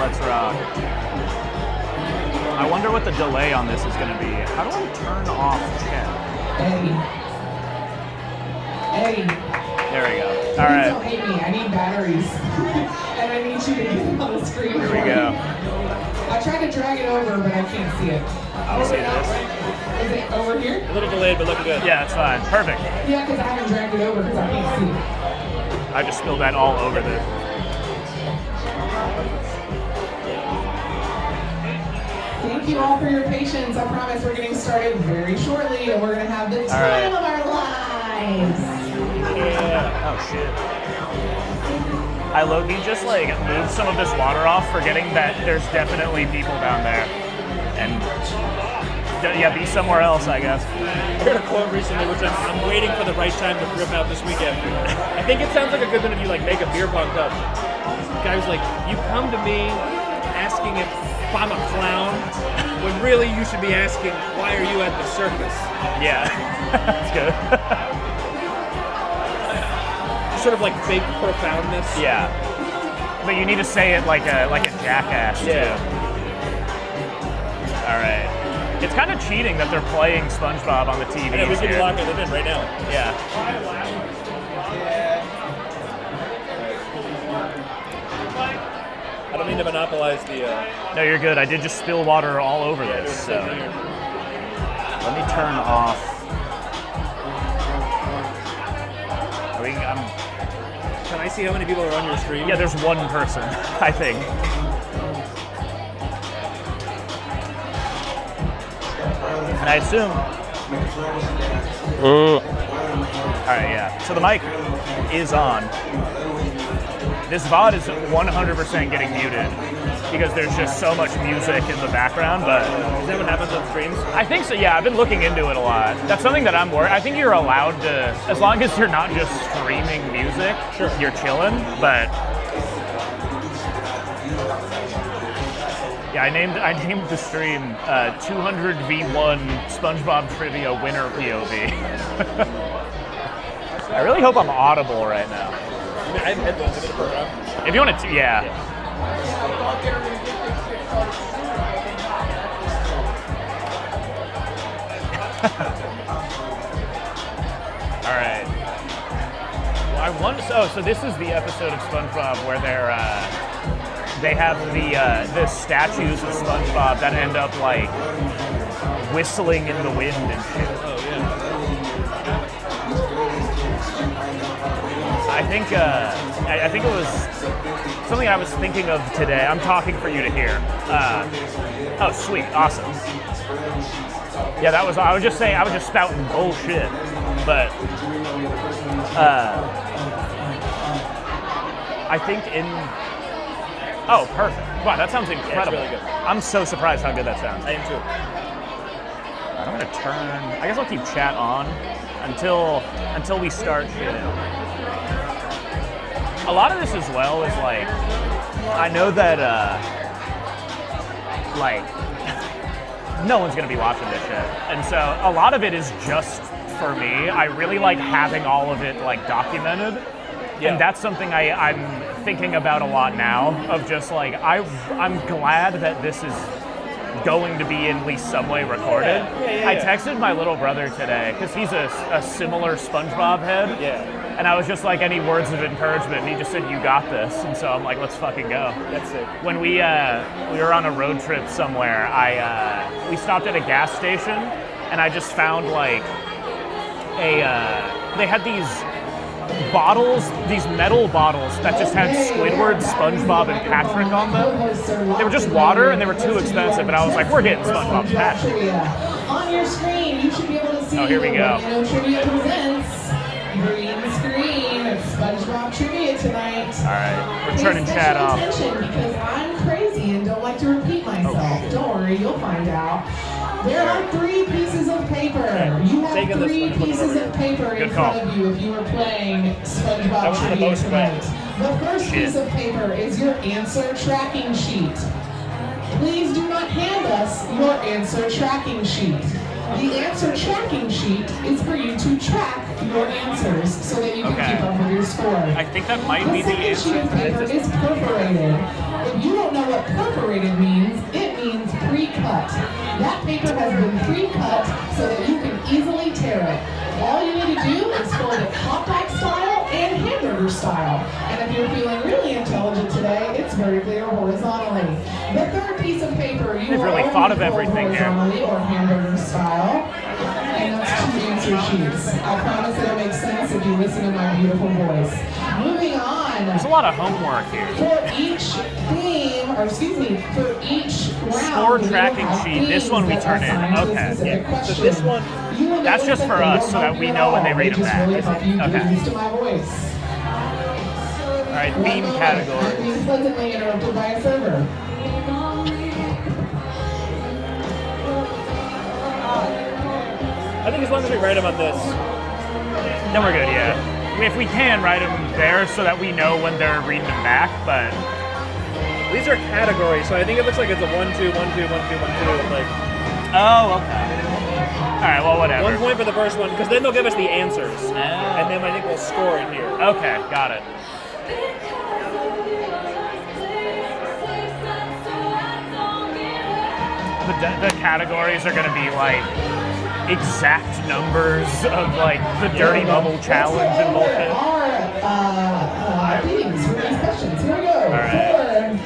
Let's rock. I wonder what the delay on this is going to be. How do I turn off chat? Eddie. There we go. All Please right. don't hate me. I need batteries. And I need you to get them on the screen. Here we go. I tried to drag it over, but I can't see it. I'll see this. Is it over here? A little delayed, but looking good. Yeah, it's fine. Perfect. Yeah, because I haven't dragged it over because I can't see it. I just spilled that all over the... Thank you all for your patience. I promise we're getting started very shortly, and we're going to have the time of our lives. Yeah. Oh, shit. I low-key just, like, moved some of this water off, forgetting that there's definitely people down there. And, yeah, be somewhere else, I guess. I heard a quote recently, which I'm waiting for the right time to rip out this weekend. I think it sounds like a good one if you, like, make a beer pong cup. The guy was like, you come to me asking if I'm a clown, when really you should be asking, why are you at the circus? Yeah. That's good. Sort of like fake profoundness. Yeah. But you need to say it like a jackass, too. All right. It's kind of cheating that they're playing SpongeBob on the TV. Yeah, we can lock it in right now. Yeah. I don't mean to monopolize the... No, you're good. I did just spill water all over this, so... Let me turn off... Can I see how many people are on your stream? Yeah, there's one person, I think. And I assume... Alright, yeah. So the mic is on. This VOD is 100% getting muted because there's just so much music in the background, but... Is that what happens on streams? I think so, yeah. I've been looking into it a lot. That's something that I'm worried. I think you're allowed to, as long as you're not just streaming music, sure, you're chilling, but... Yeah, I named the stream 200v1 SpongeBob Trivia Winner POV. I really hope I'm audible right now. I have headphones in the program. If you want to, yeah. All right. Well, I wonder. So this is the episode of SpongeBob where they have the statues of SpongeBob that end up like whistling in the wind and shit. Oh yeah. I think it was something I was thinking of today. I'm talking for you to hear. Oh, sweet, awesome. Yeah, that was. I was just spouting bullshit, but I think in. Oh, perfect! Wow, that sounds incredible. Yeah, it's really good. I'm so surprised how good that sounds. I am too. I'm gonna turn. I guess I'll keep chat on until we start shit. A lot of this as well is like, I know that like no one's gonna be watching this shit, and so a lot of it is just for me. I really like having all of it like documented, and that's something I'm thinking about a lot now. Of just like I'm glad that this is going to be in at least some way recorded. I texted my little brother today because he's a similar SpongeBob head. Yeah. And I was just like, any words of encouragement? And he just said, "You got this." And so I'm like, let's fucking go. That's it. When we were on a road trip somewhere, we stopped at a gas station, and I just found like they had these bottles, these metal bottles that just had Squidward, SpongeBob, and Patrick on them. They were just water, and they were too expensive. And I was like, we're getting SpongeBob and Patrick. On your screen, you should be able to see. Oh, here we go. Trivia presents Green Screen SpongeBob Trivia tonight. All right, we're turning chat off. Attention, because I'm crazy and don't like to repeat myself. Don't worry, you'll find out. There are 3 pieces of paper. You have 3 pieces of paper in front of you if you are playing SpongeBob Trivia tonight. The first piece of paper is your answer tracking sheet. Please do not hand us your answer tracking sheet. The answer tracking sheet is for you to track your answers so that you can keep up with your score. I think that might be the answer. Sheet of paper is perforated. If you don't know what perforated means, it means pre-cut. That paper has been pre-cut so that you can easily tear it. All you need to do is fold it hot dog style and hamburger style. And if you're feeling really intelligent today, it's vertically or horizontally. The third piece of paper, you They've really thought of everything here. horizontally or hamburger style. And that's 2 answer sheets. I promise it'll make sense if you listen to my beautiful voice. Moving on. There's a lot of homework here. For each theme, or excuse me, for each round, Score tracking sheet. This one we turn in. Okay. So this one, that's just for us so that we know when they read them back. Okay. All right, theme category. Being pleasantly interrupted by a server. I think as long as we write them on this. Then we're good, yeah. If we can, write them there so that we know when they're reading them back, but... These are categories, so I think it looks like it's a 1, 2, 1, 2, 1, 2, 1, 2, like... Oh, okay. All right, well, whatever. 1 point for the first one, because then they'll give us the answers. And then I think we'll score in here. Okay, got it. The categories are going to be like exact numbers of like the Dirty Bubble challenge and bullshit. Themes for these questions. Here we go. All right.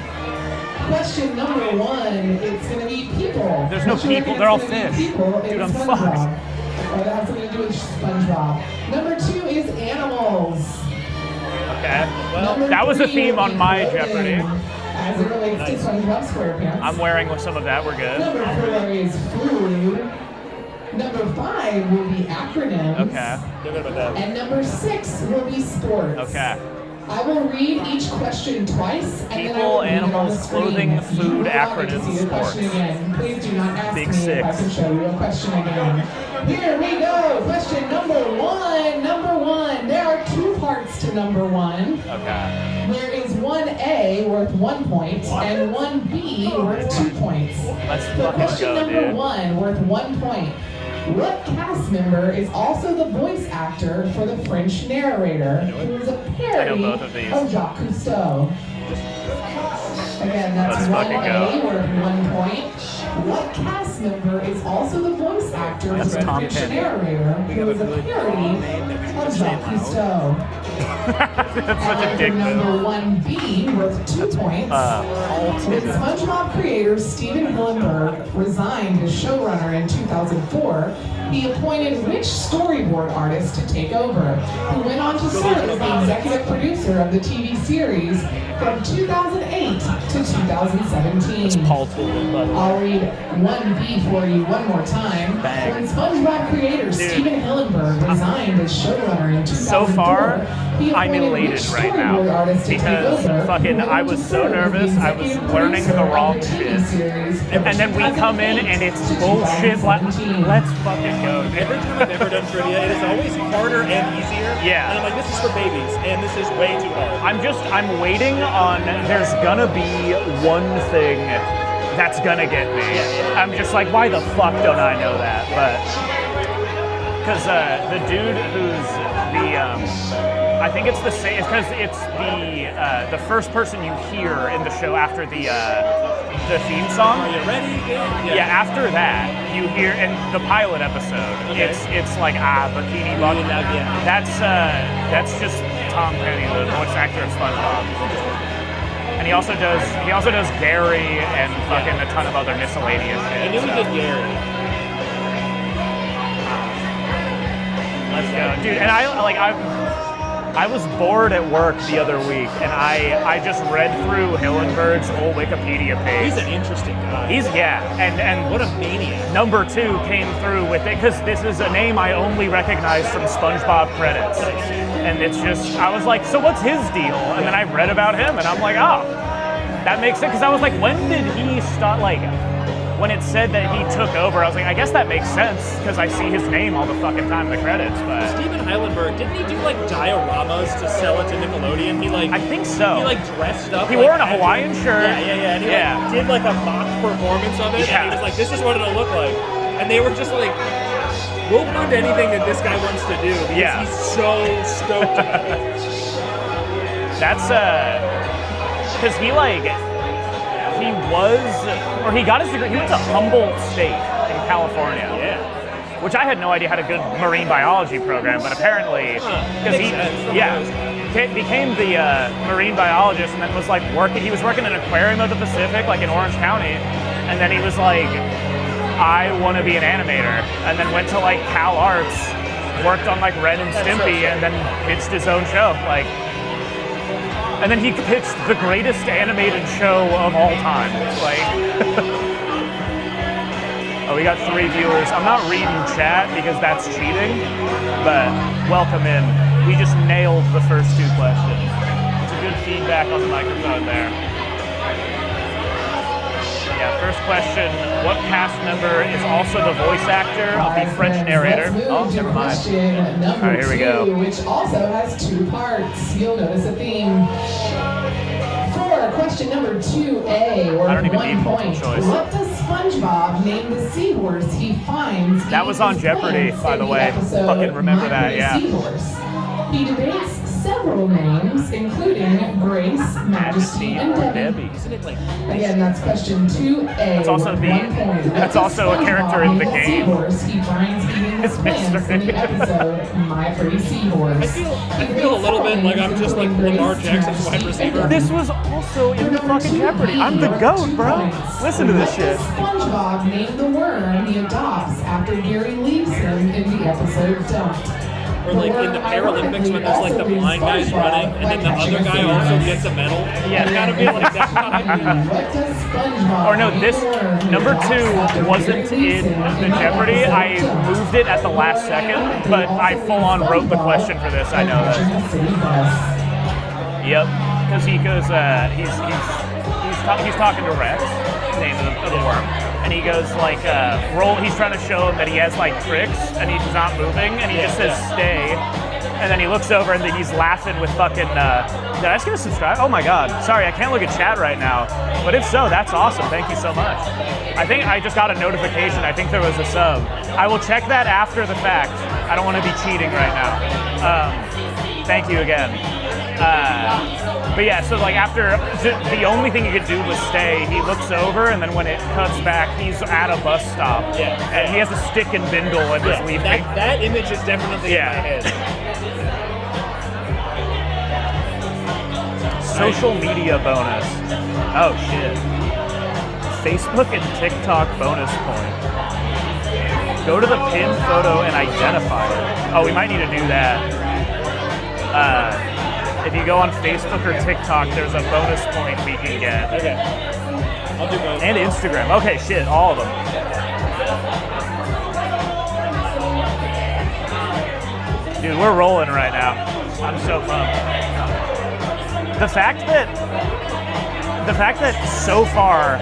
For question number 1, it's going to be people. There's no people. They're all fish. People, Dude, I'm SpongeBob. fucked. That has something to do with SpongeBob. Number 2 is animals. Okay. Well, Number that was a 3 theme on my is Jeopardy. As it relates to SpongeBob SquarePants. I'm wearing some of that. We're good. Number 4 is food. Number 5 will be acronyms. Okay. Feel good about that. And number 6 will be sports. Okay. I will read each question twice, and then I People, will read it on the animals, screen. clothing, You food, will not get to acronyms, see the question sports. again. Please do not ask Big me if I six. can show you a question again. Here we go. Question number 1. Number 1. There are 2 parts to number 1. Okay. There is 1A worth 1 point and 1B worth 2 points. Let's So fucking question go, number dude. 1 worth 1 point. What cast member is also the voice actor for the French narrator, who is a parody both of these. Jacques Cousteau? Again, that's Let's fucking 1A go. worth 1 point. What cast member is also the voice actor That's for the Tom French Petty. narrator, who is a parody of Jacques Cousteau? That's such a dick Number move. 1B worth 2 points. When SpongeBob creator Steven Hillenburg resigned as showrunner in 2004, he appointed which storyboard artist to take over, who went on to serve as the executive producer of the TV series from 2008 to 2017. It's Paul Toolan, by the way. I'll read 1B for you one more time. Bang. When SpongeBob creator Steven Hillenburg resigned as showrunner in 2004, So far, he I'm appointed elated which right storyboard now artist to take because over, fucking who I went on was to so serve as nervous. the I was executive learning the producer of wrong the TV shit. series And from then we come in and it's 2008 to bullshit. 2017. Let's fucking go, Every dude. time I've ever done trivia, it is always harder and easier. Yeah. And I'm like, this is for babies, and this is way too hard. I'm waiting on, there's gonna be one thing that's gonna get me. I'm just like, why the fuck don't I know that? But, because the dude who's I think it's the same, because it's the first person you hear in the show after the theme song. Are you ready? Yeah, after that, you hear, in the pilot episode, Okay. it's like, Bikini Bottom. Yeah. That's just Tom Petty, the voice actor of SpongeBob. And he also does Gary and fucking a ton of other miscellaneous shit. I knew he did Gary. Let's go, dude. And I was bored at work the other week, and I just read through Hillenburg's whole Wikipedia page. He's an interesting guy. And What a maniac. number 2 came through with it because this is a name I only recognize from SpongeBob credits. And it's just, I was like, so what's his deal? And then I read about him and I'm like, oh, that makes sense. Because I was like, when did he start, like, when it said that he took over, I was like, I guess that makes sense because I see his name all the fucking time in the credits. But Steven Heilenberg, didn't he do like dioramas to sell it to Nickelodeon? I think so. He like dressed up. He like, wore an actually- Hawaiian shirt. Yeah. And he like, did like a mock performance of it. Yeah. And he was like, this is what it'll look like. And they were just like, We'll fund anything that this guy wants to do because he's so stoked about it. That's because he got his degree. He went to Humboldt State in California. Yeah. Which I had no idea had a good marine biology program, but apparently, because became the marine biologist, and then was like working. He was working in an aquarium of the Pacific, like in Orange County, and then he was like, I want to be an animator, and then went to like Cal Arts, worked on like Ren and Stimpy, and then pitched his own show, like. And then he pitched the greatest animated show of all time. Like, oh, we got 3 viewers. I'm not reading chat because that's cheating, but welcome in. We just nailed the first 2 questions. It's a good feedback on the microphone there. Yeah, first question, what cast member is also the voice actor of the French narrator? Oh, never mind. Question number all right, here we go. 2, which also has 2 parts. You'll notice a theme. For question number 2A, or I don't even 1 need multiple point, choice. what does SpongeBob name the seahorse he finds? That was on Jeopardy, by the way. Fucking remember that, yeah. Seahorse. He debates several names, including Grace, Majesty, and Debbie. Isn't it like Again, that's question 2A. That's also that's also a character in the game. He finds eating his plants in the episode My Pretty Seahorse. I feel a little bit like I'm just like Lamar Jackson's wide receiver. This was also in the fucking Jeopardy. I'm the GOAT, bro. Listen to this shit. SpongeBob named the worm he adopts after Gary leaves him in the episode Dumped. Or like in the Paralympics when there's like the blind guys running and then the other guy also gets a medal. Yeah. It's gotta be like that. Or no, this number 2 wasn't in the Jeopardy. I moved it at the last second, but I full on wrote the question for this. I know that. Yep, because he goes, he's talking to Rex, name of the worm. And he goes like, he's trying to show him that he has like tricks and he's not moving and he just says stay. And then he looks over and then he's laughing with fucking, did I just get a subscribe? Oh my God, sorry, I can't look at chat right now. But if so, that's awesome, thank you so much. I think I just got a notification, I think there was a sub. I will check that after the fact. I don't want to be cheating right now. Thank you again. But yeah, so like after, the only thing he could do was stay. He looks over, and then when it cuts back, he's at a bus stop. Yeah. And he has a stick and bindle and is leaving. That image is definitely in my head. Social media bonus. Oh shit. Facebook and TikTok bonus point. Go to the pinned photo and identify it. Oh, we might need to do that. If you go on Facebook or TikTok, there's a bonus point we can get. Okay. I'll do both. And Instagram. Okay, shit, all of them. Dude, we're rolling right now. I'm so pumped. The fact that so far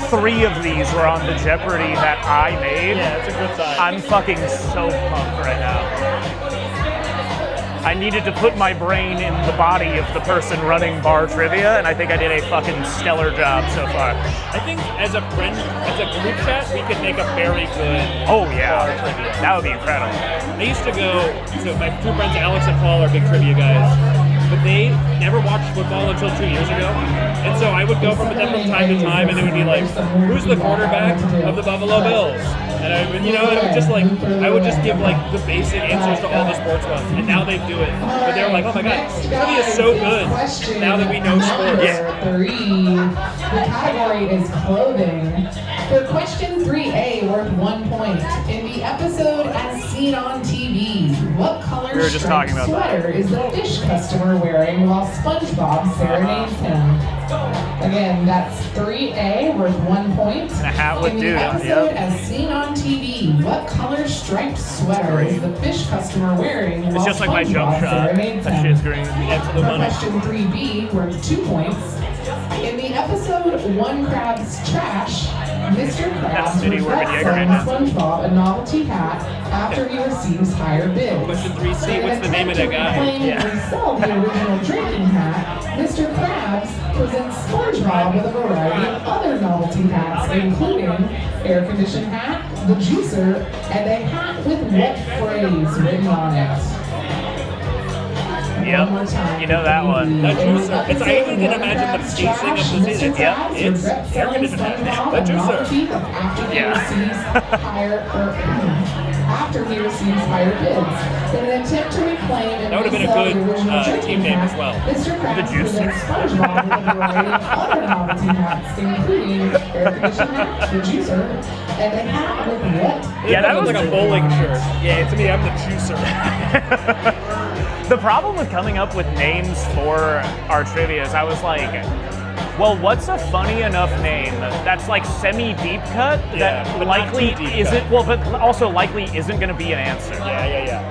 3 of these were on the Jeopardy that I made. Yeah, it's a good sign. I'm fucking so pumped right now. I needed to put my brain in the body of the person running bar trivia, and I think I did a fucking stellar job so far. I think as a group chat, we could make a very good bar trivia. That would be incredible. I used to go, so my 2 friends, Alex and Paul, are big trivia guys, but they never watched football until 2 years ago. And so I would go from them from time to time, and it would be like, who's the quarterback of the Buffalo Bills? And I would, it would just like, I would just give like the basic answers to all the sports ones, and now they do it. But they were like, oh my God, trivia is so good now that we know sports. Yeah. 3. The category is clothing. For question 3A, worth 1 point. In the episode As Seen on TV, what color striped sweater is the fish customer wearing while SpongeBob serenades him? Again, that's 3A, worth 1 point. And a hat would do. In the episode As Seen on TV, what color striped sweater is the fish customer wearing while it's just like my jump shot. That shit's green. For question 3B, worth 2 points. In the episode One Crab's Trash, Mr. Krabs reflects on SpongeBob a novelty hat after he receives higher bids. Question 3C, what's the name of that guy? To resell the original drinking hat, Mr. Krabs presents SpongeBob with a variety of other novelty hats, including air-conditioned hat, the juicer, and a hat with what phrase written on it? Yep, you know that one. The juicer. It's, I even can imagine the pacing of the scene. Yep, it's very different. The juicer. After he receives higher bids, in an attempt to reclaim and that would have been a good team name as well. Mr. Krabs presents SpongeBob with a variety of other novelty hats, including air conditioner hat, the juicer, and a hat with what? Yeah, that was like a bowling shirt. Yeah, to me, I'm the juicer. The problem with coming up with names for our trivia is I was like, well, what's a funny enough name that's like semi-deep cut that likely isn't, well, but also likely isn't going to be an answer? Yeah.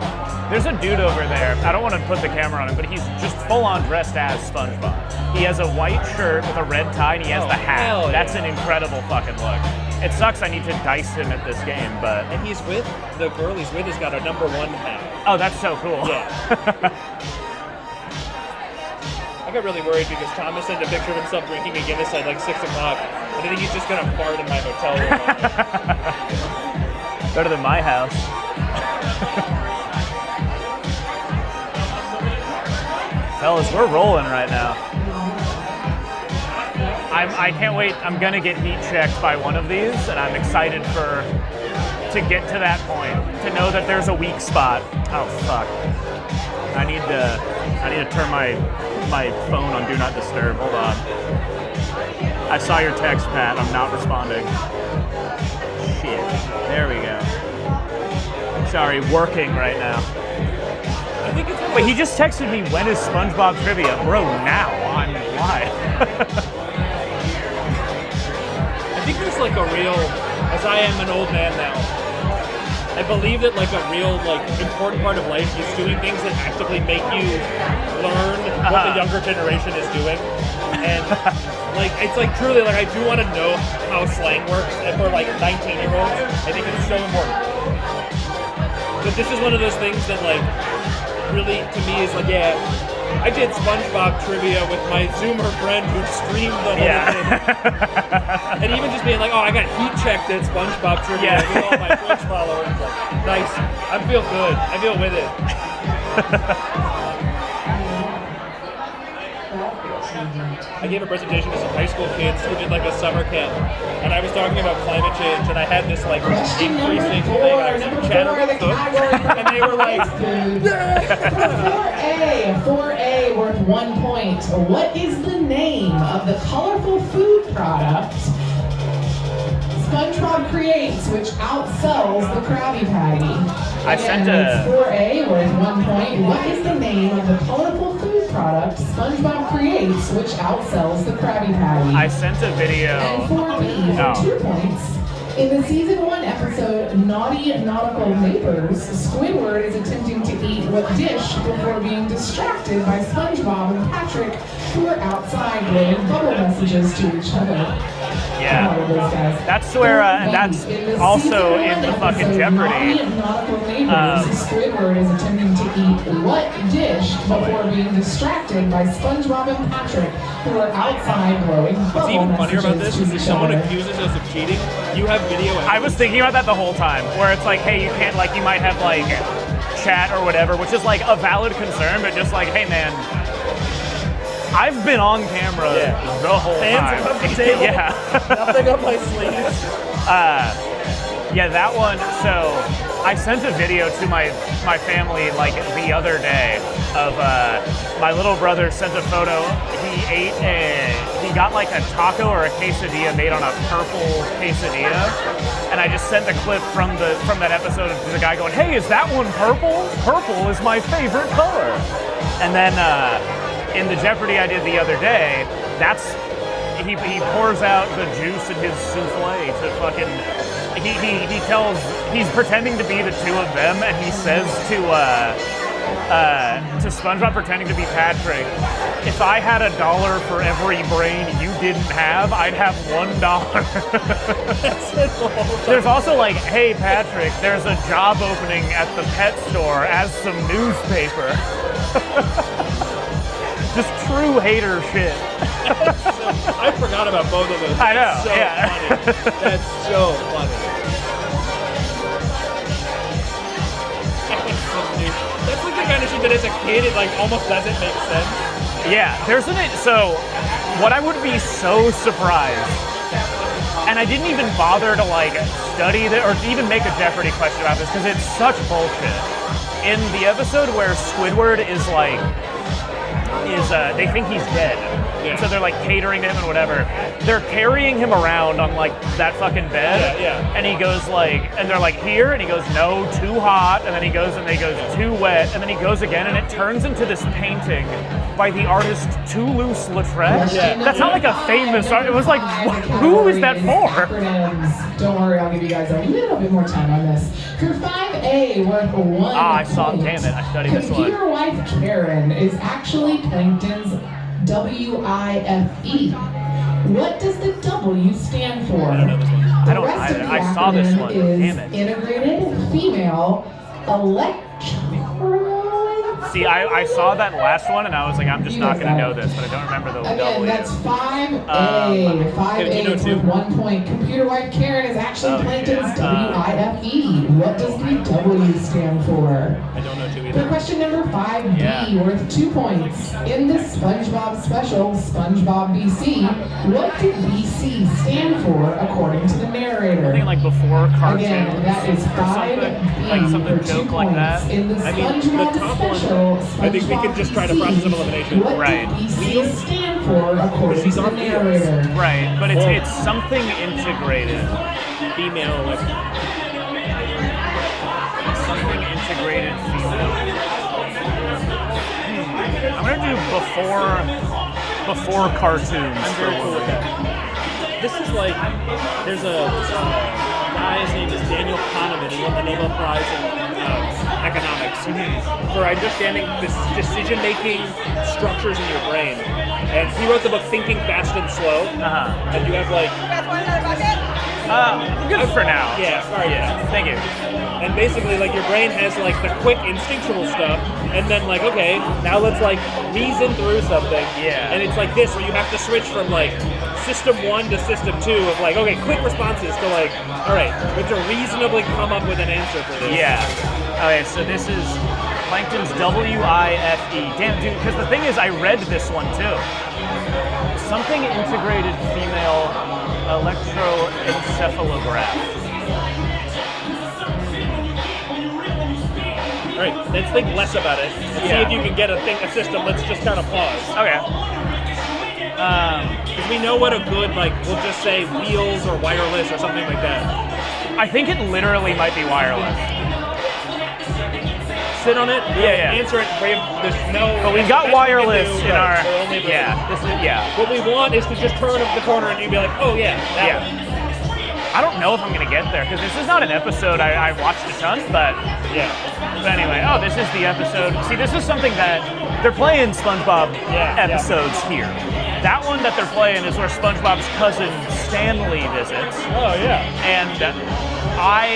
There's a dude over there, I don't want to put the camera on him, but he's just full-on dressed as SpongeBob. He has a white shirt with a red tie and he has the hat. That's an incredible fucking look. It sucks I need to dice him at this game, but... And he's with, the girl he's with has got a #1 hat. Oh, that's so cool. Yeah. I got really worried because Thomas sent a picture of himself drinking a Guinness at like 6 o'clock. I think he's just gonna fart in my hotel room. Better than my house. Fellas, we're rolling right now. I can't wait. I'm gonna get heat checked by one of these, and I'm excited to get to that point, to know that there's a weak spot. Oh fuck! I need to turn my phone on Do Not Disturb. Hold on. I saw your text, Pat. I'm not responding. Shit. There we go. Sorry, working right now. Wait, he just texted me, when is SpongeBob trivia? Bro, now. I'm live. I think there's like a real, as I am an old man now, I believe that like a real important part of life is doing things that actively make you learn what the younger generation is doing. And it's like truly I do want to know how slang works, and for 19-year-olds, I think it's so important. But this is one of those things that really to me is I did SpongeBob trivia with my Zoomer friend who streamed the whole thing. And even just being I got heat checked at SpongeBob trivia with all my Twitch followers. Nice. I feel good. I feel with it. I gave a presentation to some high school kids who did a summer camp, and I was talking about climate change, and I had this increasing thing. I was chattering with them, and they were like, 4A worth 1 point. What is the name of the colorful food product SpongeBob creates, which outsells the Krabby Patty? I sent a 4A worth 1 point. What is the name of the colorful food product SpongeBob creates, which outsells the Krabby Patty? I sent a video. And 4B for 2 points. In the season 1 episode, Naughty Nautical Vapors, Squidward is attempting to eat what dish before being distracted by SpongeBob and Patrick, who are outside writing bubble messages to each other. Yeah, that's where, that's also in the fucking Jeopardy. Squidward is attempting to eat what dish before being distracted by SpongeBob and Patrick, who are outside blowing bubble What's even funnier about this is if someone other. accuses us of cheating, you have video evidence. I was thinking about that the whole time, where it's hey, you can't, you might have, chat or whatever, which is, a valid concern, but just hey, man, I've been on camera the whole time. Hands up the table. Yeah. Nothing up my sleeves. Yeah, that one. So I sent a video to my family the other day of my little brother sent a photo. He got a taco or a quesadilla made on a purple quesadilla, and I just sent a clip from that episode of the guy going, "Hey, is that one purple? Purple is my favorite color." And then in the Jeopardy I did the other day, he pours out the juice in his souffle to fucking. He's pretending to be the two of them, and he says to SpongeBob pretending to be Patrick, if I had $1 for every brain you didn't have, I'd have $1. There's also hey Patrick, there's a job opening at the pet store as some newspaper. Just true hater shit. I forgot about both of those. I know. That's so funny. That's so funny. the kind of shit that as a kid, it like almost doesn't make sense. Yeah, so what I would be so surprised, and I didn't even bother to like study it or even make a Jeopardy question about this because it's such bullshit. In the episode where Squidward is like, they think he's dead. Yeah. So they're like catering to him and whatever. They're carrying him around on like that fucking bed. Yeah. And he goes like, and they're like, here, and he goes, no, too hot. And then he goes, too wet. And then he goes again, and it turns into this painting by the artist Toulouse-Lautrec. Yeah. That's not like a famous art. It was like, who is that for? Acronyms. Don't worry, I'll give you guys a little bit more time on this. For 5A, worth 1 I saw, point. damn it, I studied this one. Computer wife Karen is actually Plankton's WIFE. What does the W stand for? I don't know this one. I don't either. I saw this one. Damn it. Integrated Female Electro. See, I saw that last one and I was like, I'm just not going to know this, but I don't remember the Again, W. that's 5A. 5A for 1 point. Computer wife Karen is actually Plankton's WIFE. What does the W stand for? I don't know too For either. question number 5B, worth 2 points. In the SpongeBob special, SpongeBob BC, what did BC stand for according to the narrator? Something like before cartoons. Again, that is 5B like something for 2 joke like points. that. In the I mean, SpongeBob the top one, special, I think we could just try to process of elimination. What Right. did BC stand for according She's to the on wheels. narrator? Right, but it's something integrated. Female, like, Something integrated female. I'm gonna do before cartoons. I'm very cool with that. This is like, there's a guy, his name is Daniel Kahneman. He won the Nobel Prize in economics for understanding this decision-making structures in your brain. And he wrote the book Thinking Fast and Slow. And you have like, Good for now. yeah, sorry, yeah. Thank you. And basically, like, your brain has like the quick instinctual stuff, and then like, okay, now let's like reason through something. Yeah. And it's like this, where you have to switch from like system 1 to system 2 of like, okay, quick responses to like, all right, we have to reasonably come up with an answer for this. Yeah. Okay, so this is Plankton's WIFE. Damn, dude, because the thing is, I read this one too. Something integrated female electroencephalograph. All right, let's think less about it and see if you can get a system. Let's just kind of pause. Okay. Because we know what a good, like, we'll just say wheels or wireless or something like that. I think it literally might be wireless. Sit on it. Yeah. Answer it. There's no. But we've got that's what we wireless do, in right, our. we're only able to- Yeah. This is What we want is to just turn up the corner and you'd be like, oh yeah, that one. I don't know if I'm gonna get there because this is not an episode I watched a ton, but Yeah. But anyway, this is the episode. See, this is something that they're playing SpongeBob episodes here. That one that they're playing is where SpongeBob's cousin Stanley visits. Oh yeah. And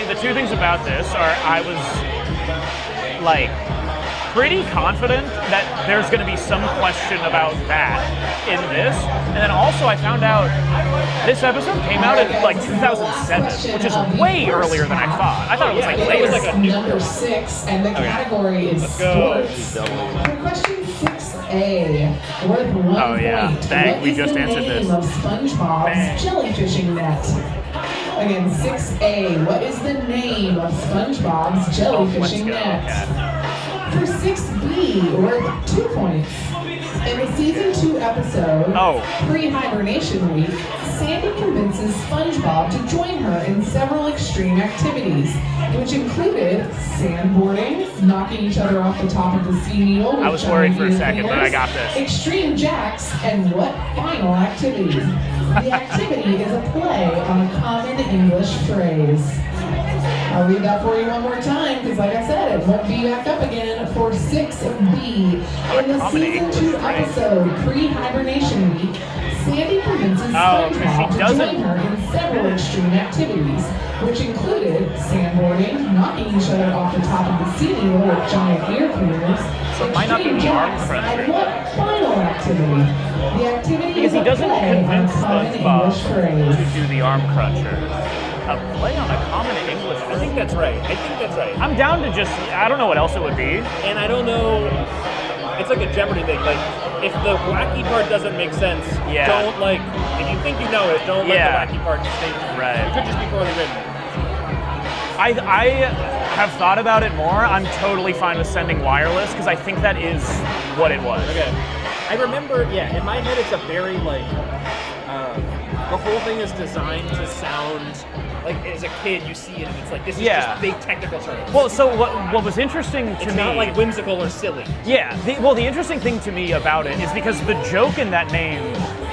the two things about this are I was like pretty confident that there's going to be some question about that in this. And then also I found out this episode came out in like 2007, which is way earlier than I thought. I thought it was like later. It was like a new number 6, and the category is sports. For question 6A, worth 1 Oh, yeah. point. Dang, What we is just the answered name this. of SpongeBob's jellyfishing net? Again, 6A, what is the name of SpongeBob's jellyfishing net? For 6B, worth 2 points. In the season 2 episode, Pre-Hibernation Week, Sandy convinces SpongeBob to join her in several extreme activities, which included sandboarding, knocking each other off the top of the sea needle. I was worried for a second, but I got this. Extreme jacks, and what final activity? The activity is a play on a common English phrase. I'll read that for you one more time, because like I said, it won't be back up again for 6B. In the season 2 episode, Pre-Hibernation Week, Sandy convinces SpongeBob to join her in several extreme activities, which included sandboarding, knocking each other off the top of the sea needle with giant ear cleaners, So it might not be the arm cruncher. and what final activity? The activity Because he is a doesn't play on a convince common SpongeBob English phrase. to do the arm cruncher. A play on a common English word. I think that's right. I'm down to just, I don't know what else it would be. And I don't know, it's like a Jeopardy thing. Like, if the wacky part doesn't make sense, don't like, if you think you know it, don't let the wacky part stay. Right. It could just be poorly written. I have thought about it more. I'm totally fine with sending wireless because I think that is what it was. Okay. I remember, in my head it's a very like, the whole thing is designed to sound like as a kid you see it and it's like this is just big technical terms. Well, so what was interesting to me... It's not like whimsical or silly. Yeah. The interesting thing to me about it is because the joke in that name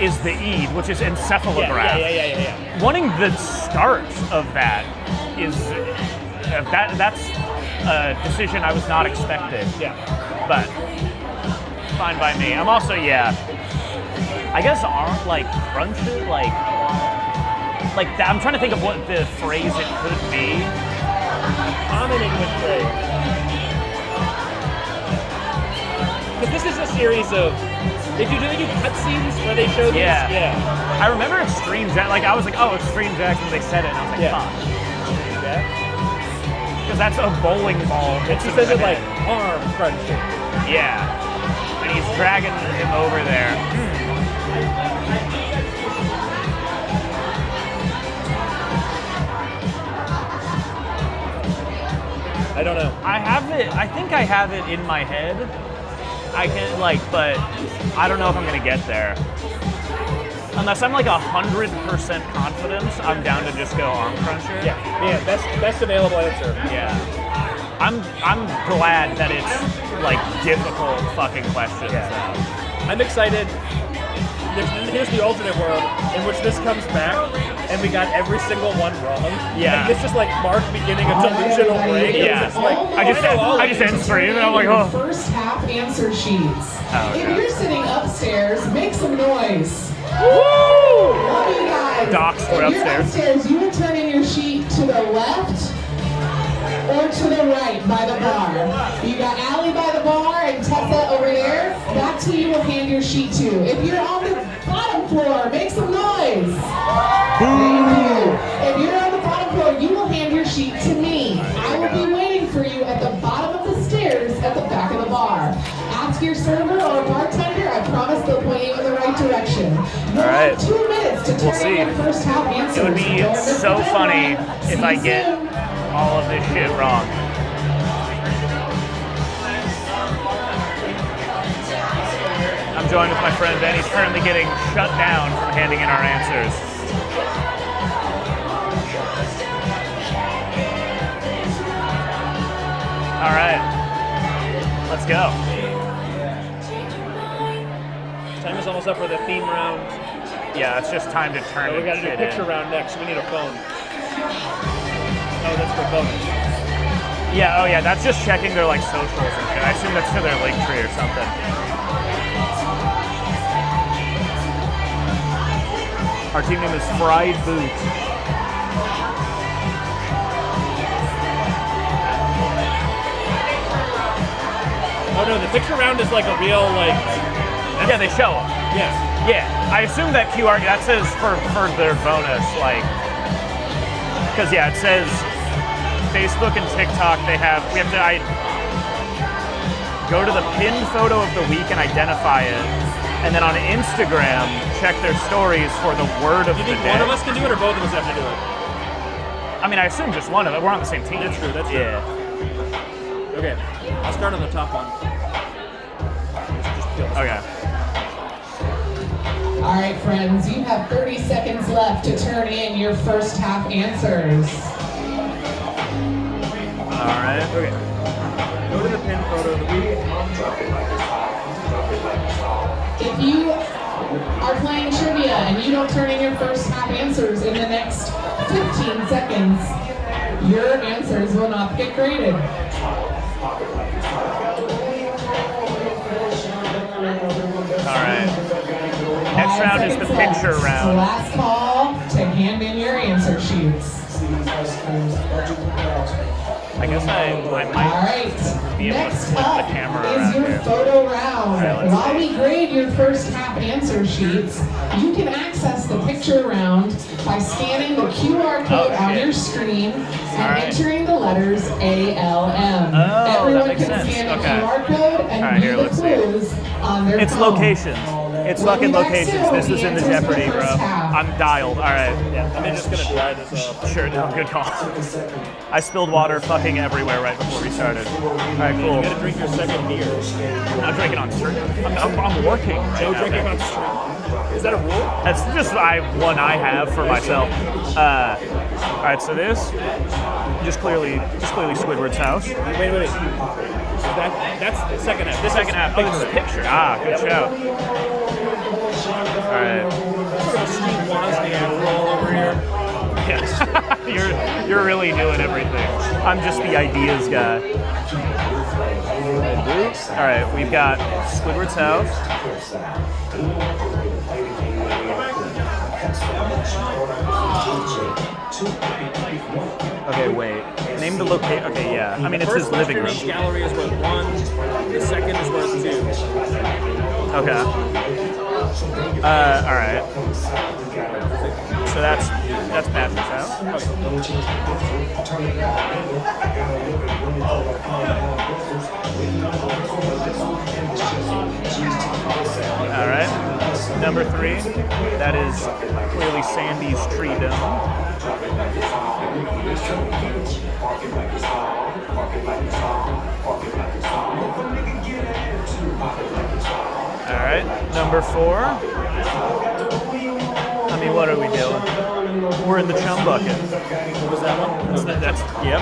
is the Eid, which is encephalograph. Yeah. Wanting the start of that is... that's a decision I was not expecting. Yeah. But fine by me. I'm also, I guess aren't like crunch it, like that. I'm trying to think of what the phrase it could be. Common English phrase. Because this is a series of, do they do cutscenes where they show these? Yeah. I remember Extreme Jack, like I was like, oh, Extreme Jack, when they said it, and I was like, fuck. Yeah. Because that's a bowling ball. It just says it like arm crunching. Yeah. And he's dragging him over there. I don't know. I think I have it in my head. I can but I don't know if I'm gonna get there. Unless I'm like 100% confident, I'm down to just go arm cruncher. Yeah, best available answer. Yeah. I'm glad that it's like difficult fucking questions. Yeah. I'm excited. Here's the alternate world in which this comes back and we got every single one wrong. Yeah. And this is like Mark beginning a delusional break. Yeah. It's like, I just end stream and I'm like, oh. First half answer sheets. Oh, okay. If you're sitting upstairs, make some noise. Woo! Love you guys. Docs, we're if you're upstairs, you will turn in your sheet to the left or to the right by the bar. You got Allie by the bar and Tessa over there. That's who you will hand your sheet to. If you're on the bottom floor, make some noise. Thank you. If you're on the bottom floor, you will hand your sheet to me. I will be waiting for you at the bottom of the stairs at the back of the bar. Ask your server or bartender. I promise they'll point you in the right direction. You'll have 2 minutes to turn in your first half answers. It would be so funny if I get all of this shit wrong. I'm joined with my friend Ben. He's currently getting shut down from handing in our answers. All right, let's go. Time is almost up for the theme round. Yeah, it's just time to turn it. We got to do a picture round next. We need a phone. Oh, that's for bonus. Yeah, oh yeah, that's just checking their like socials and shit. I assume that's to their link tree or something. Our team name is Fried Boot. Oh no, the picture round is like a real like. Yeah, they show them. Yeah. Yeah, I assume that QR that says for their bonus, like, because yeah, it says Facebook and TikTok. We have to go to the pinned photo of the week and identify it, and then on Instagram check their stories for the word of the day. You think one of us can do it, or both of us have to do it? I mean, I assume just one of it. We're on the same team. That's true. That's true. Yeah. Okay, I'll start on the top one. Okay. All right, friends, you have 30 seconds left to turn in your first half answers. All right. Okay. Go to the pin photo of the week. If you are playing trivia and you don't turn in your first half answers in the next 15 seconds, your answers will not get graded. All right. Next round is the picture round. Last call to hand in your answer sheets. I guess I might be able to Next flip the up camera is around your here. photo round. Alright, While we grade your first half answer sheets, you can access the picture round by scanning the QR code on your screen and entering the letters ALM. Everyone makes can sense. scan the Okay. QR code and view the clues on their It's phone. locations. It's We'll fucking be back locations. soon. This is in the The answers Jeopardy, for the bro. first half. I'm dialed. All right. Yeah, I'm just gonna dry this off. Sure, no, good call. I spilled water fucking everywhere right before we started. All right, cool. You gotta drink your second beer. I'm drinking on stream. I'm working right No now, drinking man. on stream. Is that a rule? That's just one I have for myself. All right, so this just clearly Squidward's house. Wait. That's the second half. This Second half. Oh, this is picture. Ah, good shout. All right. Sort of a Steve Wozniak roll over here. Yes. you're really doing everything. I'm just the ideas guy. All right, we've got Squidward's house. Okay, wait. Name the location. Okay, yeah. I mean, it's his living room. First gallery is worth 1. The second is worth 2. Okay. All right. So that's Patrick's house. All right. Number 3. That is clearly Sandy's tree dome. All right. Number 4. I mean, what are we doing? We're in the chum bucket. What was that one? That's yep.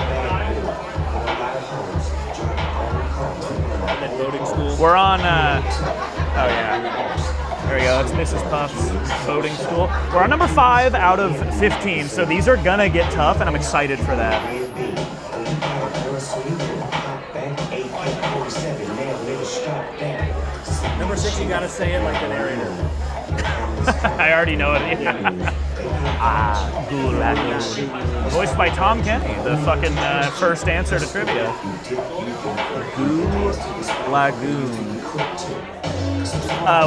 And then voting school. We're on. Oh yeah. There we go. That's Mrs. Puff's voting school. We're on number 5 out of 15. So these are gonna get tough, and I'm excited for that. Number 6, you gotta say it like the narrator. I already know it. Gulagoon. Voiced by Tom Kenny, the fucking first answer to trivia. Gulagoon.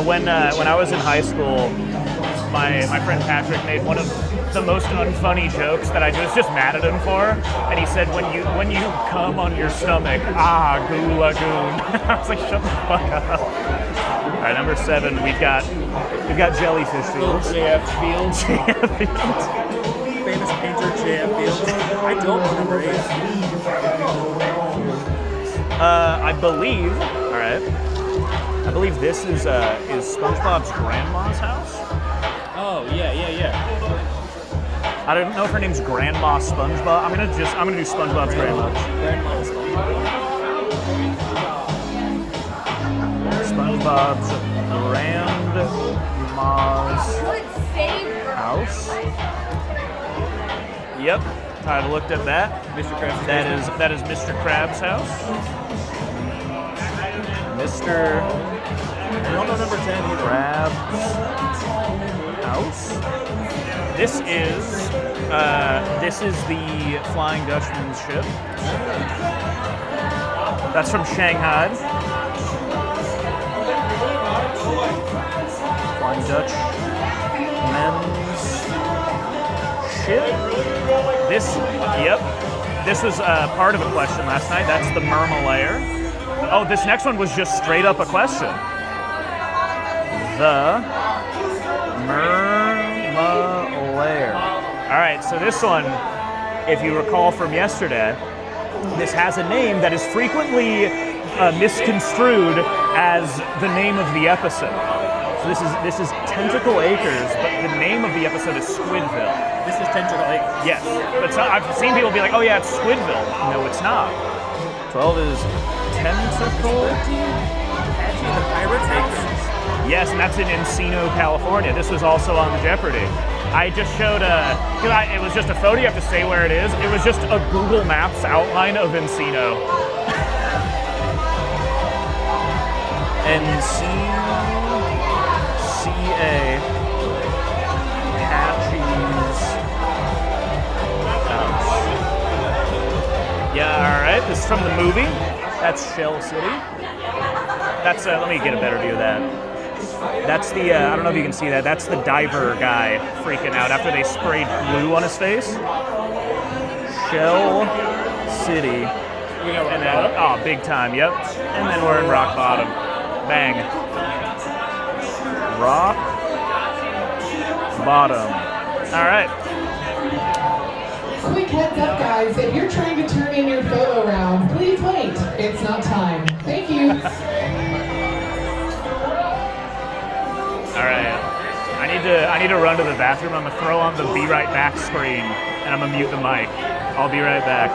When I was in high school, my friend Patrick made one of the most unfunny jokes that I was just mad at him for, and he said, "When you come on your stomach, gulagoon." I was like, "Shut the fuck up." All right, number 7, we've got jellyfish fields. JF Fields. JF Fields. Famous painter JF Fields. I don't know number 8. I believe. All right. I believe this is SpongeBob's grandma's house. Oh, yeah. I don't know if her name's Grandma SpongeBob. I'm gonna do SpongeBob's grandma. SpongeBob's grandma's house. Yep, I looked at that. Mr. Krabs. That is Mr. Krabs' house. Mr. I don't know number 10 either. Krabs' house. This is the Flying Dutchman's ship. That's from Shanghai. Flying Dutchman's ship. This was part of a question last night. That's the Mermalair. Oh, this next one was just straight up a question. The Mermalair. All right, so this one, if you recall from yesterday, this has a name that is frequently misconstrued as the name of the episode. So this is Tentacle Acres, but the name of the episode is Squidville. This is Tentacle Acres. Yes, but I've seen people be like, "Oh yeah, it's Squidville." No, it's not. 12 is Tentacle. Patchy and the Pirates Acres. Yes, and that's in Encino, California. This was also on the Jeopardy. I just showed it was just a photo, you have to say where it is. It was just a Google Maps outline of Encino. Encino, C-A, Patchy's house. Yeah, all from the movie. That's Shell City. That's, let me get a better view of that. That's the, I don't know if you can see that, that's the diver guy freaking out after they sprayed glue on his face. Shell City. And then, oh, big time, yep. And then we're in rock bottom. Bang. Rock bottom. All right. Quick heads up, guys. If you're trying to turn in your photo round, please wait. It's not time. Thank you. All right. I need to run to the bathroom. I'm gonna throw on the Be Right Back screen, and I'm gonna mute the mic. I'll be right back.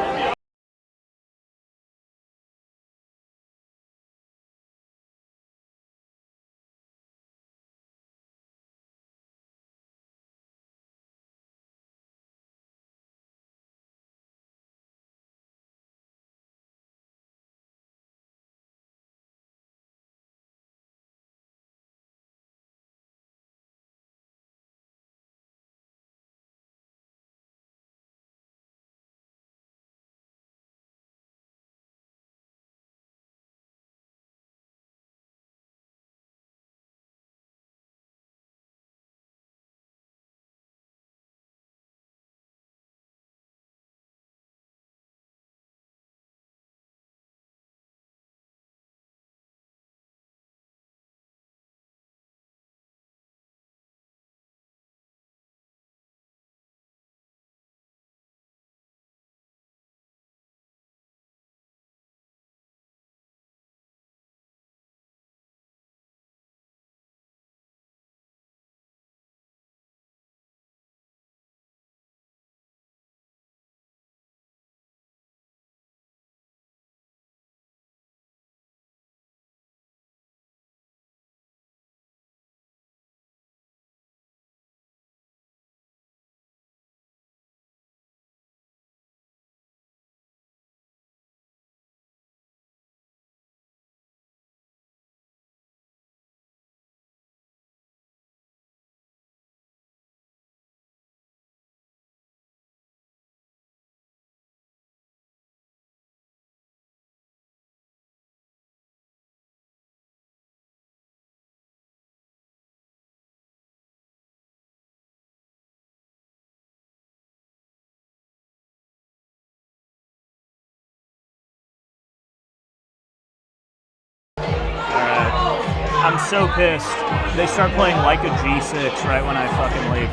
I'm so pissed. They start playing like a G6 right when I fucking leave.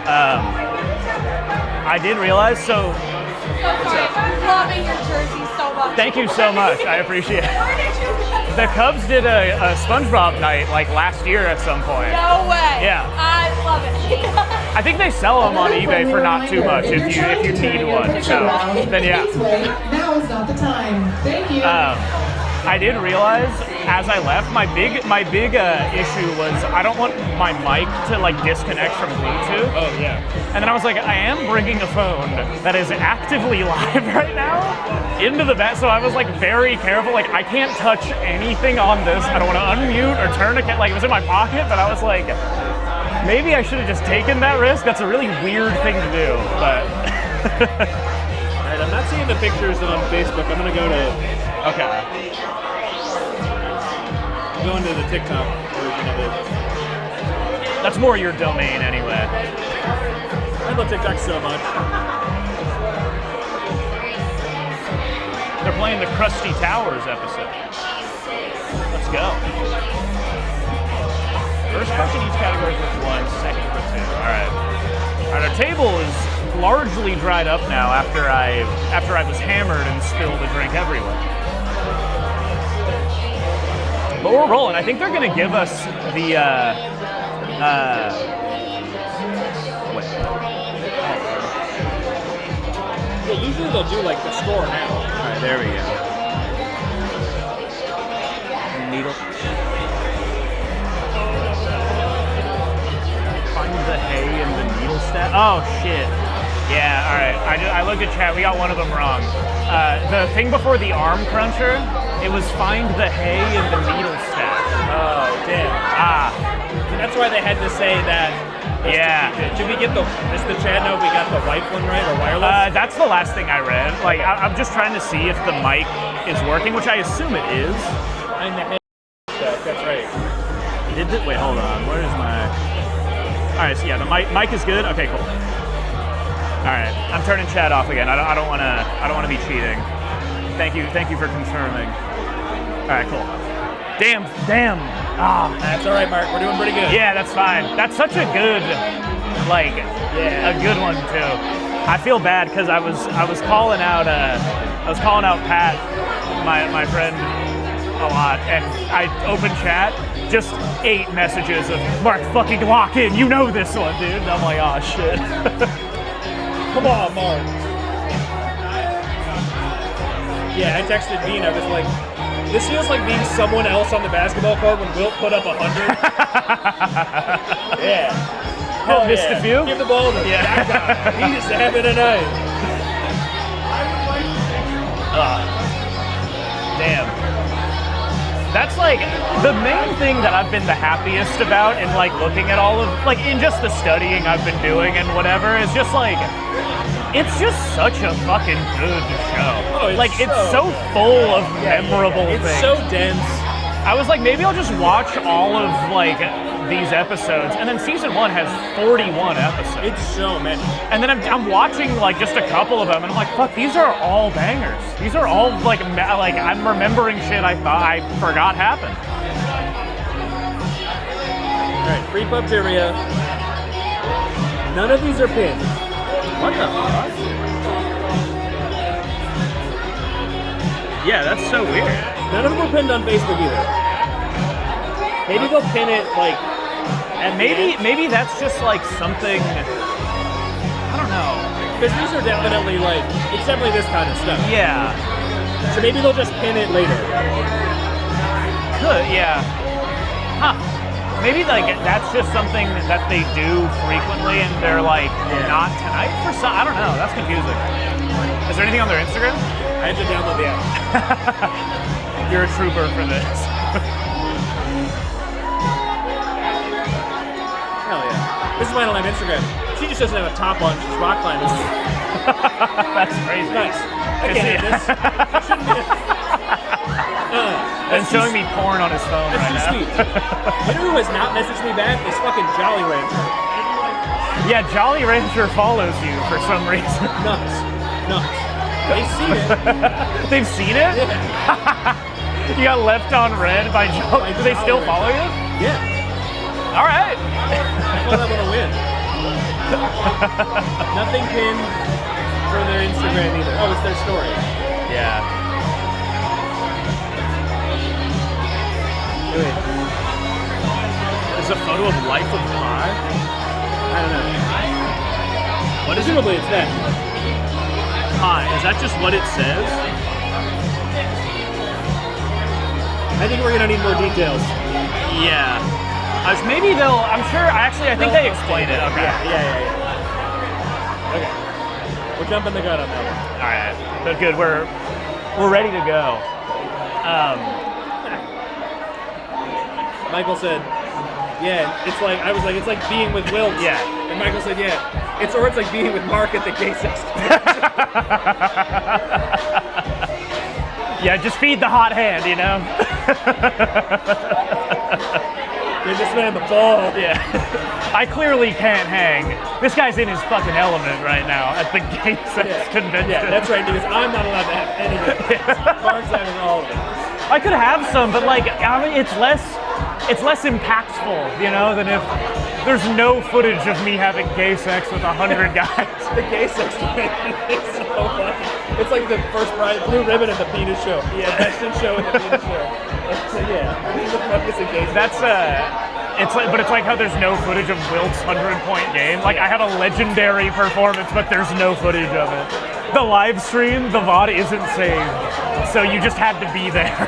I did realize, so... I'm loving your jersey so much. Thank you so much. I appreciate it. The Cubs did a SpongeBob night like last year at some point. No way. Yeah. I love it. I think they sell them on eBay for not too much if you need one. So then yeah. Now is not the time. Thank you. I did realize as I left, my big issue was I don't want my mic to like disconnect from Bluetooth. Oh yeah. And then I was like, I am bringing a phone that is actively live right now into the bed, so I was like very careful. Like I can't touch anything on this. I don't want to unmute or turn it. Like it was in my pocket, but I was like, maybe I should have just taken that risk. That's a really weird thing to do, but. All right, I'm not seeing the pictures on Facebook. I'm gonna go to. Okay. I'm going to the TikTok version of it. That's more your domain anyway. I love TikTok so much. They're playing the Krusty Towers episode. Let's go. First question each category for one, second for two. All right, our table is largely dried up now after I was hammered and spilled a drink everywhere. But we're rolling. I think they're going to give us the, wait. Well, usually they'll do like the score now. All right, there we go. Needle. Find the hay and the needle stack. Oh, shit. Yeah, all right. I looked at chat. We got one of them wrong. The thing before the arm cruncher, it was find the hay and the needle stack. Oh, damn. Ah. That's why they had to say that Yeah. Should we get is the chat know if we got the wife one right or wireless? That's the last thing I read. Like, I'm just trying to see if the mic is working, which I assume it is. That's right. Wait, hold on. Where is my? All right, so yeah, the mic is good. Okay, cool. All right, I'm turning chat off again. I don't want to be cheating. Thank you for confirming. All right, cool. Damn. Ah, that's all right, Mark. We're doing pretty good. Yeah, that's fine. That's such a good, a good one too. I feel bad because I was calling out Pat, my friend, a lot, and I opened chat, just 8 messages of Mark fucking lock in. You know this one, dude. And I'm like, oh shit. Come on, Mark. Yeah, I texted Dean. I was like, this feels like being someone else on the basketball court when Wilt put up 100. Yeah. Oh, missed a few? Give the ball to that guy. He's having a night. Damn. That's like the main thing that I've been the happiest about in like looking at all of in just the studying I've been doing and whatever is just like it's just such a fucking good show. Oh, it's so full of memorable things. It's so dense. I was like, maybe I'll just watch all of these episodes, and then season 1 has 41 episodes. It's so many. And then I'm watching just a couple of them, and I'm like, fuck, these are all bangers. These are all I'm remembering shit I thought I forgot happened. All right, free pub trivia. None of these are pinned. What the fuck? Yeah, that's so weird. None of them were pinned on Facebook either. Maybe they'll pin it and maybe that's just something. I don't know. Because these are definitely it's definitely this kind of stuff. Yeah. So maybe they'll just pin it later. Could, yeah. Huh. Maybe that's just something that they do frequently, and they're not tonight for some. I don't know. That's confusing. Is there anything on their Instagram? I had to download the app. You're a trooper for this. Hell yeah. This is mine on Instagram. She just doesn't have a top on. She's rock climbing. That's crazy. Nice. I can't hit this. And showing me porn on his phone right now. That's too sweet. You know who has not messaged me back? Is fucking Jolly Rancher. Yeah, Jolly Rancher follows you for some reason. Nuts. They've seen it. They've seen it? Yeah. You got left on red by Jolly. Do they still follow you? Yeah. All right. I call that one a win. Nothing pinned for their Instagram either. Oh, it's their story. Yeah. Wait. There's a photo of Life of Pi? I don't know. What is Presumably it's that. Pi. Is that just what it says? I think we're gonna need more details. Yeah. Maybe they'll. I'm sure. I think they explained it. Okay. Yeah. Okay. We're jumping the gun on that one. All right. But good. We're ready to go. Michael said, "Yeah, I was like, it's like being with Wilt." Yeah. And Michael said, "Yeah, it's like being with Mark at the gay sex." Yeah, just feed the hot hand, you know. Give this man the ball. Yeah. I clearly can't hang. This guy's in his fucking element right now at the gay sex convention. Yeah, that's right, because I'm not allowed to have any of it. Mark's having all of it. I could have some, but it's less impactful, you know, than if there's no footage of me having gay sex with 100 guys. The gay sex convention is so funny. It's like the first blue ribbon at the penis show. Yeah. The best in show at the penis show. Yeah. The fuck is a gay sex? It's like how there's no footage of Wilt's 100-point game. I have a legendary performance, but there's no footage of it. The live stream, the VOD isn't saved, so you just had to be there.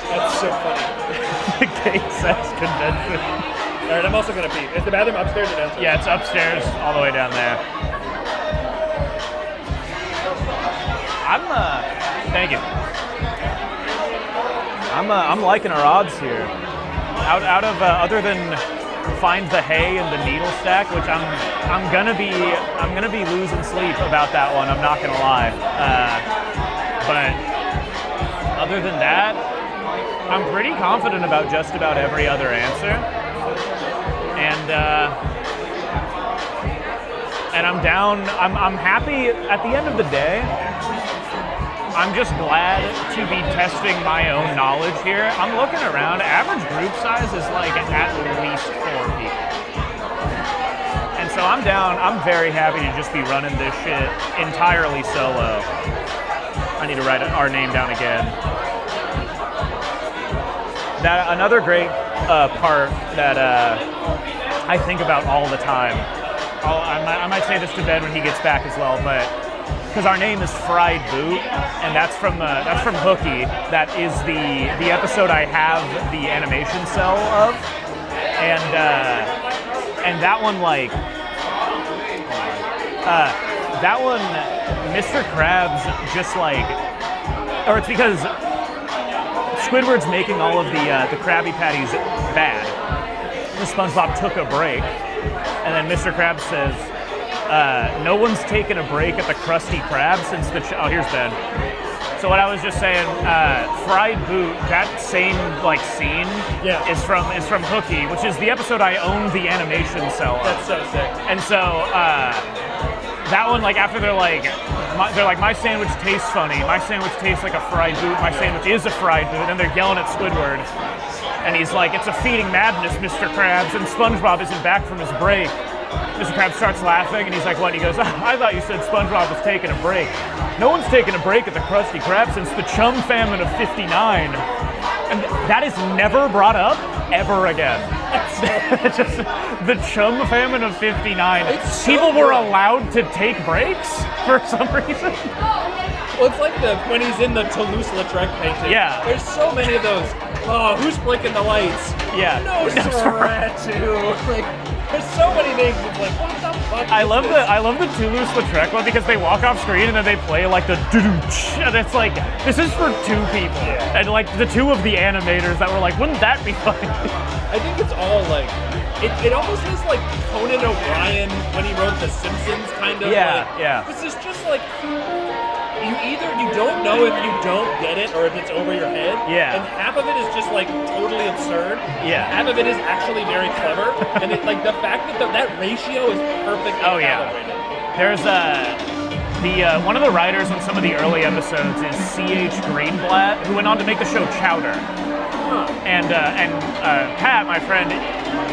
That's so funny. The gay sex convention. All right, I'm also gonna pee. Is the bathroom upstairs or downstairs? Yeah, it's upstairs, all the way down there. Thank you. I'm liking our odds here. Out of other than find the hay and the needle stack, which I'm gonna be losing sleep about that one. I'm not gonna lie. But other than that, I'm pretty confident about just about every other answer. And I'm down. I'm happy at the end of the day. I'm just glad to be testing my own knowledge here. I'm looking around. Average group size is like at least 4 people. And so I'm down. I'm very happy to just be running this shit entirely solo. I need to write our name down again. That another great part that I think about all the time. I might say this to Ben when he gets back as well, but because our name is Fried Boot, and that's from Hooky. That is the episode I have the animation cell of, and that one that one, Mr. Krabs just like, or it's because Squidward's making all of the Krabby Patties bad. The SpongeBob took a break, and then Mr. Krabs says, no one's taken a break at the Krusty Krab since the... oh, here's Ben. So what I was just saying, Fried Boot, that same like scene is from Hooky, which is the episode I own the animation cell of. That's so sick. And so that one, like after they're like, my sandwich tastes funny, my sandwich tastes like a fried boot, my sandwich is a fried boot, and they're yelling at Squidward. And he's like, it's a feeding madness, Mr. Krabs, and SpongeBob isn't back from his break. Mr. Krabs starts laughing, and he's like, what? He goes, I thought you said SpongeBob was taking a break. No one's taken a break at the Krusty Krab since the Chum Famine of '59. And that is never brought up ever again. Just the Chum Famine of '59. People were allowed to take breaks for some reason. Well, it's like when he's in the Toulouse-Lautrec painting. Yeah. There's so many of those. Oh, who's flicking the lights? Yeah. No, Nosferatu. Like, there's so many things. It's like, what the fuck? I love the Toulouse-Lautrec one because they walk off screen and then they play like the doo-doo-ch, and it's like, this is for 2 people. Yeah. And like the 2 of the animators that were like, wouldn't that be funny? I think it's all like, it almost is like Conan O'Brien when he wrote The Simpsons, kind of. Yeah, like, yeah. This is just like, you don't know if you don't get it or if it's over your head. Yeah. And half of it is just like totally absurd. Yeah. Half of it is actually very clever. And it, like the fact that that ratio is perfectly calibrated. There's one of the writers on some of the early episodes is C.H. Greenblatt, who went on to make the show Chowder. And Pat, my friend,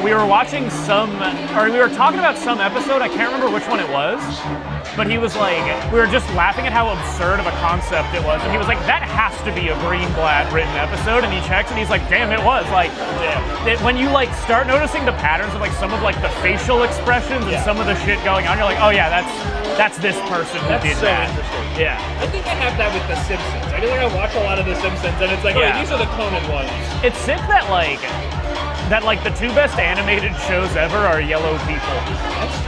we were watching we were talking about some episode, I can't remember which one it was, but he was like, we were just laughing at how absurd of a concept it was, and he was like, that has to be a Greenblatt written episode, and he checks, and he's like, damn, it was. Like, when you like start noticing the patterns of like some of like the facial expressions and some of the shit going on, you're like, oh yeah, that's this person who did that. Interesting. Yeah. I think I have that with The Simpsons. I feel like I watch a lot of The Simpsons, and it's like, oh, these are the Conan ones. It's sick that the 2 best animated shows ever are yellow people.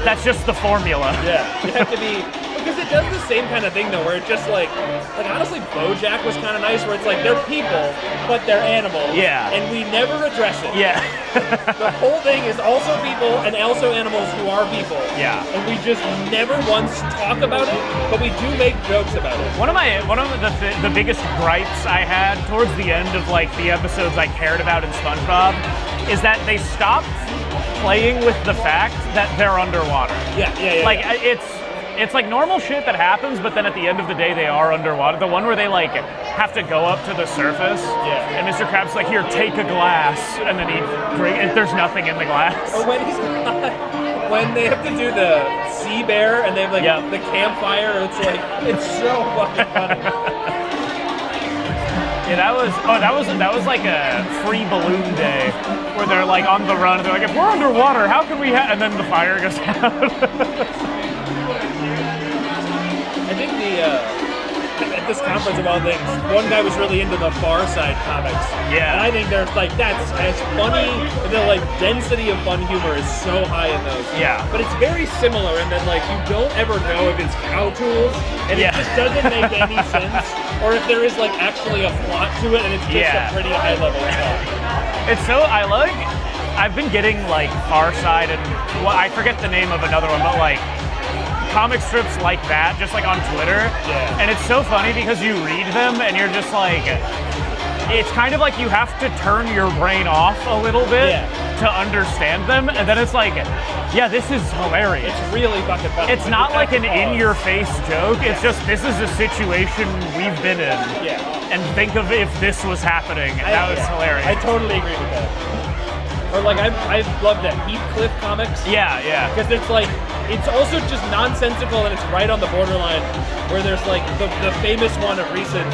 That's just the formula. Yeah, you have to be, because it does the same kind of thing though, where it just like honestly, BoJack was kind of nice, where it's like they're people, but they're animals. Yeah. And we never address it. Yeah. The whole thing is also people and also animals who are people. Yeah. And we just never once talk about it, but we do make jokes about it. One of the biggest gripes I had towards the end of like the episodes I cared about in SpongeBob is that they stopped playing with the fact that they're underwater. Yeah. Like it's like normal shit that happens, but then at the end of the day they are underwater. The one where they like have to go up to the surface, and Mr. Krabs like, here, take a glass, and then there's nothing in the glass. Or when they have to do the sea bear and they have like the campfire, it's like, it's so fucking funny. Yeah, that was like a free balloon day where they're like on the run. They're like, if we're underwater, how can we and then the fire goes out. I think at this conference of all things, one guy was really into the Far Side comics. Yeah. And I think that's as funny, the like density of fun humor is so high in those. Yeah. But it's very similar in that like you don't ever know if it's cow tools and it just doesn't make any sense, or if there is like actually a plot to it and it's just a pretty high level stuff. It's so, I've been getting like Far Side and, well, I forget the name of another one, but like comic strips like that, just like on Twitter. Yeah. And it's so funny because you read them and you're just like, it's kind of like you have to turn your brain off a little bit to understand them, and then it's like, yeah, this is hilarious. It's really fucking funny. It's not like an in-your-face joke. It's just, this is a situation we've been in. Yeah. And think of if this was happening. That was hilarious. I totally agree with that. Or like, I love that Heathcliff comics. Yeah. Because it's like, it's also just nonsensical and it's right on the borderline where there's like, the famous one of recent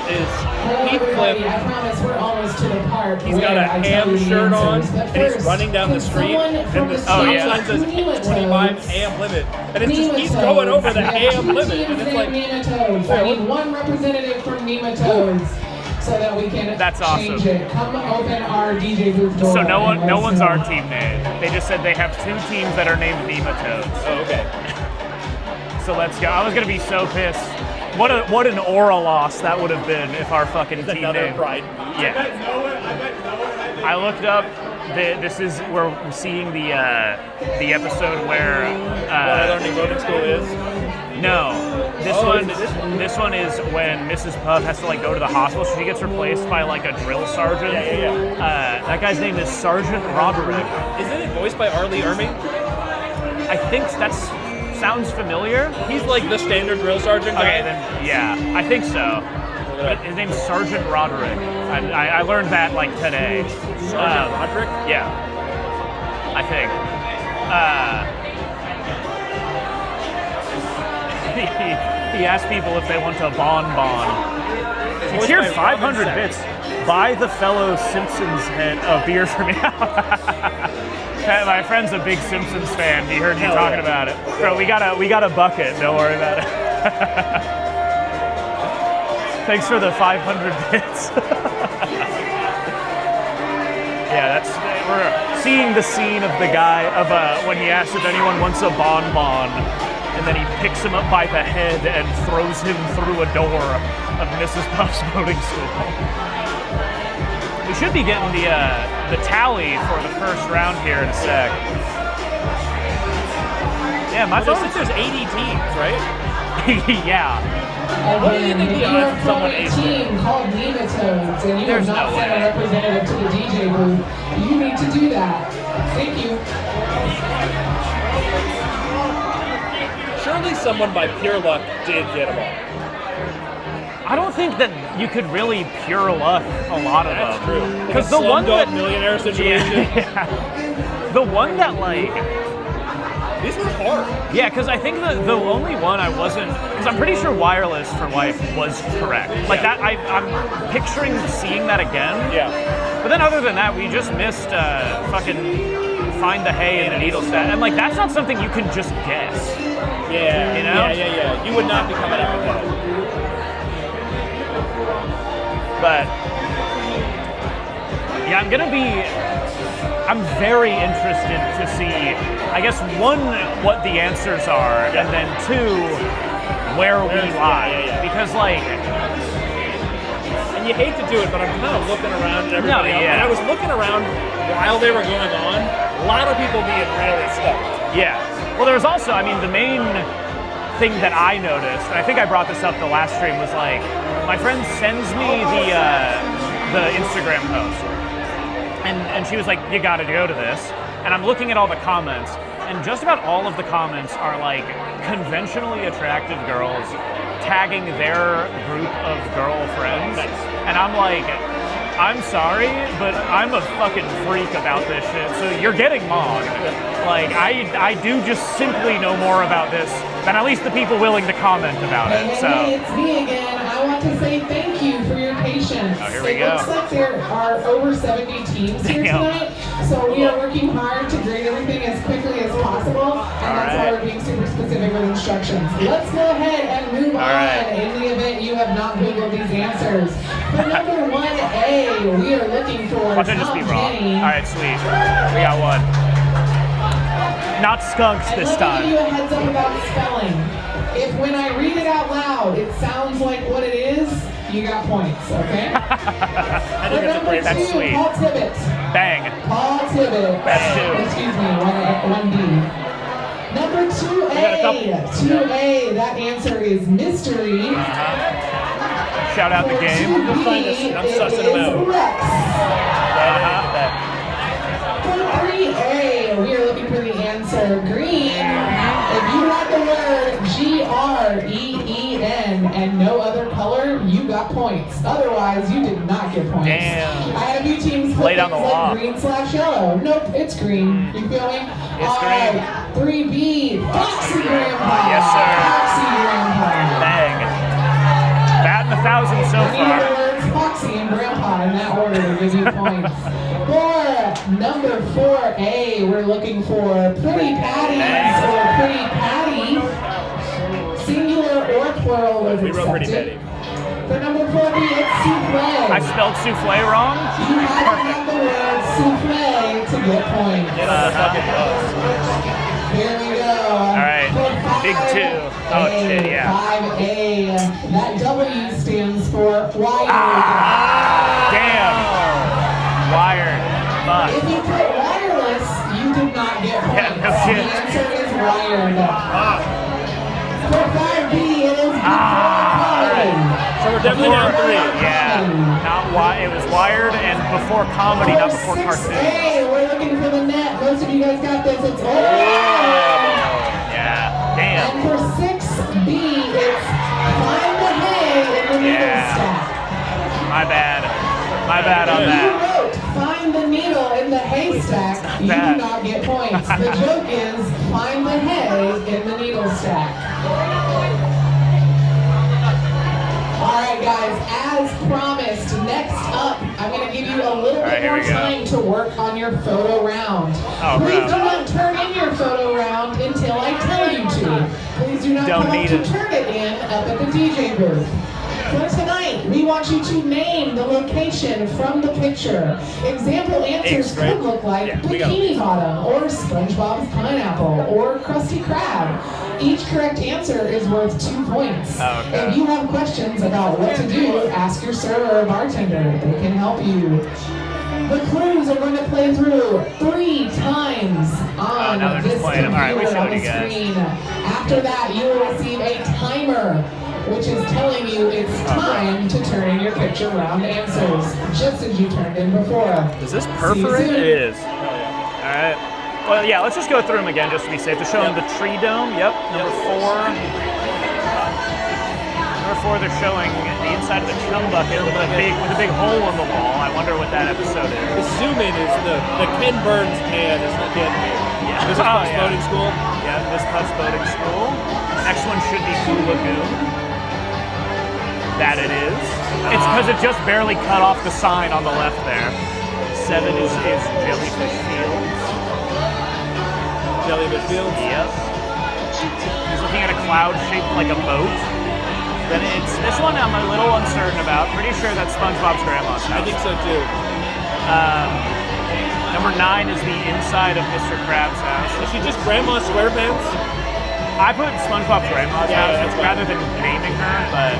is Heathcliff. I promise we're almost to the part. He's got a ham shirt on, and he's running down the street, and the stop sign says 25 ham limit, and it's just, he's going over the ham limit, and it's like, I need one representative from Nematodes so that we can change it. Come open our DJ booth door. So no one's our teammate. They just said they have 2 teams that are named Nematodes. oh, okay. So let's go. I was gonna be so pissed. What an aura loss that would have been if our fucking team Another name. pride. Yeah. I looked up. This is we're seeing the episode where. What learning voting school is? No. This one is when Mrs. Puff has to like go to the hospital, so she gets replaced by like a drill sergeant. Yeah. That guy's name is Sergeant Roderick. Isn't it voiced by Arlie Ermey? I think that's. Sounds familiar. He's like the standard drill sergeant guy. Okay, then yeah, I think so. But his name's Sergeant Roderick. I learned that like today. Sergeant Roderick? Yeah, I think. He asked people if they want a bonbon. It's here 500 bits. Buy the fellow Simpsons head a beer for me. My friend's a big Simpsons fan. He heard you talking about it. Bro, we got a bucket. Don't worry about it. Thanks for the 500 bits. Yeah, we're seeing the scene of the guy of when he asks if anyone wants a bonbon, and then he picks him up by the head and throws him through a door of Mrs. Puff's boating school. We should be getting the tally for the first round here in a sec. Yeah, my phone says there's 80 teams, right? Yeah. What do you think the odds of someone a team called Nematodes, and you have not sent a representative to the DJ booth. You need to do that. Thank you. Surely someone by pure luck did get them all. I don't think that you could really pure luck a lot of That's them. true. Because Like the one that millionaire situation. Yeah. The one that like these were hard. Yeah, because I think the only one I wasn't, because I'm pretty sure Wireless for Life was correct. Like that, I'm picturing seeing that again. Yeah. But then other than that, we just missed fucking Find the Hay in a needle stat, and like that's not something you can just guess. Yeah. You know? Yeah. You would not be coming out with that. But yeah, I'm very interested to see, I guess, one, what the answers are, and then two, where we lie. Yeah. Because like, and you hate to do it, but I'm kind of looking around at everybody else. yeah. And I was looking around while they were going on, a lot of people being really stuck. yeah. Well, there's also, I mean, the main thing that I noticed, and I think I brought this up the last stream, was like, my friend sends me the Instagram post, and she was like, you gotta go to this, and I'm looking at all the comments, and just about all of the comments are like conventionally attractive girls tagging their group of girlfriends, and I'm like, I'm sorry, but I'm a fucking freak about this shit, so you're getting mogged. Like, I do just simply know more about this than at least the people willing to comment about it, so. Hey, it's me again. I want to say thank you for your patience. Oh, here we go. It looks like there are over 70 teams here tonight, so we are working hard to grade everything as quickly as possible, and that's why we're being super specific with instructions. Let's go ahead and move on in the event you have not Googled these answers. For number 1A, we are looking for Watch it just be wrong. Alright, sweet. We got one. Not skunks this time. Let me give you a heads up about spelling. If when I read it out loud, it sounds like what it is, you got points, okay? I think that's a great. That's sweet. Paul Tibbet. Bang. Paul Tibbet. That's 2. Excuse me, 1D. Number 2A. 2A, that answer is mystery. Shout out the game. I'm sussing them out. Rex. For 3A, we are looking for the answer green. If you had the word Green and no other color, you got points. Otherwise, you did not get points. Damn. I had a few teams put Lay down the things law. like green/yellow. Nope, it's green. You feel me? It's green. 3B, Foxy Grandpa. Yes, sir. Foxy Grandpa. Bang. Batting 1,000 so I need far. the words Foxy and Grandpa in that order to give you points. For number 4A, we're looking for Pretty Patties or Pretty Patty. Singular or plural is We wrote Pretty accepted. Patty. For number 4B, it's souffle. I spelled souffle wrong. You have to have the word souffle to get points. Get on the fucking bus. Here we go. All right, big 2. Oh shit, yeah. 5A. That W stands for wired. Damn. Wired. Fuck. If you put wireless, you did not get points. Yeah, no shit. The answer is wired. For 5B, it is So we're definitely down 3. Yeah. Not why it was wired and before comedy, not before cartoon. Hey, we're looking for the net. Most of you guys got this. It's over. Yeah. Damn. And for 6B, it's find the hay in the needle Yeah. stack. My bad. My bad on You that. wrote find the needle in the haystack. You do bad. not get points. The joke is find the hay in the needle stack. All right, guys, as promised, next up, I'm going to give you a little bit here more we go. time to work on your photo round. Oh, Please bro. do not turn in your photo round until I tell you to. Please do not Don't come up need to it. turn it in up at the DJ booth. For tonight, we want you to name the location from the picture. Example answers right? could look like Yeah, we got Bikini Bottom, or SpongeBob's Pineapple, or Krusty Krab. Each correct answer is worth 2 points. Oh, okay. If you have questions about what to do, ask your server or bartender. They can help you. The clues are going to play through 3 times on now they're just this playing them. All right, we computer on showed the you guys. screen. After that, you will receive a timer, which is telling you it's time to turn in your picture round answers, just as you turned in before. Is this See you perforate? soon. It is. All right. Well, yeah, let's just go through them again just to be safe. They're showing the tree dome. Yep. Number 4. Number 4, they're showing the inside of the chum bucket with a big hole in the wall. I wonder what that episode is. The zoom in is the Ken Burns pan is the Ken. Yeah. This is Oh, Puff's yeah. boating school. Yeah, this Puff's boating school. Next one should be Blue Lagoon. That it is. It's because it just barely cut off the sign on the left there. 7 is Jellyfish Fields. Jellyfish Fields. Yep. He's looking at a cloud shaped like a boat. Then it's this one I'm a little uncertain about. Pretty sure that's SpongeBob's grandma's I house. think so too. Number 9 is the inside of Mr. Krabs' house. Is she just Grandma SquarePants? I put SpongeBob's grandma's Yeah, house that's fine. rather than naming her, but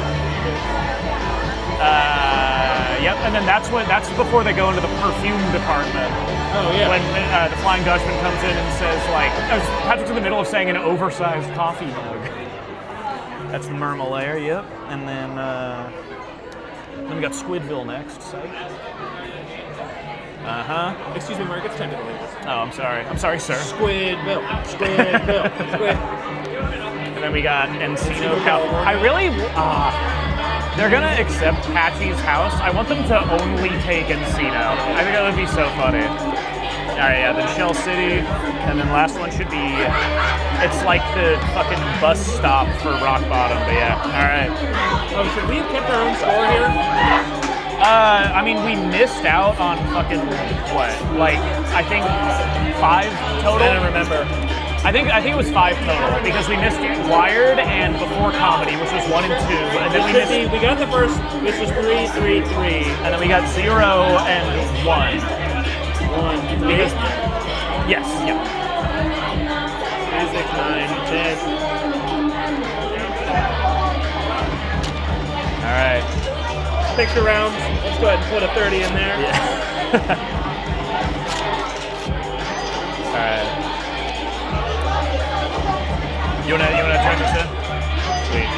yep. And then that's before they go into the perfume department. Oh yeah. When the Flying Dutchman comes in and says like, Patrick's in the middle of saying an oversized coffee mug. That's the Mermalaire, yep. And then we got Squidville next. Psych. Excuse me, Mark. It's time to delete this. Oh, I'm sorry. I'm sorry, sir. Squidville. Squid. And then we got Encino, California. I really, they're gonna accept Patchy's house. I want them to only take Encino. I think that would be so funny. All right, yeah, then Shell City, and then last one should be, it's like the fucking bus stop for Rock Bottom, but yeah, all right. Oh, should we have kept our own score here? I mean, we missed out on fucking, what, like, I think 5 total? I don't remember. I think it was 5 total, because we missed Wired and Before Comedy, which was 1 and 2, and then we missed, We got the first, this was 3, 3, 3. and then we got 0 and 1. 1, 3. Because, yes, yep. 3, 6, 9, 10. All right. picture rounds. Let's go ahead and put a 30 in there. Yeah. All right. You wanna turn this in? Sweet.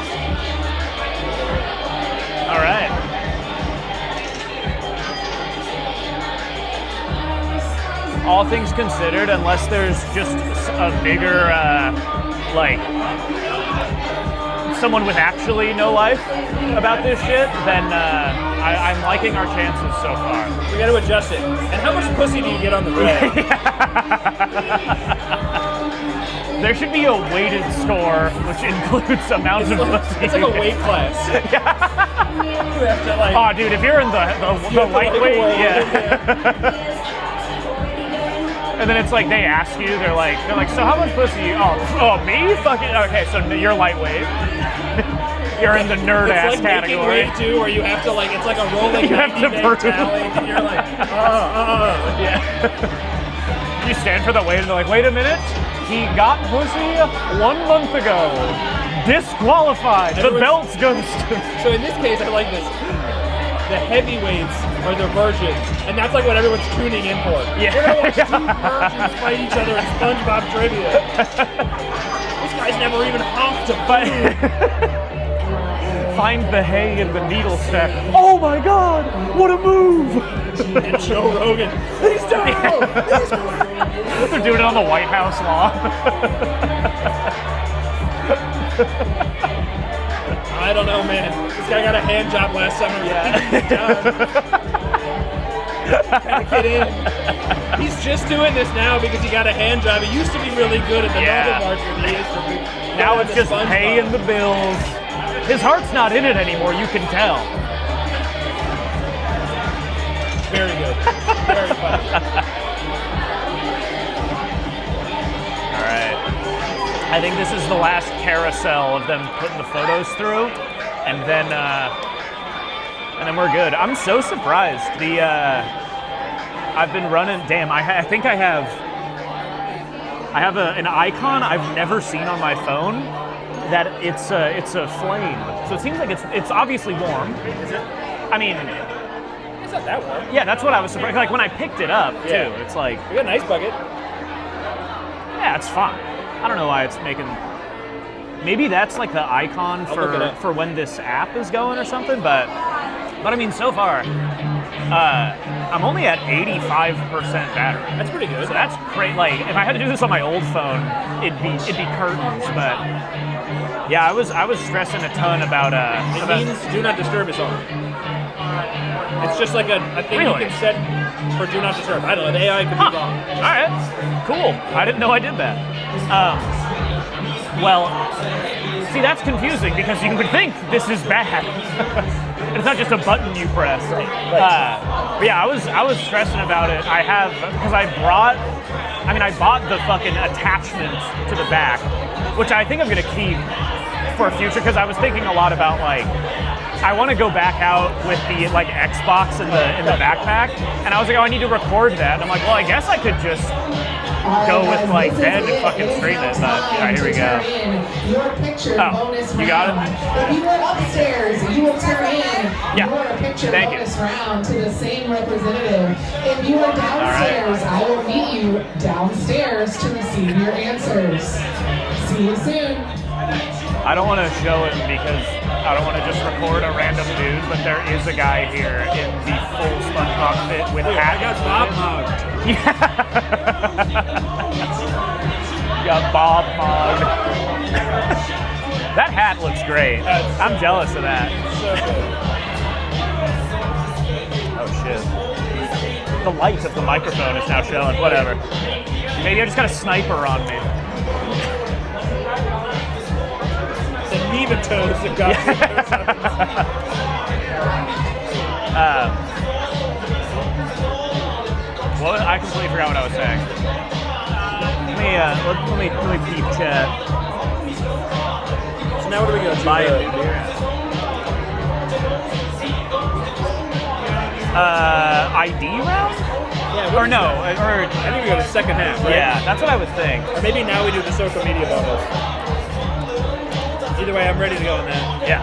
All right. All things considered, unless there's just a bigger, like, someone with actually no life about this shit, then I'm liking our chances so far. We got to adjust it. And how much pussy do you get on the road? There should be a weighted score, which includes amounts of pussy. It's like a weight class. You have to like. Oh, dude, if you're in the lightweight, yeah. And then it's like they ask you, they're like, so how much pussy? Oh, me? Fucking okay. So you're lightweight. You're in the nerd ass it's like category. Making weight too, where you have to like, it's like a rolling 90-day tally, and you're like, Yeah. You stand for the weight, and they're like, wait a minute, he got pussy 1 month ago. Disqualified. The belt's ghost. So in this case, I like this. The heavyweights are the virgins, and that's like what everyone's tuning in for. Yeah. We're gonna watch two virgins fight each other in SpongeBob trivia. This guy's never even honked a fight. Find the hay in the needle stack. Oh my God! What a move! And Joe Rogan, he's down. They're doing it on the White House lawn. I don't know, man. This guy got a hand job last summer. Yeah. Gotta get in. He's just doing this now because he got a hand job. He used to be really good at the novel market. He is now it's just paying the bills. His heart's not in it anymore, you can tell. Very good. Very funny. All right. I think this is the last carousel of them putting the photos through, and then we're good. I'm so surprised. I've been running. Damn, I think I have an icon I've never seen on my phone. That it's a flame. So it seems like it's obviously warm. Is it? I mean, It's not that warm. yeah, that's what I was surprised. Like when I picked it up too, Yeah. it's like, We got an ice bucket. yeah, it's fine. I don't know why it's making. Maybe that's like the icon I'll look it up. for when this app is going or something. But I mean, so far, I'm only at 85% battery. That's pretty good. So that's great. Like if I had to do this on my old phone, it'd be curtains. But yeah, I was stressing a ton about It means do not disturb is on. It's just like a thing Really? you can set for do not disturb. I don't know. The AI could be wrong. All right, cool. I didn't know I did that. Well, see, that's confusing because you would think this is bad. It's not just a button you press. But yeah, I was stressing about it. I have because I bought the fucking attachment to the back, which I think I'm gonna keep for future because I was thinking a lot about like I want to go back out with the like Xbox in the backpack, and I was like, oh, I need to record that. And I'm like, well, I guess I could just go with like Ben and fucking stream it. But all right, here we go. Your picture bonus you got it? round. If you were upstairs, you will turn in your picture Thank you. bonus round to the same representative. If you are downstairs, I will meet you downstairs to receive your answers. See you soon. I don't want to show it because I don't want to just record a random dude, but there is a guy here in the full SpongeBob fit with hat. I got Bob mogged. Got Bob mogged. That hat looks great. I'm jealous of that. So good. Oh shit. The light of the microphone is now showing. Whatever. Maybe I just got a sniper on me. The nematodes have got Well, I completely forgot what I was saying. Let me peep chat. So now what do we go to? Buy a new beer. ID round? Yeah, Or no, or I think we go to the second half, right? yeah, that's what I would think. Or maybe now we do the social media bonus. Either way, I'm ready to go on that. Yeah.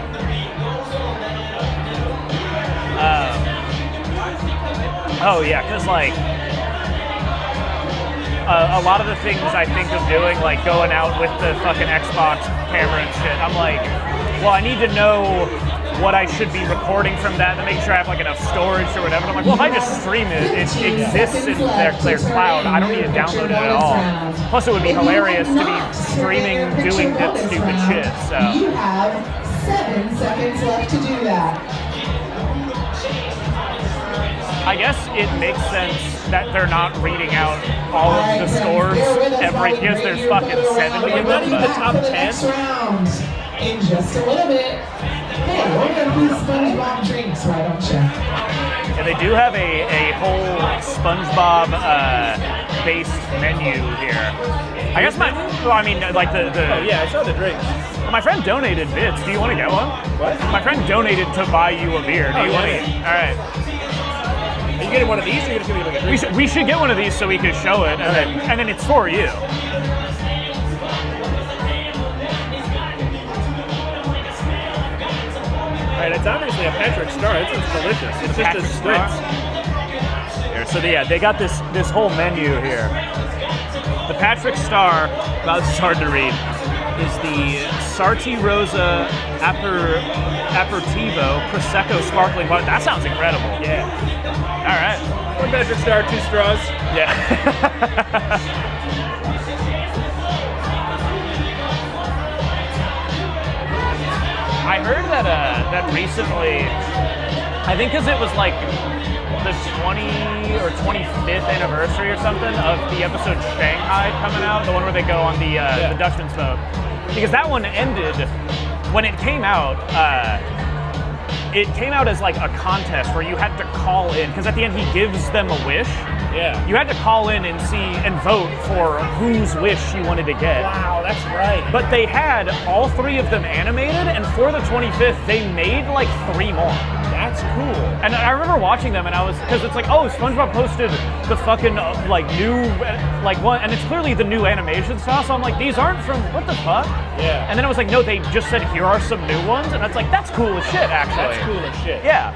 Oh yeah, because like a lot of the things I think of doing, like going out with the fucking Xbox camera and shit, I'm like, well, I need to know what I should be recording from that to make sure I have like enough storage or whatever. And I'm like, well, if I just stream it, it exists in their cloud. I don't need to download it at all. Plus, it would be hilarious to be streaming doing that stupid shit. So you have 7 seconds left to do that. I guess it makes sense that they're not reading out all of the scores every because there's fucking 70 of them. Not even the top 10. In just a little bit. Hey, we're gonna do SpongeBob drinks, why don't you? And they do have a whole SpongeBob based menu here. I guess like the Oh yeah, I saw the drinks. My friend donated bits. Do you want to get one? What? My friend donated to buy you a beer. Do you want to? All right. Are you getting one of these, or are you just gonna get like a drink? We should get one of these so we can show it, and then it's for you. Alright, it's obviously a Patrick Star. It's delicious. It's just a spritz. Here, so yeah, they got this whole menu here. The Patrick Star, wow, this is hard to read, is the Sarti Rosa Aperitivo Prosecco Sparkling Water. That sounds incredible. Yeah. All right. One Patrick Star, 2 straws. Yeah. I heard that recently, I think because it was like the 20 or 25th anniversary or something of the episode Shanghai coming out, the one where they go on the Dutchman's boat. Because that one ended, when it came out as like a contest where you had to call in, because at the end he gives them a wish. Yeah. You had to call in and see and vote for whose wish you wanted to get. Wow, that's right. But they had all 3 of them animated, and for the 25th, they made like 3 more. That's cool. And I remember watching them, and I was, because it's like, oh, SpongeBob posted the fucking like new, like one, and it's clearly the new animation style. So I'm like, these aren't from what the fuck? Yeah. And then it was like, no, they just said here are some new ones, and it's like that's cool as shit, actually. That's cool as shit. Yeah.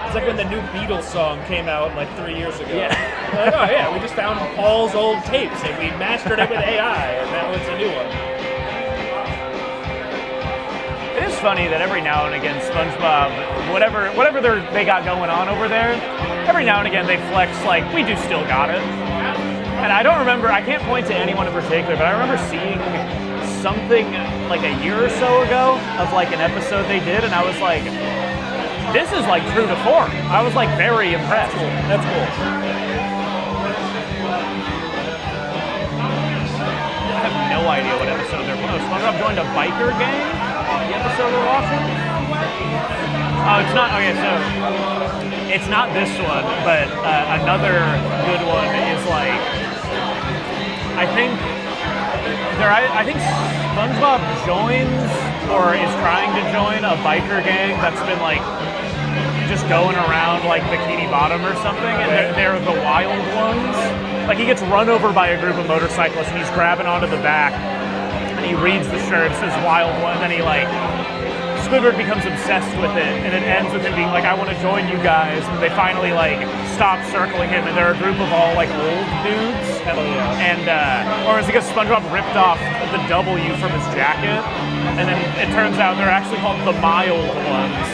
It's like when the new Beatles song came out like 3 years ago. Yeah. Like, oh yeah, we just found Paul's old tapes and we mastered it with AI, and now it's a new one. It is funny that every now and again SpongeBob, whatever they got going on over there, every now and again they flex like, we do still got it. And I don't remember, I can't point to anyone in particular, but I remember seeing something like a year or so ago of like an episode they did, and I was like, this is like true to form. I was like very impressed. That's cool. I have no idea what episode they're playing. SpongeBob joined a biker gang? The episode we're watching? Oh, it's not, okay, so it's not this one, but another good one is like, I think SpongeBob joins or is trying to join a biker gang that's been like just going around like Bikini Bottom or something, and they're the wild ones. Like he gets run over by a group of motorcyclists and he's grabbing onto the back and he reads the shirt, it says wild one, and then he like, Squidward becomes obsessed with it, and it ends with him being like, I want to join you guys, and they finally like stop circling him, and they're a group of all like old dudes. Hell yeah. And or is it because SpongeBob ripped off the W from his jacket, and then it turns out they're actually called the mild ones.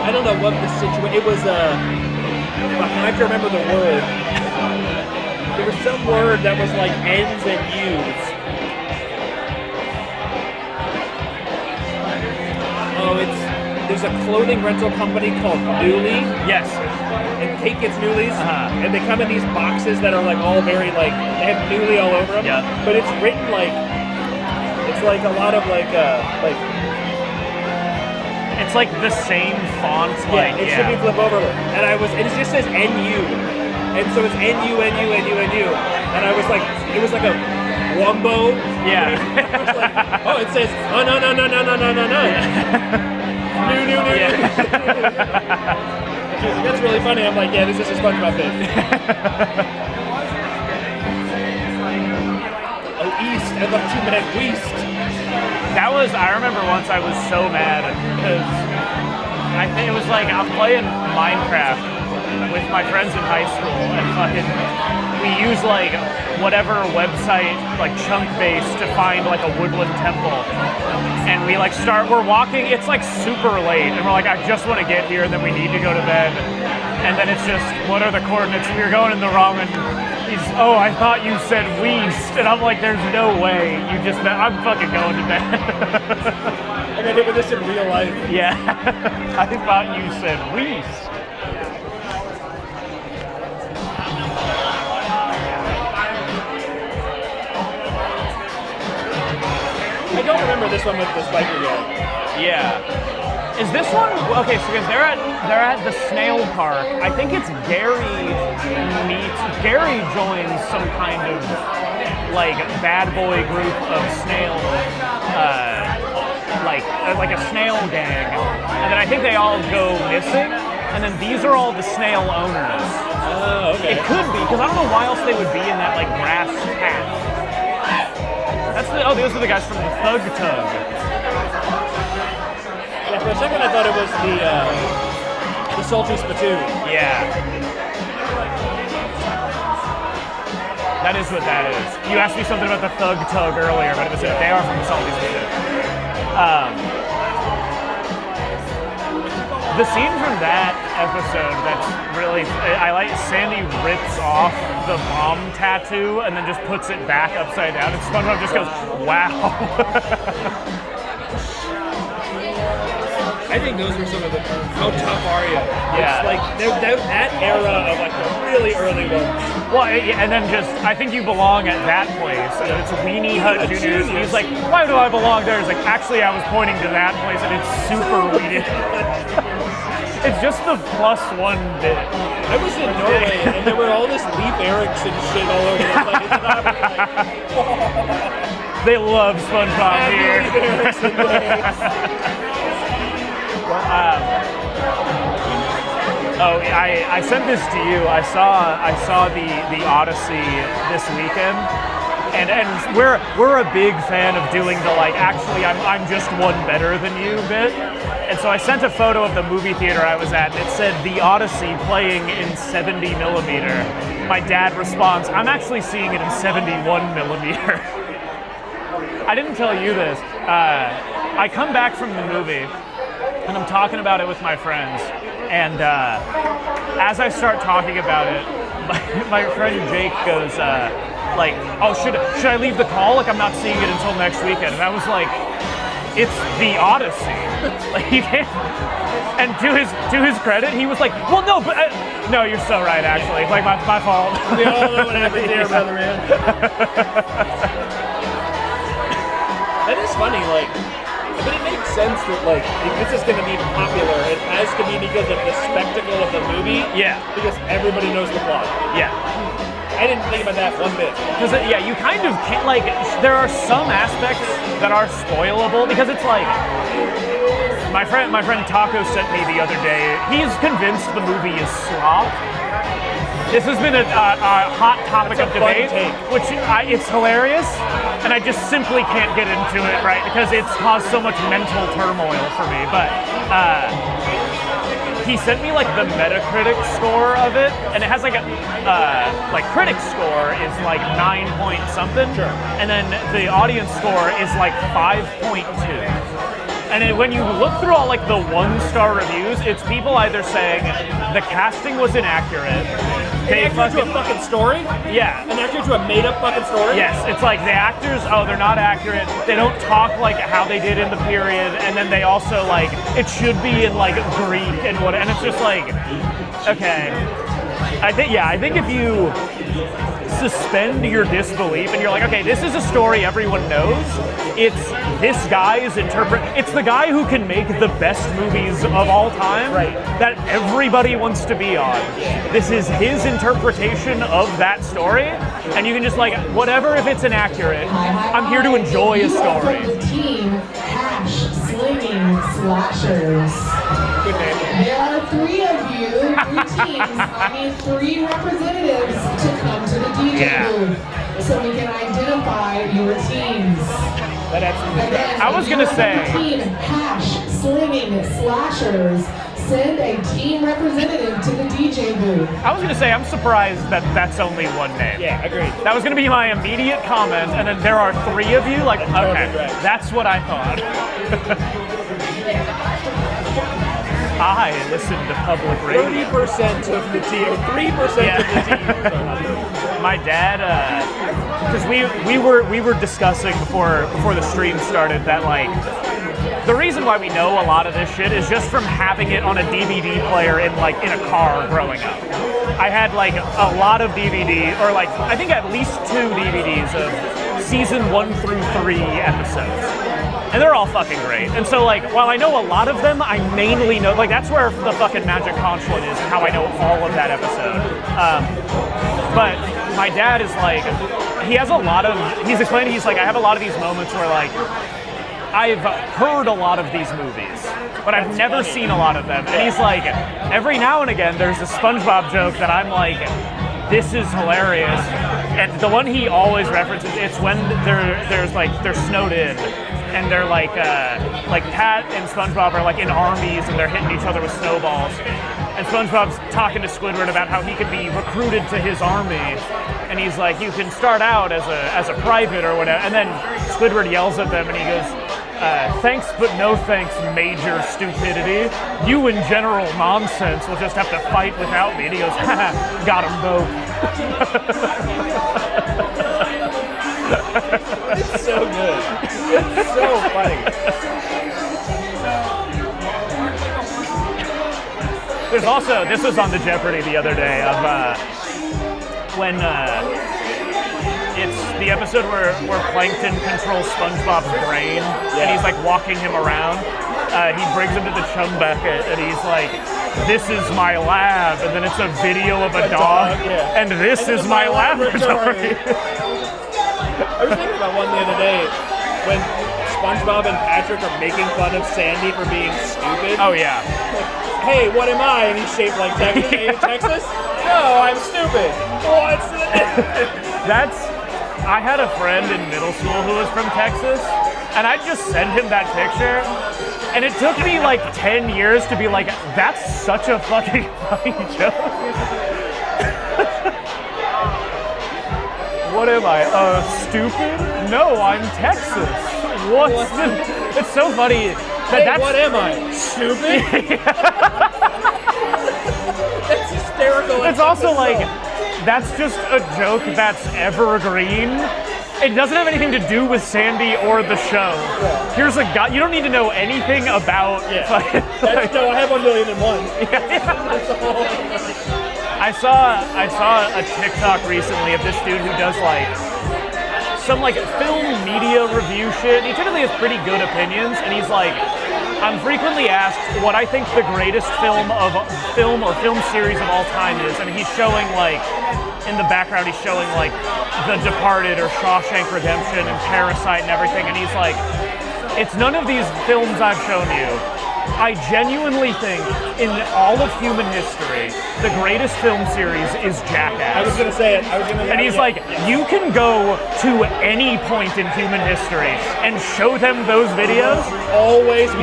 I don't know what the situation, it was I have to remember the word. There was some word that was like N's and U's. Oh, there's a clothing rental company called Newly. Yes. And Kate gets Newlies. Uh-huh. And they come in these boxes that are like all very like, they have Newly all over them. Yeah. But it's written like, it's like a lot of like it's like the same font. Yeah, it should be flip over. And it just says NU. And so it's NU. And I was like, it was like a Wumbo. Yeah. I was like, oh, it says, oh, no. New. Yeah. That's really funny. I'm like, yeah, this is a SpongeBob bit. Oh, East. I love 2-minute Weast. I remember once I was so mad because I think it was like I'm playing Minecraft with my friends in high school and fucking we use like whatever website like chunk base to find like a woodland temple, and we like we're walking, it's like super late and we're like, I just want to get here and then we need to go to bed, and then it's just, what are the coordinates? We're going in the wrong, and he's, oh, I thought you said Weast, and I'm like, there's no way you just, I'm fucking going to bed. And I did with this in real life. Yeah. I thought you said Weast. I don't remember this one with the spiker yet. Yeah. Is this one, okay, so because they're at the snail park. I think it's Gary joins some kind of like bad boy group of snail, like a snail gang, and then I think they all go missing, and then these are all the snail owners. Oh, okay. It could be, because I don't know why else they would be in that like grass patch. Those are the guys from the Thug Tug. Yeah, for a second I thought it was the Salty Spittoon. Yeah. That is what that is. You asked me something about the Thug Tug earlier, but they are from the Salty Spittoon. The scene from that episode that's really, I like, Sandy rips off the bomb tattoo and then just puts it back upside down, and SpongeBob just goes, wow. I think those were some of the, how tough are you? Yeah. It's like, that era of like the really early ones. Well, and then just, I think you belong at that place. And it's Weenie Hut Jr.'s, and he's like, why do I belong there? He's like, actually, I was pointing to that place, and it's super weird. It's just the +1 bit. I was in Norway, and there were all this Leif Erikson shit all over the place. And I was like, they love SpongeBob here. Leif Erikson days. I sent this to you. I saw the Odyssey this weekend, and we're a big fan of doing the like, actually I'm just one better than you bit. And so I sent a photo of the movie theater I was at, and it said The Odyssey playing in 70 millimeter. My dad responds, I'm actually seeing it in 71 millimeter. I didn't tell you this. I come back from the movie, and I'm talking about it with my friends, and as I start talking about it, my friend Jake goes, like, oh, should I leave the call? Like, I'm not seeing it until next weekend. And I was like, it's The Odyssey. Like, you can't. And to his credit, he was like, well, no, but no, you're so right, actually. Like, my fault. We all know what happens here, brother man. That is funny, like, but it makes sense that, like, if this is going to be popular, it has to be because of the spectacle of the movie. Yeah. Because everybody knows the plot. Yeah. I didn't think about that one bit. Because, yeah, you kind of can't, like, there are some aspects that are spoilable, because it's like, my friend Taco sent me the other day, he's convinced the movie is slop. This has been a hot topic of debate, it's hilarious, and I just simply can't get into it, right, because it's caused so much mental turmoil for me, but he sent me like the Metacritic score of it, and it has like a like critic score is like 9 point something, sure, and then the audience score is like 5.2. And then when you look through all like the 1-star reviews, it's people either saying the casting was inaccurate, they accurate to a fucking story? Yeah. An accurate to a made-up fucking story? Yes, it's like the actors, oh, they're not accurate, they don't talk like how they did in the period, and then they also like, it should be in like Greek and what, and it's just like, okay. I think if you suspend your disbelief and you're like, okay, this is a story everyone knows, it's this guy's it's the guy who can make the best movies of all time, right, that everybody wants to be on. This is his interpretation of that story, and you can just like, whatever if it's inaccurate, I'm here to enjoy a story. From the team Slinging Slashers. Good name. There are 3 of you, 3 teams. I need 3 representatives to come to the DJ booth so we can identify your teams. That absolutely Again, I was gonna say- Team hash slinging slashers. Send a team representative to the DJ booth. I was going to say, I'm surprised that that's only one name. Yeah, agreed. That was going to be my immediate comment, and then there are 3 of you? Like, That's totally okay, right. that's what I thought. I listen to public radio. 30% of the team, or 3% of the team. My dad, because we were discussing before the stream started that, like, the reason why we know a lot of this shit is just from having it on a DVD player in a car growing up. I had like a lot of DVD, or like I think at least 2 DVDs of season 1 through 3 episodes. And they're all fucking great. And so like, while I know a lot of them, I mainly know, like that's where the fucking Magic Conch one is, and how I know all of that episode. But my dad is like, he has a lot of, he's explaining, he's like, I have a lot of these moments where like, I've heard a lot of these movies, but I've never seen a lot of them. And he's like, every now and again, there's a SpongeBob joke that I'm like, this is hilarious. And the one he always references, it's when they're snowed in, and they're like Pat and SpongeBob are like in armies, and they're hitting each other with snowballs. And SpongeBob's talking to Squidward about how he could be recruited to his army, and he's like, you can start out as a private or whatever. And then Squidward yells at them, and he goes, thanks but no thanks, major stupidity. You and General Nonsense will just have to fight without me. And he goes, haha, got them both. It's so good. It's so funny. There's also, this was on the Jeopardy the other day, of when it's the episode where Plankton controls SpongeBob's brain, and he's like walking him around. He brings him to the chum bucket, and he's like, this is my lab, and then it's a video of a dog, and this is my laboratory. I was thinking about one the other day when SpongeBob and Patrick are making fun of Sandy for being stupid. Oh yeah. Hey, what am I? And he's shaped like Texas. Are you in Texas? No, I'm stupid. What's I had a friend in middle school who was from Texas, and I'd just send him that picture, and it took me like 10 years to be like, that's such a fucking funny joke. What am I, stupid? No, I'm Texas. What's this? It's so funny. What am I? Stupid? That's hysterical. It's also like, that's just a joke that's evergreen. It doesn't have anything to do with Sandy or the show. Yeah. Here's a guy, you don't need to know anything about fucking, no, I have 1,000,001. I saw a TikTok recently of this dude who does like some like film media review shit. He typically has pretty good opinions, and he's like, I'm frequently asked what I think the greatest film series of all time is, and he's showing like, in the background he's showing like The Departed or Shawshank Redemption and Parasite and everything, and he's like, it's none of these films I've shown you. I genuinely think in all of human history, the greatest film series is Jackass. I was going to say it. And he's like, you can go to any point in human history and show them those videos.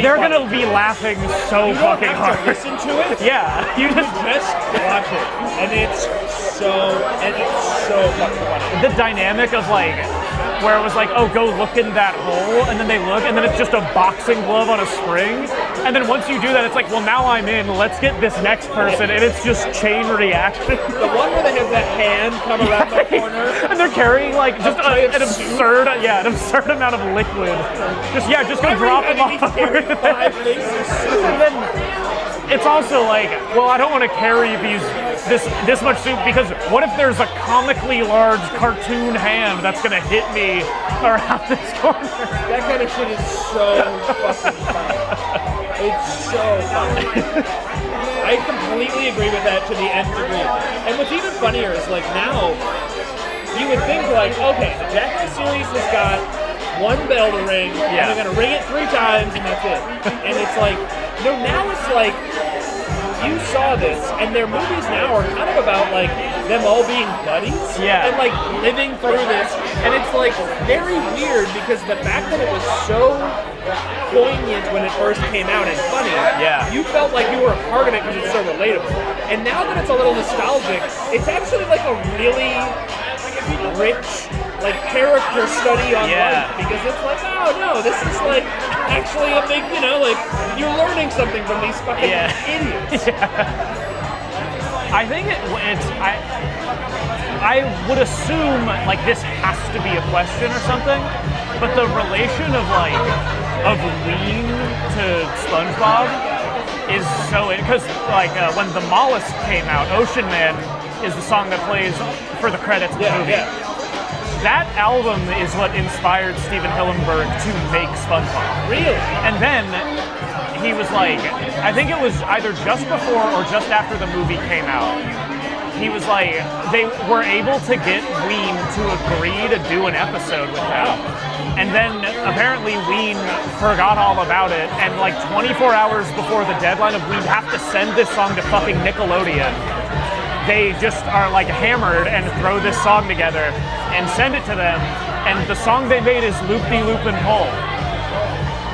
They're going to be laughing so fucking hard. Listen to it? Yeah. You just watch it. And it's so fucking funny. The dynamic of like, where it was like, oh, go look in that hole, and then they look, and then it's just a boxing glove on a spring. And then once you do that, it's like, well, now I'm in, let's get this next person, and it's just chain reaction. The one where they have that hand come around the corner. And they're carrying like just an absurd amount of liquid. Just go drop them off. And then it's also like, well, I don't want to carry this much soup, because what if there's a comically large cartoon hand that's gonna hit me around this corner? That kind of shit is so fucking funny. It's so funny. I completely agree with that to the nth degree. And what's even funnier is like now, you would think like, okay, the Jackass series has got one bell to ring, and they're gonna ring it 3 times, and that's it. And it's like, no, now it's like, you saw this, and their movies now are kind of about like them all being buddies. Yeah. And like living through this. And it's like very weird because the fact that it was so poignant when it first came out and funny, you felt like you were a part of it because it's so relatable. And now that it's a little nostalgic, it's actually like a really rich like character study on life, because it's like, oh no, this is like actually a big, you know, like you're learning something from these fucking idiots. I think I would assume like this has to be a question or something, but the relation of Ween to SpongeBob is so, because like when The Mollusk came out, Ocean Man is the song that plays for the credits of the movie. That album is what inspired Steven Hillenburg to make SpongeBob. Really? And then he was like, I think it was either just before or just after the movie came out, he was like, they were able to get Ween to agree to do an episode with them. And then apparently Ween forgot all about it, and like 24 hours before the deadline of we'd have to send this song to fucking Nickelodeon, they just are like hammered and throw this song together and send it to them, and the song they made is Loop-de-Loopin' Pole.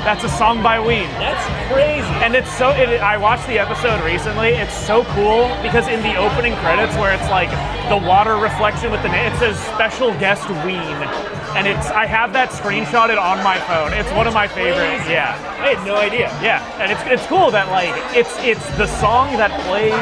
That's a song by Ween. That's crazy. And it's so, I watched the episode recently, it's so cool because in the opening credits where it's like the water reflection with the name, it says special guest Ween. And I have that screenshotted on my phone. It's one of my favorites. Yeah. I had no idea. Yeah, and it's cool that like, it's the song that plays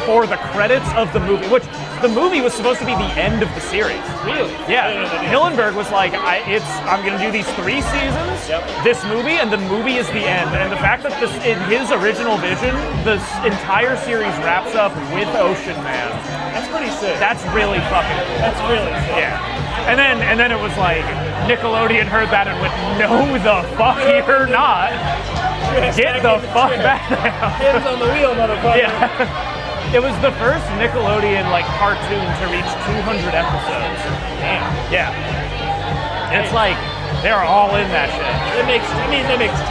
for the credits of the movie, which the movie was supposed to be the end of the series. Really? Yeah. Hillenburg was like, I'm going to do these 3 seasons, this movie, and the movie is the end. And the fact that this, in his original vision, this entire series wraps up with Ocean Man. That's pretty sick. That's really fucking cool. That's really sick. Yeah. And then it was like, Nickelodeon heard that and went, no the fuck you're not. Get the fuck back now. Hands on the wheel, motherfucker. Yeah. It was the first Nickelodeon like cartoon to reach 200 episodes. Damn. Yeah. It's like they're all in that shit. That makes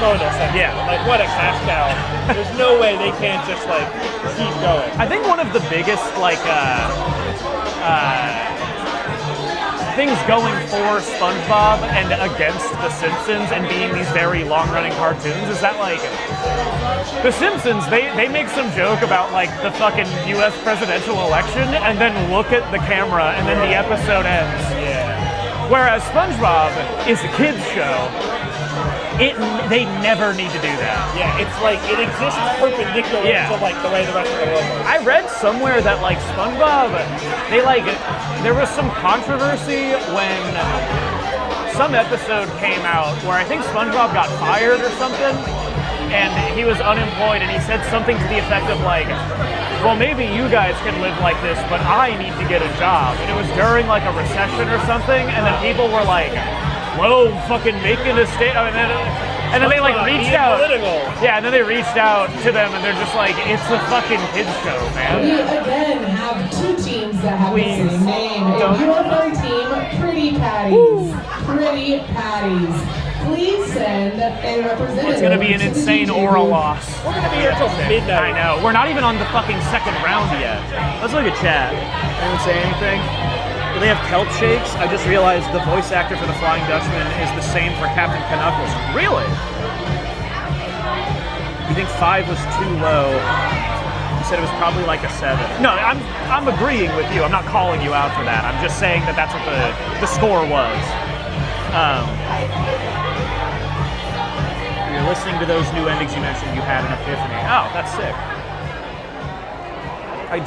total sense. Yeah. Like what a cash cow. There's no way they can't just like keep going. I think one of the biggest like things going for SpongeBob and against The Simpsons and being these very long-running cartoons is that like The Simpsons, they make some joke about like the fucking US presidential election and then look at the camera and then the episode ends. Yeah. Whereas SpongeBob is a kid's show. They never need to do that. Yeah, it's like it exists perpendicular to like the way the rest of the world works. I read somewhere that like SpongeBob, there was some controversy when some episode came out where I think SpongeBob got fired or something, and he was unemployed, and he said something to the effect of like, well, maybe you guys can live like this, but I need to get a job. And it was during like a recession or something, and then people were like, whoa, fucking making a statement. And then they like reached out. Political. Yeah, and then they reached out to them and they're just like, it's a fucking kids show, man. We again have 2 teams that have the same name. If you are for team Pretty Patties, Pretty Patties, please send a representative. It's gonna be an insane aura loss. We're gonna be here until midnight. I know. We're not even on the fucking second round yet. Let's look at chat. Anyone say anything? Do they have kelp shakes? I just realized the voice actor for the Flying Dutchman is the same for Captain Knuckles. Really? You think 5 was too low? You said it was probably like a 7. No, I'm agreeing with you. I'm not calling you out for that. I'm just saying that that's what the score was. You're listening to those new endings you mentioned. You had an epiphany. Oh, that's sick.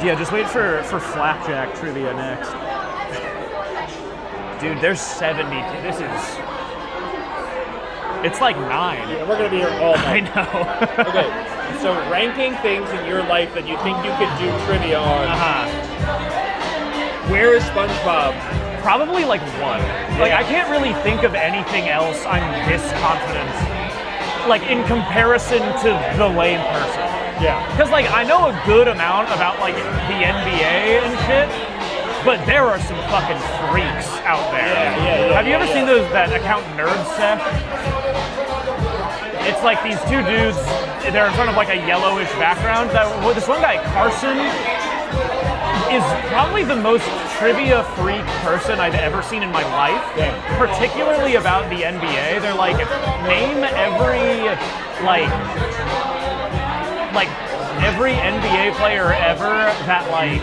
Yeah, just wait for Flapjack trivia next. Dude, there's 70. This is... It's like 9. Yeah, we're gonna be here all I night. know. Okay, so ranking things in your life that you think you could do trivia on. Where is SpongeBob? Probably like 1. Like, I can't really think of anything else I'm this confident. Like, in comparison to the lame person. Yeah. Because, like, I know a good amount about, like, the NBA and shit. But there are some fucking freaks out there. Yeah. Have you ever seen that account Nerd Sesh? It's like these 2 dudes, they're in front of like a yellowish background. This one guy, Carson, is probably the most trivia freak person I've ever seen in my life, particularly about the NBA. They're like, name every, every NBA player ever that, like,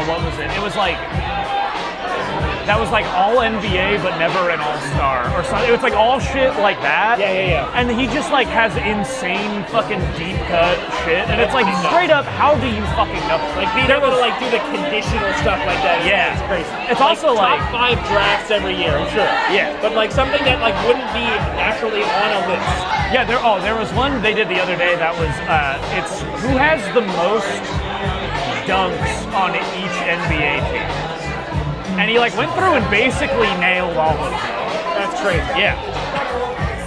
what was it? It was like, that was like all NBA but never an all-star or something. It was like all shit like that. Yeah. And he just like has insane fucking deep cut shit. And it's like straight up, how do you fucking know? Like being able to like do the conditional stuff like that. Yeah. It's crazy. It's also top like 5 drafts every year, sure. Yeah. But like something that like wouldn't be naturally on a list. Yeah, there was one they did the other day that was it's who has the most dunks on each NBA team. And he like went through and basically nailed all of them. That's crazy. Yeah.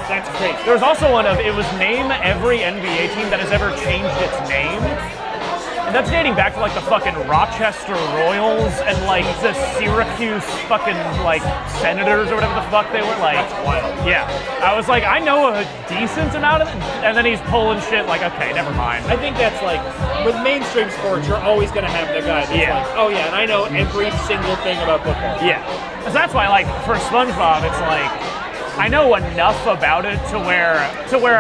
That's crazy. There was also one of, it was name every NBA team that has ever changed its name. And that's dating back to like the fucking Rochester Royals and like the Syracuse fucking like Senators or whatever the fuck they were. Like, that's wild. Yeah. I was like, I know a decent amount of it. And then he's pulling shit like, okay, never mind. I think that's like, with mainstream sports, you're always going to have the guy that's like, oh yeah, and I know every single thing about football. Yeah. So that's why, like, for SpongeBob, it's like, I know enough about it to where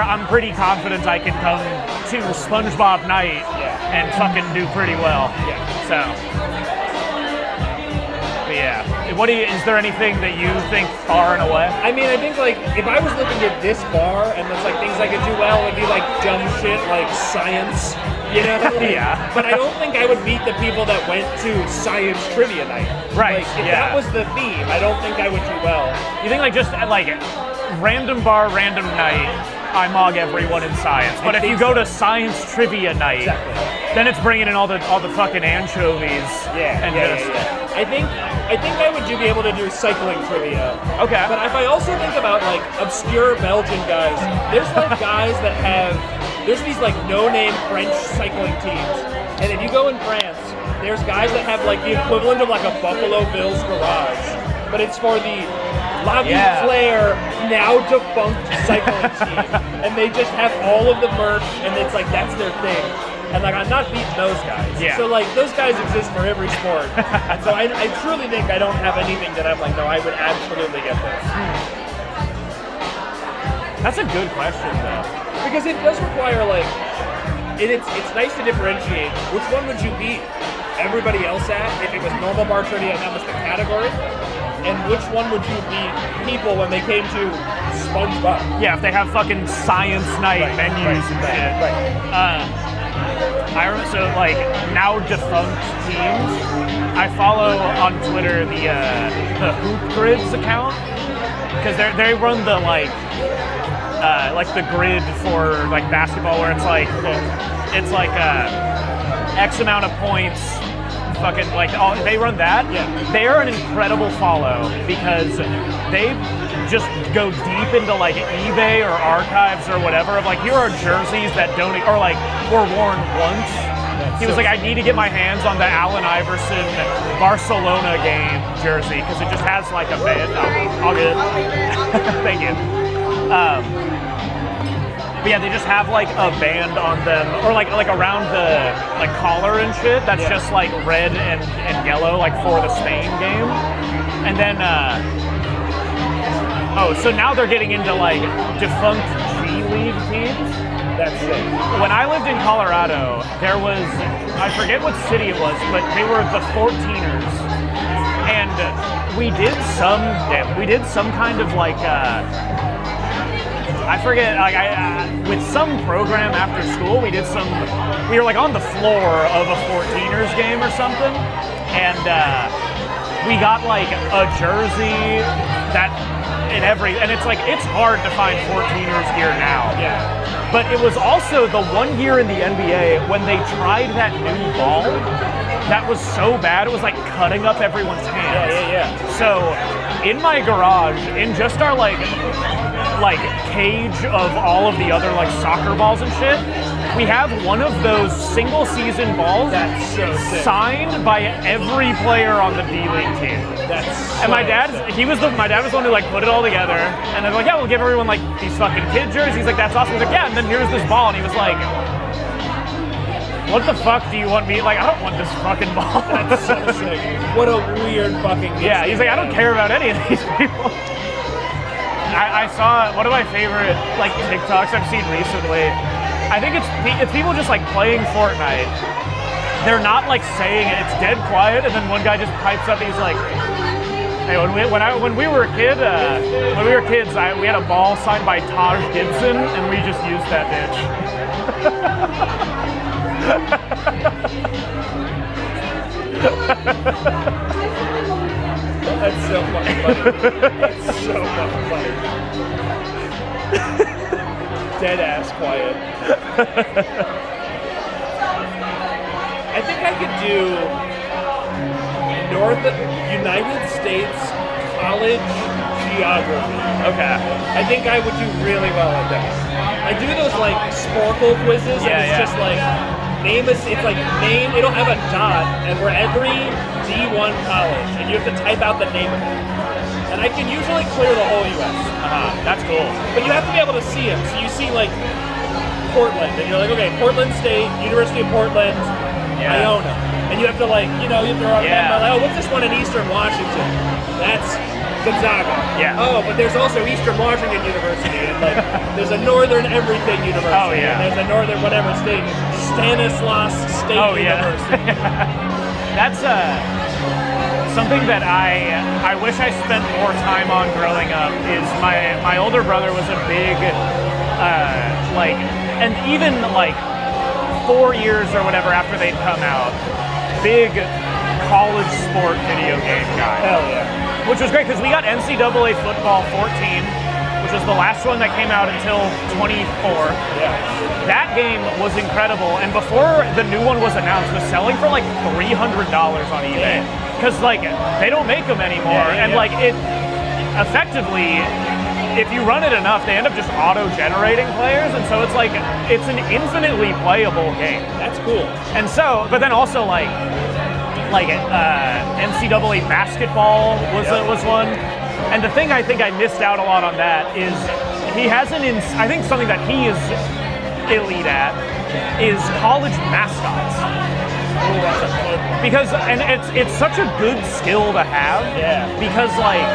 I'm pretty confident I can come to SpongeBob night and fucking do pretty well. Yeah. So, but yeah. Is there anything that you think far and away? I mean, I think like if I was looking at this bar and there's like things I could do well, it'd be like dumb shit like science, you know? Yeah. But I don't think I would beat the people that went to science trivia night. Right. Like, if that was the theme, I don't think I would do well. You think like just like random bar, random night, I mog everyone in science. But if you go to science trivia night, then it's bringing in all the fucking anchovies. I think I would be able to do cycling trivia. Okay. But if I also think about like obscure Belgian guys, there's like guys that there's these like no-name French cycling teams, and if you go in France, there's guys that have like the equivalent of like a Buffalo Bills garage, but it's for the La Vie Flair, now defunct cycling team, and they just have all of the merch, and it's like that's their thing. And like I'm not beating those guys. Yeah. So like those guys exist for every sport. And so I truly think I don't have anything that I'm like, no, I would absolutely get this. That's a good question though. Because it does require like, it's nice to differentiate. Which one would you beat everybody else at if it was normal bar trivia and that was the category? And which one would you beat people when they came to SpongeBob? Yeah, if they have fucking science night menus and shit. Right. I remember, so like now defunct teams, I follow on Twitter the Hoop Grids account because they run the like the grid for like basketball where it's like X amount of points. Fucking like they run that. Yeah. They are an incredible follow because they just go deep into like eBay or archives or whatever of like here are jerseys that don't or like were worn once. He was like, I need to get my hands on the Allen Iverson Barcelona game jersey because it just has like a band. I'll get it. Thank you. But yeah, they just have like a band on them, or like around the like collar and shit. That's just like red and yellow, like for the Spain game. And then, so now they're getting into like defunct G League teams. That's it. When I lived in Colorado, there was, I forget what city it was, but they were the 14ers, and we did some kind of like. I forget, like with some program after school, we were like on the floor of a 14ers game or something, and we got like a jersey and it's like, it's hard to find 14ers gear now. Yeah. But it was also the one year in the NBA when they tried that new ball that was so bad, it was like cutting up everyone's hands. Yeah. So in my garage, in just our like cage of all of the other like soccer balls and shit, we have one of those single season balls that's so sick. Signed by every player on the D-League team. That's and my dad was the one who like put it all together, and they're like, yeah, we'll give everyone like these fucking kid jerseys. He's like, that's awesome. He's like, yeah, and then here's this ball, and he was like, what the fuck do you want me? Like, I don't want this fucking ball. That's so sick. What a weird fucking. Yeah, he's like, I don't care about any of these people. I saw one of my favorite like TikToks I've seen recently. I think it's people just like playing Fortnite. They're not like saying it. It's dead quiet, and then one guy just pipes up. He's like, "Hey, when we were kids, we had a ball signed by Taj Gibson, and we just used that bitch." That's so fucking funny. That's so fucking funny. Dead ass quiet. I think I could do United States college geography. Okay. I think I would do really well at that. I do those like Sporkle quizzes, and it's just like it'll have a dot, and for every D1 college, and you have to type out the name of it. And I can usually clear the whole U.S. That's cool. But you have to be able to see them. So you see like Portland, and you're like, okay, Portland State, University of Portland, Iona. And you have to like, you have to remember, like, oh, what's this one in Eastern Washington? That's Gonzaga. Yeah. Oh, but there's also Eastern Washington University, and like there's a Northern Everything University. Oh, yeah. And there's a Northern whatever state, Stanislaus State University. That's something that I wish I spent more time on growing up. Is my older brother was a big and even like 4 years or whatever after they'd come out, big college sport video game guy. Hell yeah. Which was great because we got NCAA Football 14, which was the last one that came out until 24. Yeah. That game was incredible, and before the new one was announced, was selling for like $300 on eBay. Because like they don't make them anymore, like it effectively, if you run it enough, they end up just auto-generating players, and so it's like it's an infinitely playable game. That's cool. And so, but then also like NCAA basketball was one. And the thing I think I missed out a lot on that is he has I think something that he is elite at is college mascots. Oh, that's a good one. Because, and it's such a good skill to have. Yeah. Because like,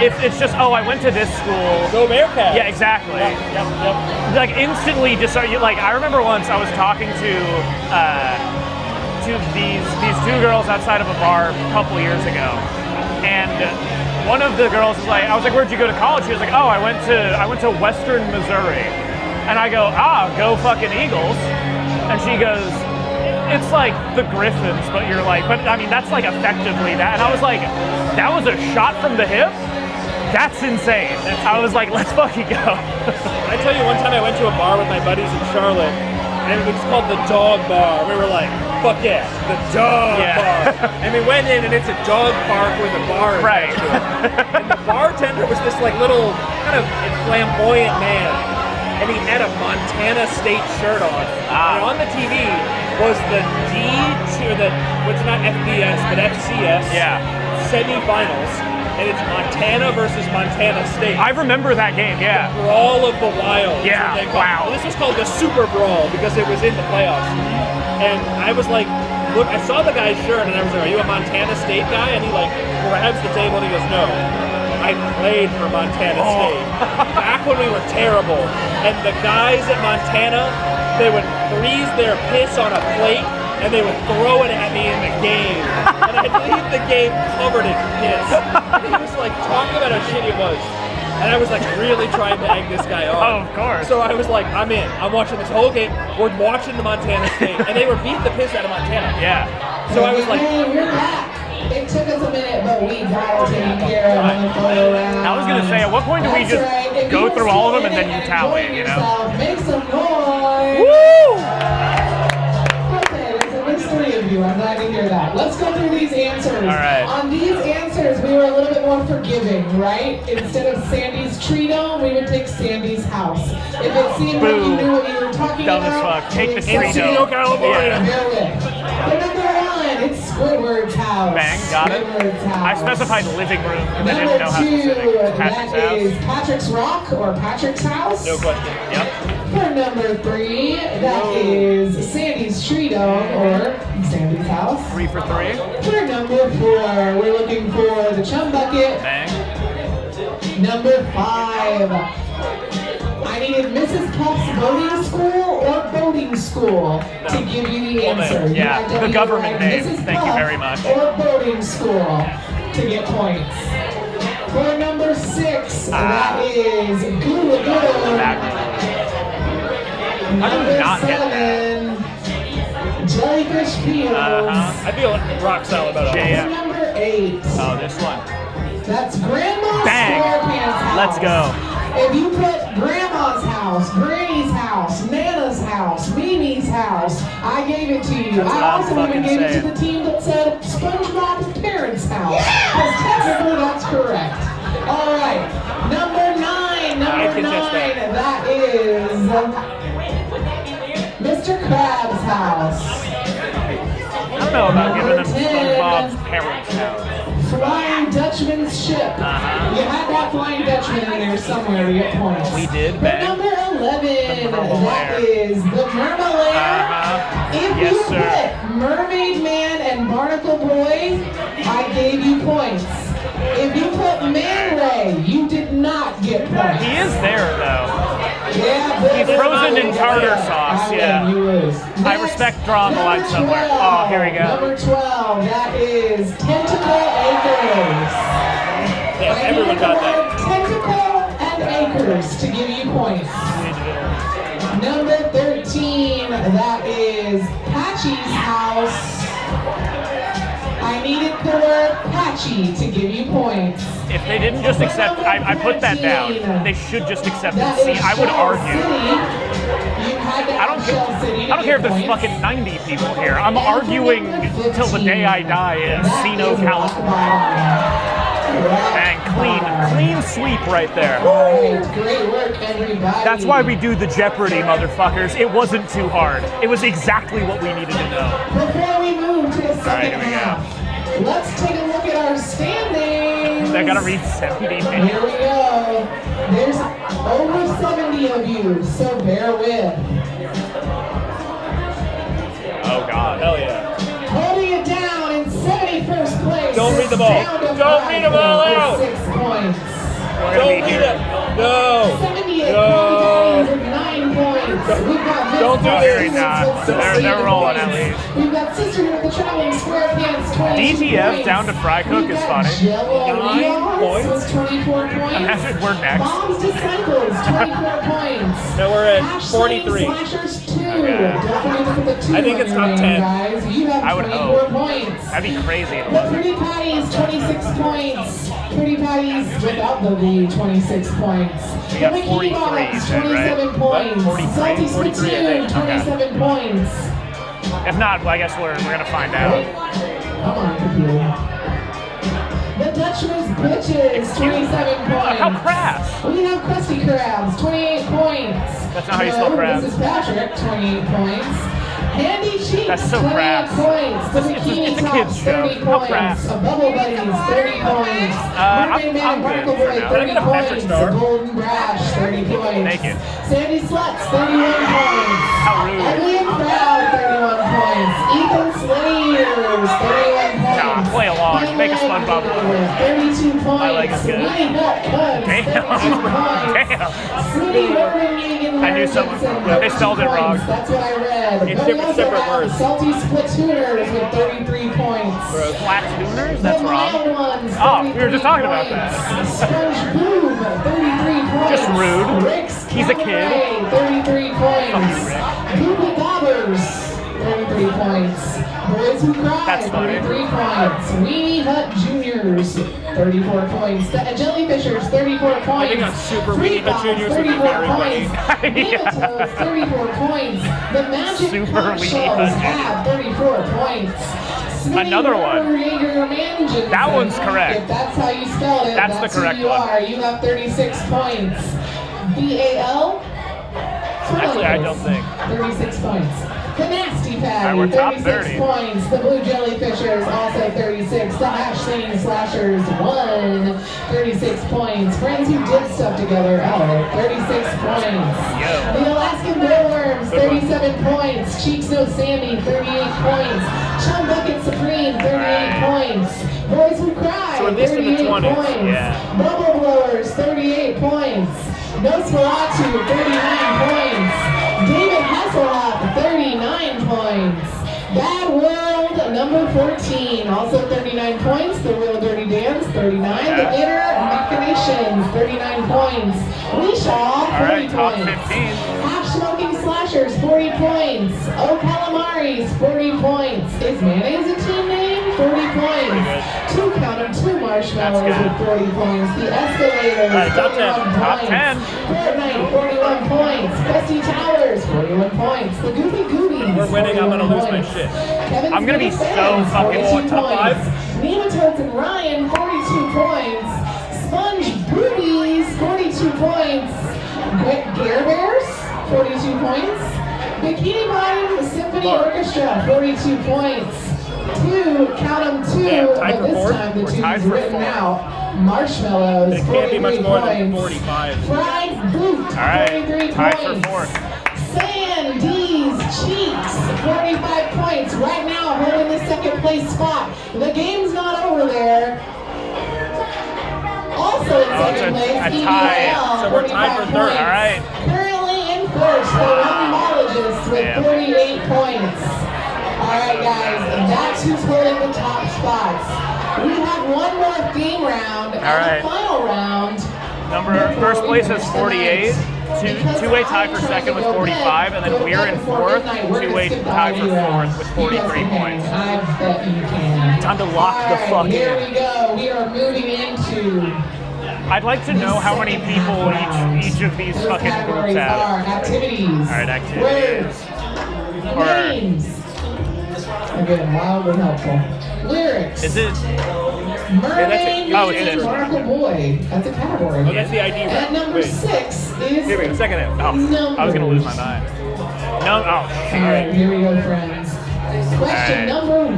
if it's just, oh, I went to this school. Go Bearcats. Yeah, exactly. Yep. Like instantly just like, I remember once I was talking to these two girls outside of a bar a couple years ago, and one of the girls was like, I was like, where'd you go to college? She was like, oh, I went to Western Missouri. And I go, go fucking Eagles. And she goes, it's like the Griffins, but you're like, but I mean, that's like effectively that. And I was like, that was a shot from the hip? That's insane. I was like, let's fucking go. I tell you, one time I went to a bar with my buddies in Charlotte, and it was called the Dog Bar. We were like, fuck yeah, the Dog Bar. And we went in, and it's a dog park with a bar attached to it. And the bartender was this like little kind of flamboyant man, and he had a Montana State shirt on. And on the TV was the what's not FBS, but FCS semifinals. And it's Montana versus Montana State. I remember that game, The Brawl of the Wild. Yeah, wow. Well, this was called the Super Brawl because it was in the playoffs. And I was like, look, I saw the guy's shirt and I was like, are you a Montana State guy? And he like grabs the table and he goes, no, I played for Montana State. Back when we were terrible. And the guys at Montana, they would freeze their piss on a plate and they would throw it at me in the game. And I'd leave the game covered in piss. And he was like talking about how shitty it was. And I was like really trying to egg this guy on. Oh, of course. So I was like, I'm in. I'm watching this whole game. We're watching the Montana State. And they were beating the piss out of Montana. Yeah. So I was like, hey, we're back. It took us a minute, but we got it taken care of on the photo round. I was going to say, at what point do we just go through all of them and then you tally, you know? Make some noise. Woo! I'm glad to hear that. Let's go through these answers. All right. On these answers, we were a little bit more forgiving, right? Instead of Sandy's tree dome, we would take Sandy's house. If it seemed like you knew what you were talking Dumb about, as fuck. Take the tree Encino, dome. California. The number one, it's Squidward's house. Bang, got it. Squidward's house. I specified living room because I Number didn't know how specific. two, Patrick's that house. is Patrick's Rock or Patrick's house. no question. Yep. For number three, that is Sandy's is Tree Dog or Sandy's house. 3 for 3. For number 4, we're looking for the Chum Bucket. Bang. Number 5. I needed Mrs. Puff's boating school or boating school to give you the answer. You Yeah, had to the either government write name. Mrs. Thank you Puff very much. Or boating school to get points. For number 6, that is Gula Gula. How did we Number not get 7, Jellyfish Fields. I feel rock solid about it. Yeah. For number 8, Oh, this one. that's Grandma's Bang. SquarePants house. Let's go. If you put Grandma's house, Granny's house, Nana's house, Mimi's house, I gave it to you. That's what I I'm also even fucking gave it saying. to the team that said SpongeBob's parents' house. Because technically that's correct. All right, number 9, that is Mr. Krabs' house. I don't know about giving them Number 10. SpongeBob's parents' house. Flying Dutchman's ship. You had that Flying Dutchman in there somewhere to get points. We did, For Ben. number 11, The that is the Mermalair. If Yes, you sir. put Mermaid Man and Barnacle Boy, I gave you points. If you put Man Ray, you did not get points. He is there, though. Yeah, but He's frozen in tartar sauce, yeah. You lose. I respect drawing the line Number somewhere. 12, Oh, here we go. Number 12, that is Tentacle Acres. Yeah, I everyone need got the that. word Tentacle and Acres to give you points. Number 13, that is Patchy's house. I needed the word patchy to give you points. If they didn't just accept, I put that down. They should just accept it. That See, is I would Shell argue. City. You had to I don't have care. Shell City to I don't care if get there's points. fucking 90 people here. I'm arguing till the day I die in Encino, California. And clean sweep right there. Alright, great work, everybody. That's why we do the Jeopardy, motherfuckers. It wasn't too hard. It was exactly what we needed to know. Before we move to the second here we go. half, let's take a look at our standings. They're gonna read 70 Here minutes. we go. There's over 70 of you, so bear with. Oh God. Hell yeah. Holding it down in 71st place. Don't read them all. Sound of Don't read them all Rifle out. with 6 points. We're Don't gonna be read here. it. No. 78 No. with 9 points. We've got Don't do Miss this. Puffs Nah, with they're 68 rolling at points. least. We've got Sisterhood of the Traveling SquarePants 22 DTF points. down to Fry Cook We've is got funny. Jello 9 Leons points? with 24 points. Imagine we're next. Mom's Disciples 24 points. No, we're at Ash 43. Slashers 2. Okay. Don't forget to put the 2 I think on it's your top name, 10. guys. You have I would 24 hope. points. That'd be crazy if it The wasn't. Pretty Patties, 26 points. Pretty Patties without the V, 26 points. We got The Bikini 43, Bottoms, you said, right? 27 points. 43? Salty 43, I Spittoon, think. 27 points. If not, well, I guess we're gonna find out. Come on, computer. The Dutchman's Bitches, 27 points. How crass. We have Krusty Krabs, 28 points. That's not how you spell crabs. This is Patrick, 28 points. Handy Cheeks, That's so 28 crass. points. The It's a Bikini kid's Tops, show. 30 How points. crass. Bubble Buddies, 30 points. I'm Mermaid Man good Barnacle for Boy, now. 30 Can I get a Patrick points. star? Golden Brash, 30 points. Thank you. Sandy Sluts, 31 points. How rude. Ugly and Proud, 31 points. Ethan Slayers, 31 points. Nah, play along. Make a SpongeBob With one. 32 points. I like it good. Winnie Nut Cuds, 32 points. Damn. Snooty Rogan I knew someone- they spelled it wrong. That's what I read. It's But we different- also separate have words. Salty Splatooners with 33 points. Flat tuners? That's The Mild wrong. Ones, Oh, we were just talking about 33 that. points. SpongeBob, 33 points. Just rude. Rick's He's a kid. Cabaret, 33 points. Fuck you, Rick. Poopy Bobbers, 33 points. Boys Who Cry, That's funny. 33 points. Weenie Hut Juniors, 34 points. The Jellyfishers, 34 points. I think on Super Free Weenie Hut Balls, Juniors would be 34 very funny. points. Nematodes, 34 points. The Magic Super Conch Weenie Shells Hut have 34 points. Snooty Another one. Rubber That one's correct. If that's how you spell it, That's the correct who you one. are. You have 36 points. BAL? Actually, I don't think. 36 points. The Nasty Krusty Patty, We're top 36 30. points. The Blue Jellyfishers, also 36. The Hash Slinging Slashers, 36 points. Friends Who Did Stuff Together, 36 points. The Alaskan Glowworms, 37 points. Cheeks No Sandy, 38 points. Chum Bucket Supreme, 38 points. Boys Who Cry, So at least in the 38 20s, points. yeah. Bubble Blowers, 38 points. Nosferatu, 39 points. David Hasselhoff, 39 points. Bad World, number 14, also 39 points. The Real Dirty Dance, 39. The Inner Machinations, 39 points. Weeshaw, 40 right, top points. 15. Half Smoking Slashers, 40 points. Oh Calamaris, 40 points. Is Mayonnaise a team name? 40 points. Two Count 'em, Two Marshmallows with 40 points. The Escalators, All right, top 10. 41 Top points. 10. Fortnite, 41 points. Krusty Towers, 41 points. The Goofy Goobies, We're winning, I'm gonna 41 lose my points. shit. Kevin's I'm gonna be Big so Fans, fucking 42 top five. points. Nematodes and Ryan, 42 points. Sponge Boobies, 42 points. Gear Bears, 42 points. Bikini Bottom Symphony Orchestra, 42 points. Count 'em two, Yeah, tied but for this fourth. time the We're two tied is for written fourth. out. Marshmallows, It can't be much 43 more than points. 45. Fried Boot, All right, 43 tied points. for fourth. Sandy's Cheeks, 45 points. Right now, holding the second place spot. The game's not over there. Also in second it's a place, tie. EBL, So we're tied for 45 third. points. All right. Currently in first, the Rumologist with Damn. 38 points. All right, guys, that's who's holding the top spots. We have one more game round. All right. The final round. First place has 48. Two-way tie for second with 45, and then we're in fourth. Two-way tie for fourth with 43 points. I bet you can. Time to lock the All right, fuck here in. we go. We are moving into I'd like to know how many people each of these those fucking categories groups are have. activities. All right, activities. Words. Or- Names. Again, wildly helpful. Lyrics. Is it? Mermaid, Oh, it's and it. Barnacle Boy. That's a category. Oh, that's the ID And round. number Wait. 6 is Here we go, second half. Oh, I was gonna lose my mind. No, oh, All right, here we go, friends. Question All right.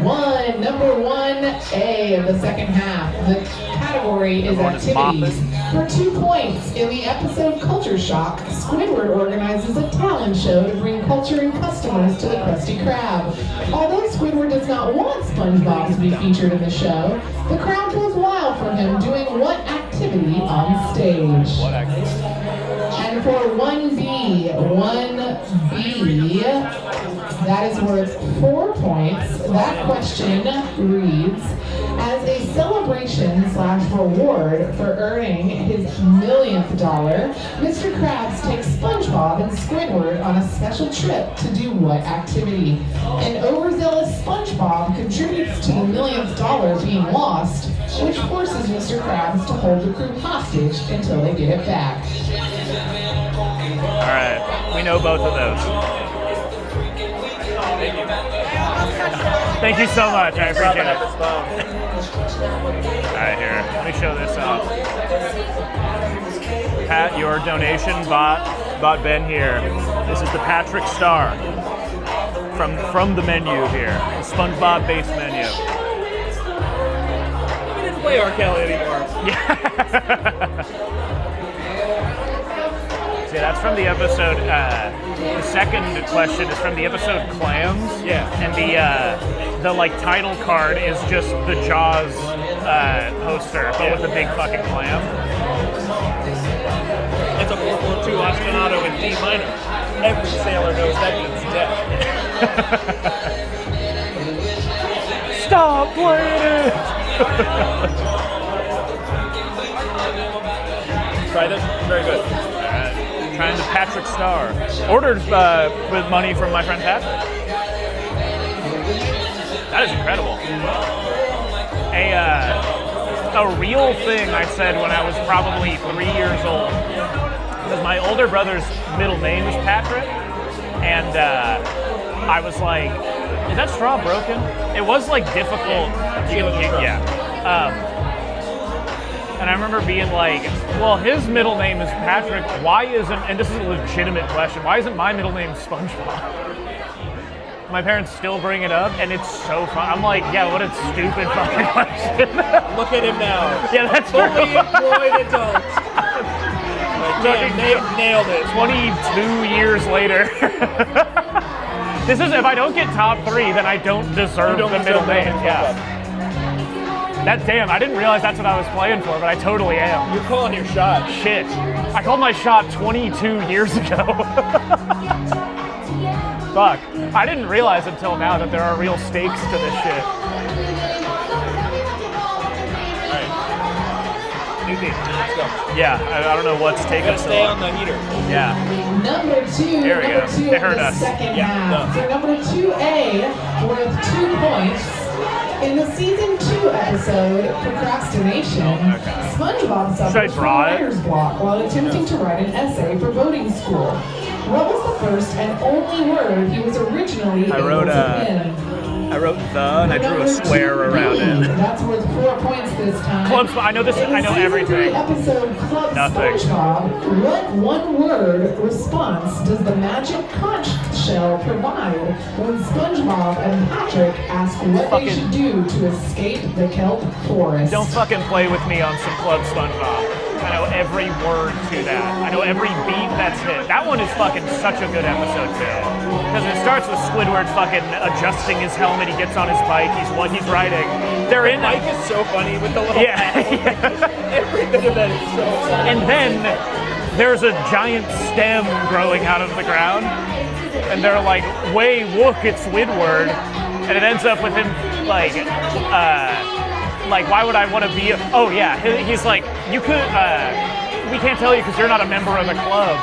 number 1A of the second half. The category is Everyone is activities. For 2 points, in the episode Culture Shock, Squidward organizes a talent show to bring culture and customers to the Krusty Krab. Although Squidward does not want SpongeBob to be featured in the show, the crowd goes wild for him doing what activity on stage? What activity? And for 1B, that is worth 4 points. That question reads, as a celebration/reward for earning his millionth dollar, Mr. Krabs takes SpongeBob and Squidward on a special trip to do what activity? An overzealous SpongeBob contributes to the millionth dollar being lost, which forces Mr. Krabs to hold the crew hostage until they get it back. All right, we know both of those. Thank you so much. I appreciate it. All right, here. Let me show this off. Pat, your donation bought Ben here. This is the Patrick Star from the menu here, the SpongeBob-based menu. We didn't play R. Kelly anymore. See, that's from the episode. The second question is from the episode Clams. Yeah. And the like title card is just the Jaws poster, but with a big fucking clam. It's a 442 ostinato in D minor. Every sailor knows that means death. Stop playing it! Try this. Very good. Trying the Patrick Star. Ordered with money from my friend Patrick. That is incredible. A real thing I said when I was probably 3 years old. Because my older brother's middle name is Patrick. And I was like, is that straw broken? It was like difficult. Yeah. And I remember being like, well, his middle name is Patrick. Why isn't, and this is a legitimate question, why isn't my middle name SpongeBob? My parents still bring it up, and it's so fun. I'm like, yeah, what a stupid fucking question. Look at him now. Yeah, that's fully true. employed adult. Damn, nailed it. 22 years later. This is, if I don't get top 3, then I don't deserve the middle name. Yeah. That damn, I didn't realize that's what I was playing for, but I totally am. You're calling your shot. Shit. I called my shot 22 years ago. Fuck. I didn't realize until now that there are real stakes to this shit. New team. Let's go. Yeah, I don't know what's taking so Stay long. on the heater. Yeah. Number 2. Here we go. They heard the us. second Yeah, half. no. For number 2A, worth 2 points. In the season 2 episode, Procrastination, SpongeBob Should I suffers from draw it? writer's block while attempting to write an essay for boating school. What was the first and only word he was originally able to pen? I wrote the, and I drew a square around it. That's worth 4 points this time. Club, I know this. In the I know season everything. 3 episode Club Nothing. SpongeBob, what one-word response does the magic conch shell provide when SpongeBob and Patrick ask what they should do to escape the kelp forest? Don't fucking play with me on some Club SpongeBob. I know every word to that. I know every beat that's hit. That one is fucking such a good episode too. Because it starts with Squidward fucking adjusting his helmet. He gets on his bike. He's writing. They're in. Mike is so funny with the little every bit of that is so funny. And then there's a giant stem growing out of the ground. And they're like, way wook, it's Squidward. And it ends up with him like, why would I want to be oh yeah, he's like, you could, we can't tell you because you're not a member of the club.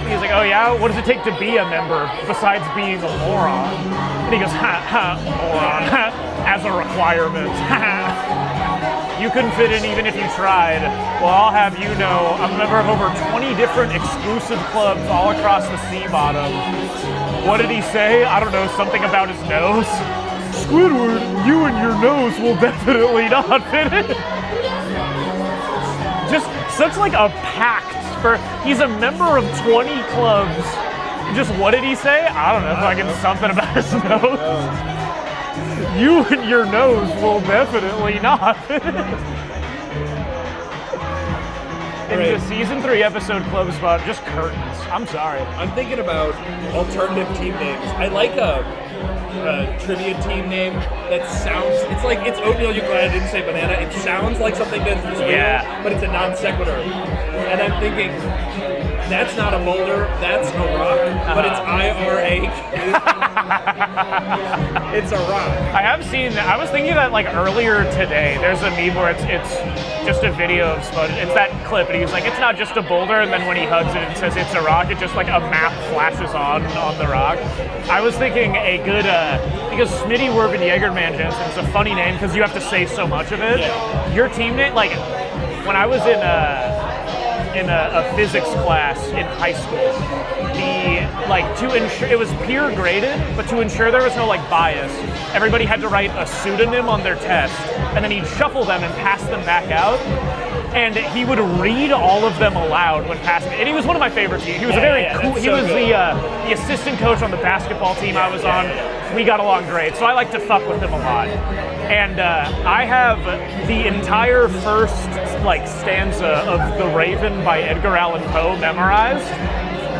He's like, oh yeah, what does it take to be a member besides being a moron? And he goes, moron, as a requirement. You couldn't fit in even if you tried. Well, I'll have you know, I'm a member of over 20 different exclusive clubs all across the sea bottom. What did he say? I don't know, something about his nose? Squidward, you and your nose will definitely not fit in. Just such like a pact for, he's a member of 20 clubs. Just what did he say? I don't know, fucking something about his nose. You and your nose will definitely not fit in. In the season 3 episode Club Spot, just curtains. I'm sorry. I'm thinking about alternative team names. I like a trivia team name that sounds, it's oatmeal, you glad I didn't say banana. It sounds like something that's real, but it's a non sequitur. And I'm thinking, that's not a boulder, that's a rock, but it's IRA. It's a rock. I have seen that. I was thinking that like earlier today, there's a meme where it's just a video of Spud. It's that clip, and he's like, it's not just a boulder, and then when he hugs it and says it's a rock, it just like a map flashes on the rock. I was thinking a good, because Smitty Werben Jägerman Jensen's a funny name because you have to say so much of it. Yeah. Your team name, like when I was in a physics class in high school, to ensure it was peer graded, but to ensure there was no like bias, everybody had to write a pseudonym on their test, and then he'd shuffle them and pass them back out. And he would read all of them aloud when passing. And he was one of my favorite teams. He was cool. He was the assistant coach on the basketball team I was on. We got along great, so I like to fuck with him a lot. And I have the entire first stanza of The Raven by Edgar Allan Poe memorized.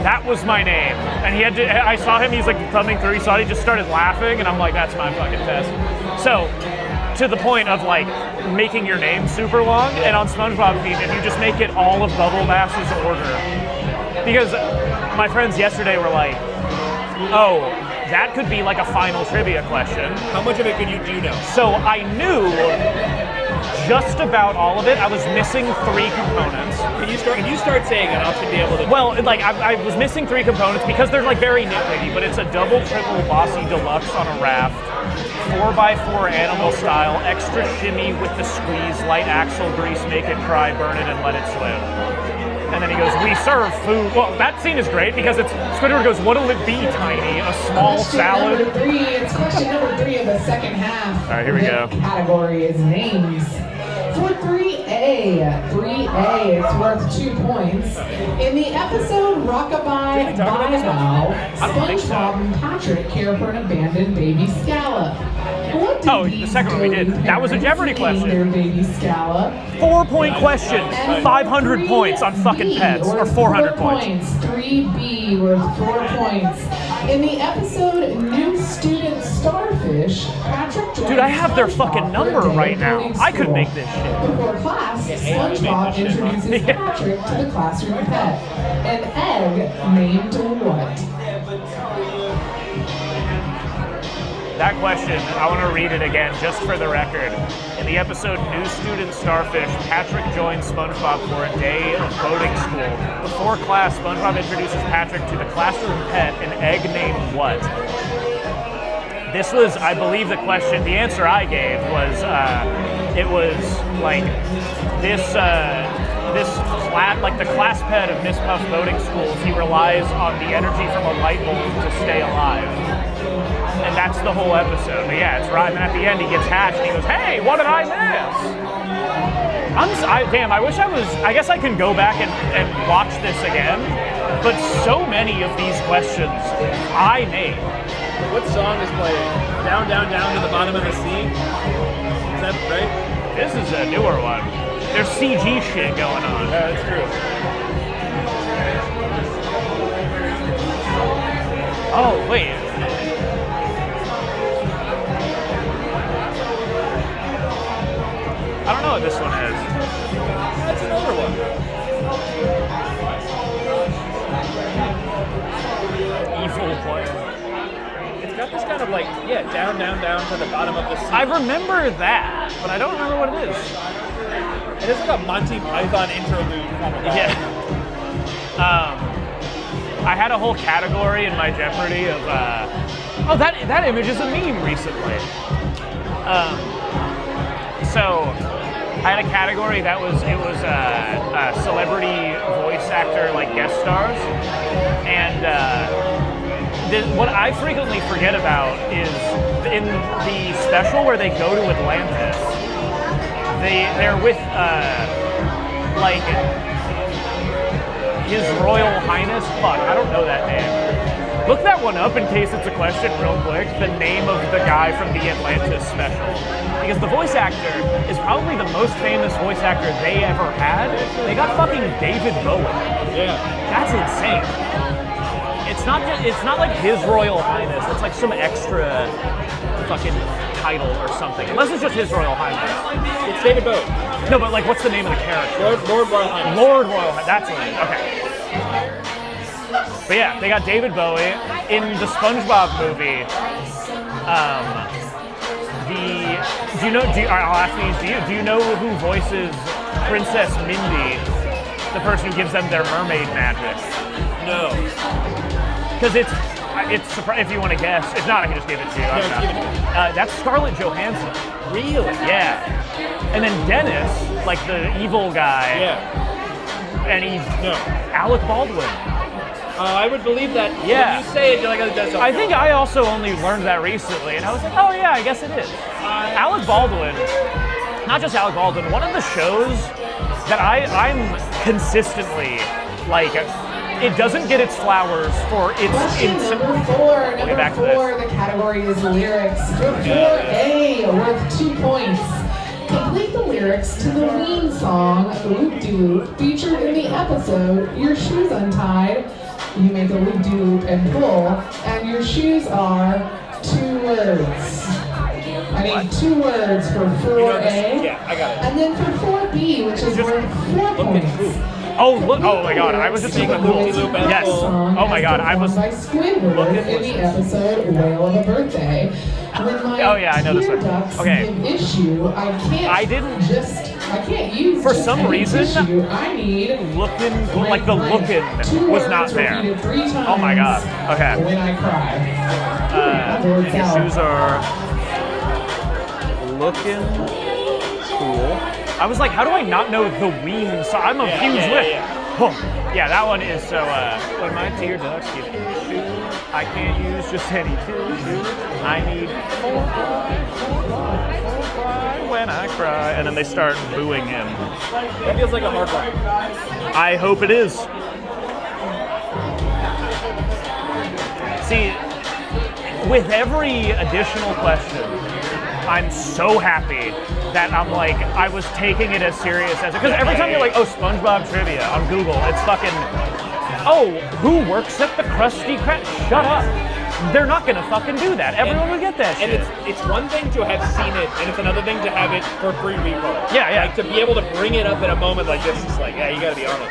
That was my name. And he had to, I saw him, he's like thumbing through, he saw it, he just started laughing, and I'm like, that's my fucking test. So, to the point of like making your name super long, and on SpongeBob theme, if you just make it all of Bubble Bass's order. Because my friends yesterday were like, oh, that could be like a final trivia question. How much of it could you do now? So I knew just about all of it. I was missing 3 components. Can you start saying it, I should be able to. Well, like I was missing 3 components because they're like very nitpicky, but it's a double, triple, bossy deluxe on a raft, 4x4 animal style, extra shimmy with the squeeze, light axle grease, make it cry, burn it, and let it swim. And then he goes, we serve food. Well, that scene is great because Squidward goes, what'll it be, Tiny? A small salad? Number 3. It's question number 3 of the second half. All right, here we go. The category is names. For 3A, it's worth 2 points. In the episode Rockabye Bye-Bow, SpongeBob and Patrick care for an abandoned baby scallop. What did the second one we did. That was a Jeopardy question. Their baby scallop. 4-point question. 500 points on fucking pets, or 400 points. 3B worth 4 points. In the episode New Student Starfish, Patrick joins Dude, I have their fucking number right now. I could make this shit. Before class, SpongeBob introduces Patrick to the classroom pet. An egg named what? That question, I want to read it again just for the record. In the episode New Student Starfish, Patrick joins SpongeBob for a day of boating school. Before class, SpongeBob introduces Patrick to the classroom pet, an egg named what? This was, I believe, the question. The answer I gave was, it was like this like the class pet of Miss Puff's boating schools. He relies on the energy from a light bulb to stay alive. And that's the whole episode. But yeah, it's right. And then at the end, he gets hatched and he goes, "Hey, what did I miss?" I wish I was. I guess I can go back and watch this again. But so many of these questions I made. What song is playing? Down, down, down to the bottom of the sea? Is that right? This is a newer one. There's CG shit going on. That's true. Oh, wait. I don't know what this one is. That's another one. Evil player. It's got this kind of like, down, down, down to the bottom of the sea. I remember that, but I don't remember what it is. It is like a Monty Python interlude kind of vibe. Yeah. I had a whole category in my Jeopardy of, that image is a meme recently. So I had a category that was celebrity voice actor like guest stars, and what I frequently forget about is in the special where they go to Atlantis, they're with like His Royal Highness. Fuck, I don't know that name. Look that one up in case it's a question real quick. The name of the guy from the Atlantis special. Because the voice actor is probably the most famous voice actor they ever had. They got fucking David Bowie. Yeah. That's insane. It's not like His Royal Highness. It's like some extra fucking title or something. Unless it's just His Royal Highness. It's David Bowie. No, but like what's the name of the character? Lord Royal Highness. Lord Royal Highness. That's the name. Okay. But yeah, they got David Bowie in the SpongeBob movie. I'll ask these. Do you know who voices Princess Mindy, the person who gives them their mermaid magic? No. Because it's if you want to guess. If not, I can just give it to you. No, give it to me. That's Scarlett Johansson. Really? Yeah. And then Dennis, like the evil guy. Yeah. And Alec Baldwin. I would believe that. Yeah. When you say it, you're like, oh, that's I think I also only learned that recently, and I was like, oh yeah, I guess it is. Alec Baldwin, not just Alec Baldwin, one of the shows that I'm consistently like, it doesn't get its flowers for its Number four, the category is lyrics. For 4A, worth 2 points. Complete the lyrics to the Ween song, Loop-De-Loop, featured in the episode, Your Shoes Untied. You make a loop-de-loop and pull, and your shoes are 2 words. I need 2 words for 4A. Yeah, I got it. And then for 4B, which is worth 4 points. Oh, look! Oh my God! I was just thinking cool. Yes. Oh my God! I was. By Squidward in the episode Whale of a Birthday. Oh yeah, I know this one. Okay. Issue, I can't use. For some reason, issue. I need the lookin' was not there. Oh my God. Okay. When I cry. And your shoes are looking cool. I was like, how do I not know the Ween song? I'm a huge whip. Oh, yeah, that one is so, when my tear ducts get issues, I can't use just any tissue. I need 4 ply when I cry. And then they start booing him. That feels like a hard one. I hope it is. See, with every additional question, I'm so happy that I'm like, I was taking it as serious as it. Because every time you're like, oh, SpongeBob trivia on Google, it's fucking, oh, who works at the Krusty Krab? Shut up. They're not gonna fucking do that. Everyone would get that shit. And it's one thing to have seen it, and it's another thing to have it for free replay. Yeah, yeah. Like, to be able to bring it up at a moment like this is like, yeah, you gotta be on it.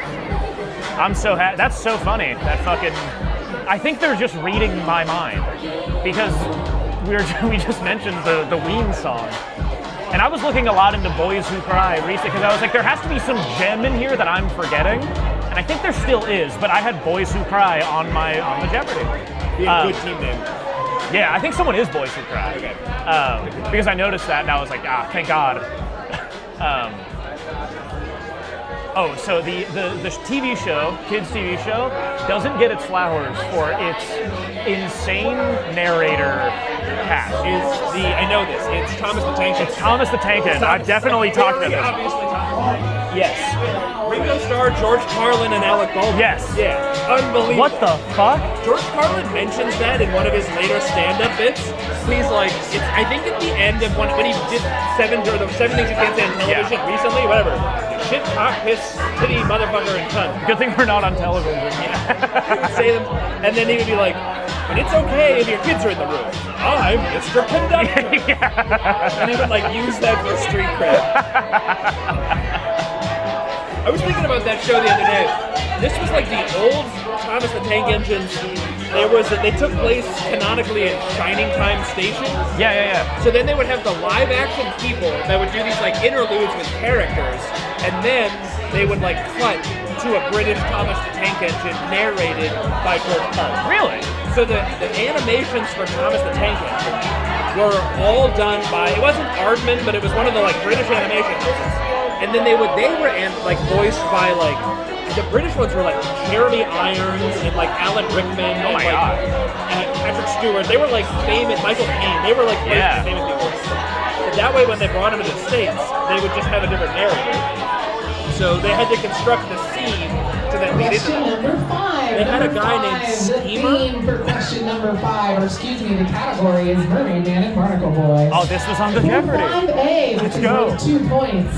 I'm so happy. That's so funny. That fucking, I think they're just reading my mind. Because we just mentioned the Ween song. And I was looking a lot into Boys Who Cry recently because I was like, there has to be some gem in here that I'm forgetting. And I think there still is, but I had Boys Who Cry on the Jeopardy. Be a good team name. Yeah, I think someone is Boys Who Cry. Okay. Because I noticed that and I was like, thank God. So the TV show, kids TV show, doesn't get its flowers for its insane narrator cast. I know this. It's Thomas the Tank Engine. It's Thomas the Tank Engine. I've definitely talked about this. Obviously Thomas. Yes. Ringo Starr, George Carlin, and Alec Baldwin. Yes. Yeah. Unbelievable. What the fuck? George Carlin mentions that in one of his later stand-up bits. He's like, I think at the end of when he did the 7 Things You Can't Say on Television recently, whatever. Shit, cock, piss, titty, motherfucker, and cunt. Good thing we're not on television. He would say them, and then he would be like, but it's okay if your kids are in the room. I'm Mr. Conductor. And he would like use that for street cred. I was thinking about that show the other day. This was like the old Thomas the Tank Engines. They took place canonically at Shining Time Station. Yeah. So then they would have the live action people that would do these like interludes with characters, and then they would like cut to a British Thomas the Tank Engine narrated by George Carlin. Really? So the animations for Thomas the Tank Engine were all done by, it wasn't Aardman, but it was one of the like British animation houses. And then they were voiced by like, the British ones were like Jeremy Irons and like Alan Rickman and like Patrick Stewart. They were like famous, Michael Caine. They were like famous people. But that way when they brought them to the States, they would just have a different narrator. So they had to construct the scene to then lead into Question number 5. They had a guy named Schemer. The theme for question number 5, or excuse me, the category is Mermaid Man and Barnacle Boy. Oh, this was on the Jeopardy. 5A, which is worth 2 points.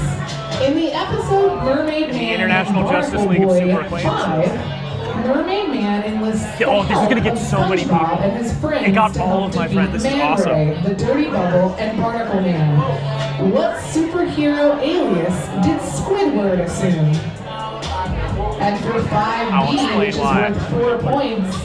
In the episode Mermaid Man International and Justice Barnacle League of Boy Super at Acclaimed. 5, Mermaid Man enlists this is gonna get so many people. And his friends It got to all help of my defeat friends. This is Man awesome. Ray, the Dirty Bubble, and Barnacle Man. What superhero alias did Squidward assume? And for 5B, which is worth 4 points,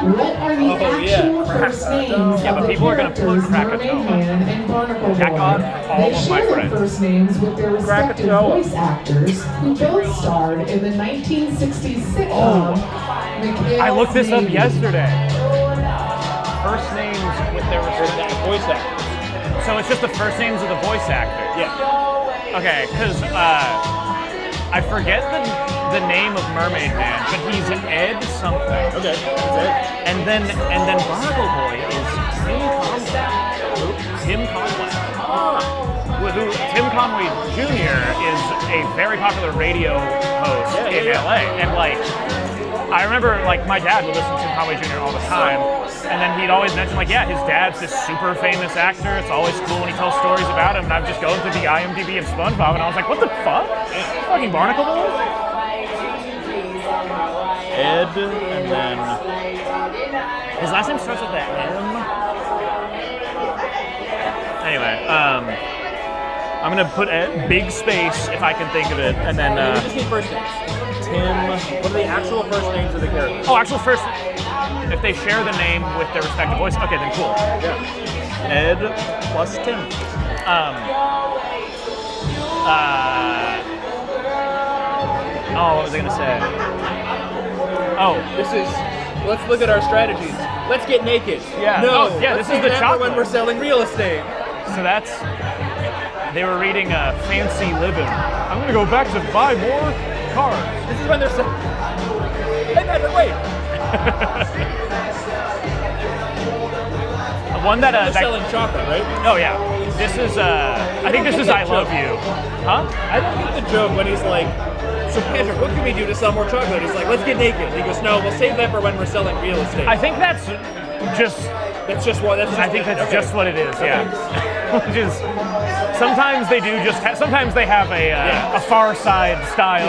what are the actual first names Yeah, of but the people are gonna characters Krakatoa. Mermaid Man and Barnacle That got Boy? all They of my share their friends. first names with their respective Krakatoa. voice actors, who both starred in the 1960s sitcom McHale's I looked this up Navy. yesterday. First names with their respective voice actors. So it's just the first names of the voice actors. Yeah. Okay, because I forget the name of Mermaid Man, but he's Ed something. Okay, that's it. And then Barnacle Boy is Tim Conway. Tim Conway Jr. is a very popular radio host in LA, and like I remember like my dad would listen to Tim Conway Jr. all the time, and then he'd always mention like, yeah, his dad's this super famous actor. It's always cool when he tells stories about him. And I'm just going through the IMDb of SpongeBob, and I was like, what the fuck? Fucking Barnacle Boy? Ed, and then his last name starts with the M. Anyway, I'm gonna put a big space if I can think of it, and then We just need first names. Tim. What are the actual first names of the characters? Oh, actual first. If they share the name with their respective voice, okay, then cool. Yeah. Ed plus Tim. What was I gonna say? Oh, Let's look at our strategies. Let's get naked. Yeah. No. Oh, yeah, let's this is do the that for chocolate. when we're selling real estate. so they were reading Fancy Living. I'm gonna go back to buy more card. This is when they're saying, hey, Patrick, wait. One that They're selling chocolate, right? oh yeah, this is I think this is I Love You, huh? I don't get the joke when he's like, so Patrick, what can we do to sell more chocolate? He's like, let's get naked. He goes, no, we'll save that for when we're selling real estate. I think that's just. I think that's just what it is. Yeah. Which is sometimes they do just. Sometimes they have a Far Side style.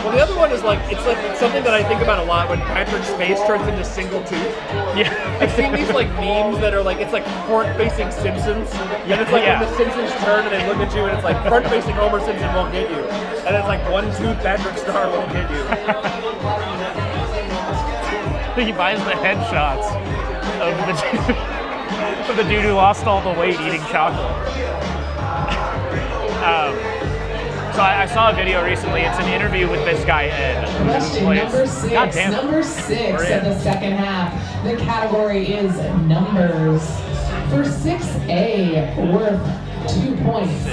Well, the other one is like it's something that I think about a lot when Patrick's face turns into single tooth. Yeah. I've seen these like memes that are like it's like front-facing Simpsons, and it's like when the Simpsons turn and they look at you, and it's like front-facing Homer Simpson won't get you, and it's like one tooth Patrick Star won't get you. He buys the headshots of the dude who lost all the weight eating chocolate. So I saw a video recently. It's an interview with this guy Ed. Question number 6. God damn it. Number 6 of the second half. The category is numbers. For 6A, worth 2 points.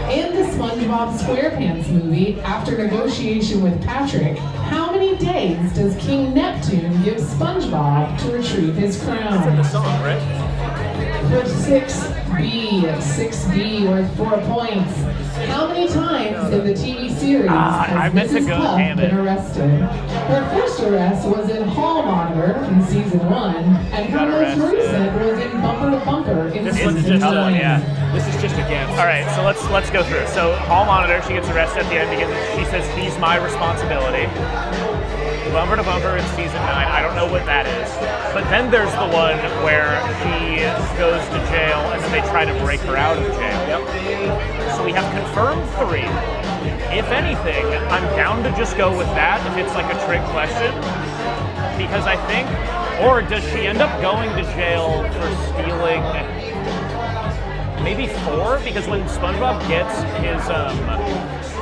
In the SpongeBob SquarePants movie, after negotiation with Patrick, how many days does King Neptune give SpongeBob to retrieve his crown? That's in the song, right? For 6B, worth 4 points. How many times in the TV series has Mrs. Puff been arrested? Her first arrest was in Hall Monitor in season 1, and her most recent was in Bumper to Bumper in season 9. This is just a guess. All right, so let's go through it. So Hall Monitor, she gets arrested at the end because she says he's my responsibility. Bumper to Bumper in season 9. I don't know what that is. But then there's the one where she goes to jail and then they try to break her out of jail. Yep. So we have confirmed 3. If anything, I'm down to just go with that if it's like a trick question. Because I think, or does she end up going to jail for stealing maybe 4? Because when SpongeBob gets his,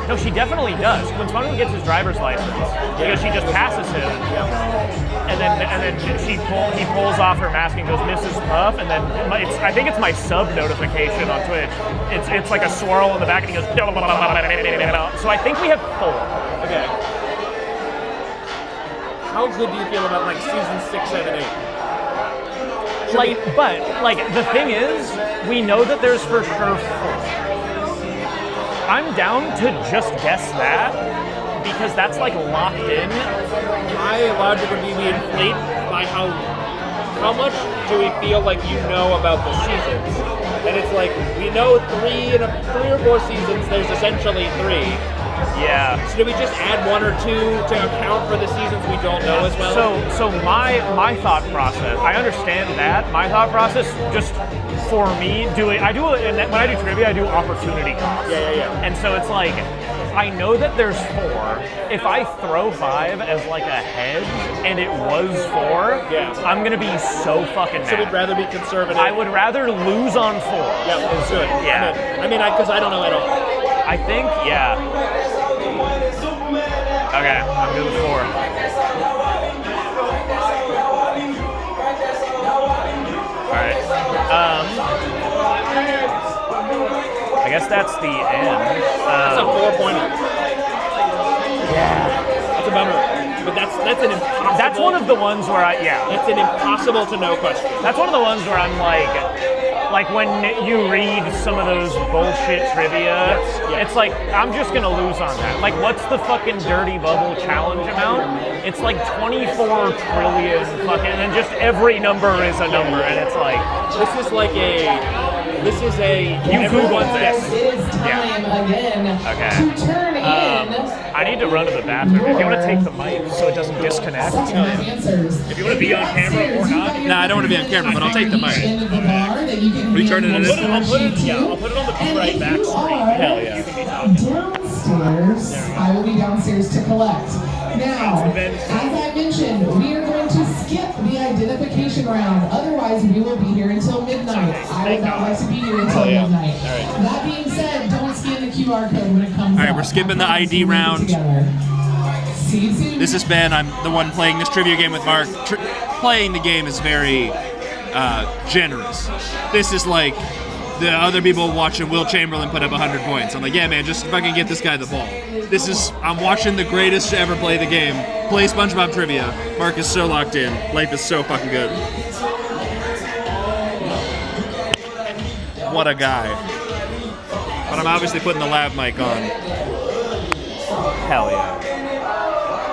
no, she definitely does. When SpongeBob gets his driver's license, because she just passes him, and then he pulls off her mask and goes, Mrs. Puff, and then I think it's my sub notification on Twitch. It's like a swirl in the back, and he goes, so I think we have 4. Okay. How good do you feel about like season 6, 7, 8? But the thing is, we know that there's for sure 4. I'm down to just guess that because that's like locked in. My logic would be we inflate by how much do we feel like you know about the seasons, and it's like we know 3 or 4 seasons. There's essentially 3. Yeah. So do we just add 1 or 2 to account for the seasons we don't know as well? So my thought process, I understand that. My thought process, just for me, when I do trivia, I do opportunity cost. Yeah. And so it's like, I know that there's 4. If I throw 5 as like a hedge and it was 4, I'm gonna be so fucking mad. So we'd rather be conservative. I would rather lose on 4. Yeah, it's good. Yeah. I mean, because I don't know at all. I think, yeah. Okay, I'm good with 4. Alright. I guess that's the end. That's a 4-pointer. Yeah. That's a bummer. But that's an impossible... That's one of the ones where That's an impossible to know question. That's one of the ones where I'm like when you read some of those bullshit trivia, it's like, I'm just gonna lose on that. Like, what's the fucking Dirty Bubble challenge amount? It's like 24 trillion fucking, and then just every number is a number, and it's like... This is You Google this. It is time again to turn in... I need to run to the bathroom. If you want to take the mic so it doesn't disconnect. If you want to be on camera or not. Nah, I don't want to be on camera, but I'll take the mic. We turning it in? I'll put it on the right back screen. Hell yeah. You can be talking. Downstairs, I will be downstairs to collect. Now, as I mentioned, we are going to skip the identification round. Otherwise, we will be here until midnight. I would not like to be here until midnight. That being said, don't scan the QR code when it comes All right, we're skipping the ID round. See you soon. This is Ben. I'm the one playing this trivia game with Mark. Playing the game is very generous. This is like the other people watching Will Chamberlain put up 100 points. I'm like, yeah, man, just fucking get this guy the ball. I'm watching the greatest to ever play the game. Play SpongeBob trivia. Mark is so locked in. Life is so fucking good. What a guy. But I'm obviously putting the lav mic on. Hell yeah.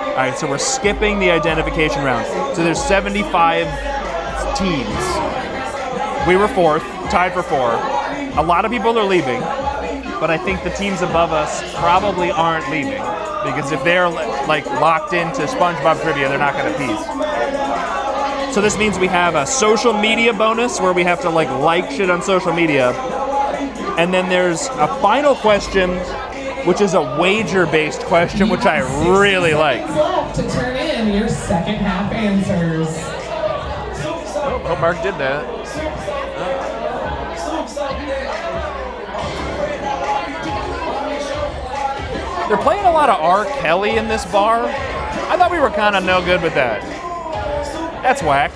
All right, so we're skipping the identification round. So there's 75 teams. We were 4th, tied for 4. A lot of people are leaving, but I think the teams above us probably aren't leaving, because if they're like locked into SpongeBob trivia, they're not going to peace. So this means we have a social media bonus where we have to like shit on social media, and then there's a final question, which is a wager-based question, which I really like. Left to turn in your second half answers. Oh, hope Mark did that. They're playing a lot of R. Kelly in this bar. I thought we were kind of no good with that. That's whack.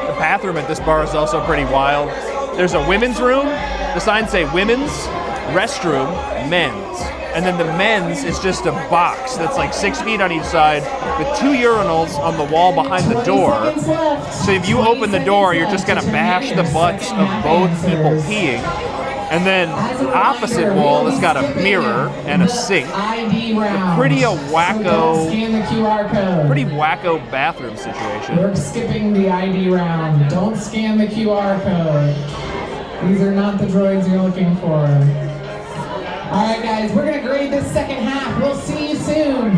The bathroom at this bar is also pretty wild. There's a women's room. The signs say women's, restroom, men's. And then the men's is just a box that's like 6 feet on each side with 2 urinals on the wall behind the door. So if you open the door, you're just gonna bash the butts of both people peeing. And then the opposite wall has got a mirror and a sink. Pretty wacko bathroom situation. We're skipping the ID round. Don't scan the QR code. These are not the droids you're looking for. All right, guys, we're going to grade this second half. We'll see you soon.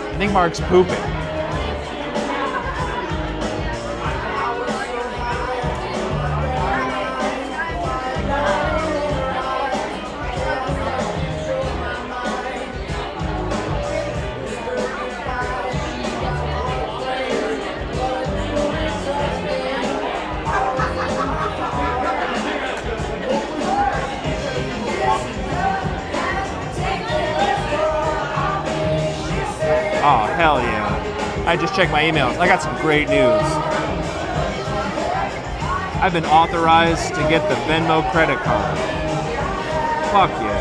I think Mark's pooping. Oh, hell yeah. I just checked my emails. I got some great news. I've been authorized to get the Venmo credit card. Fuck yeah.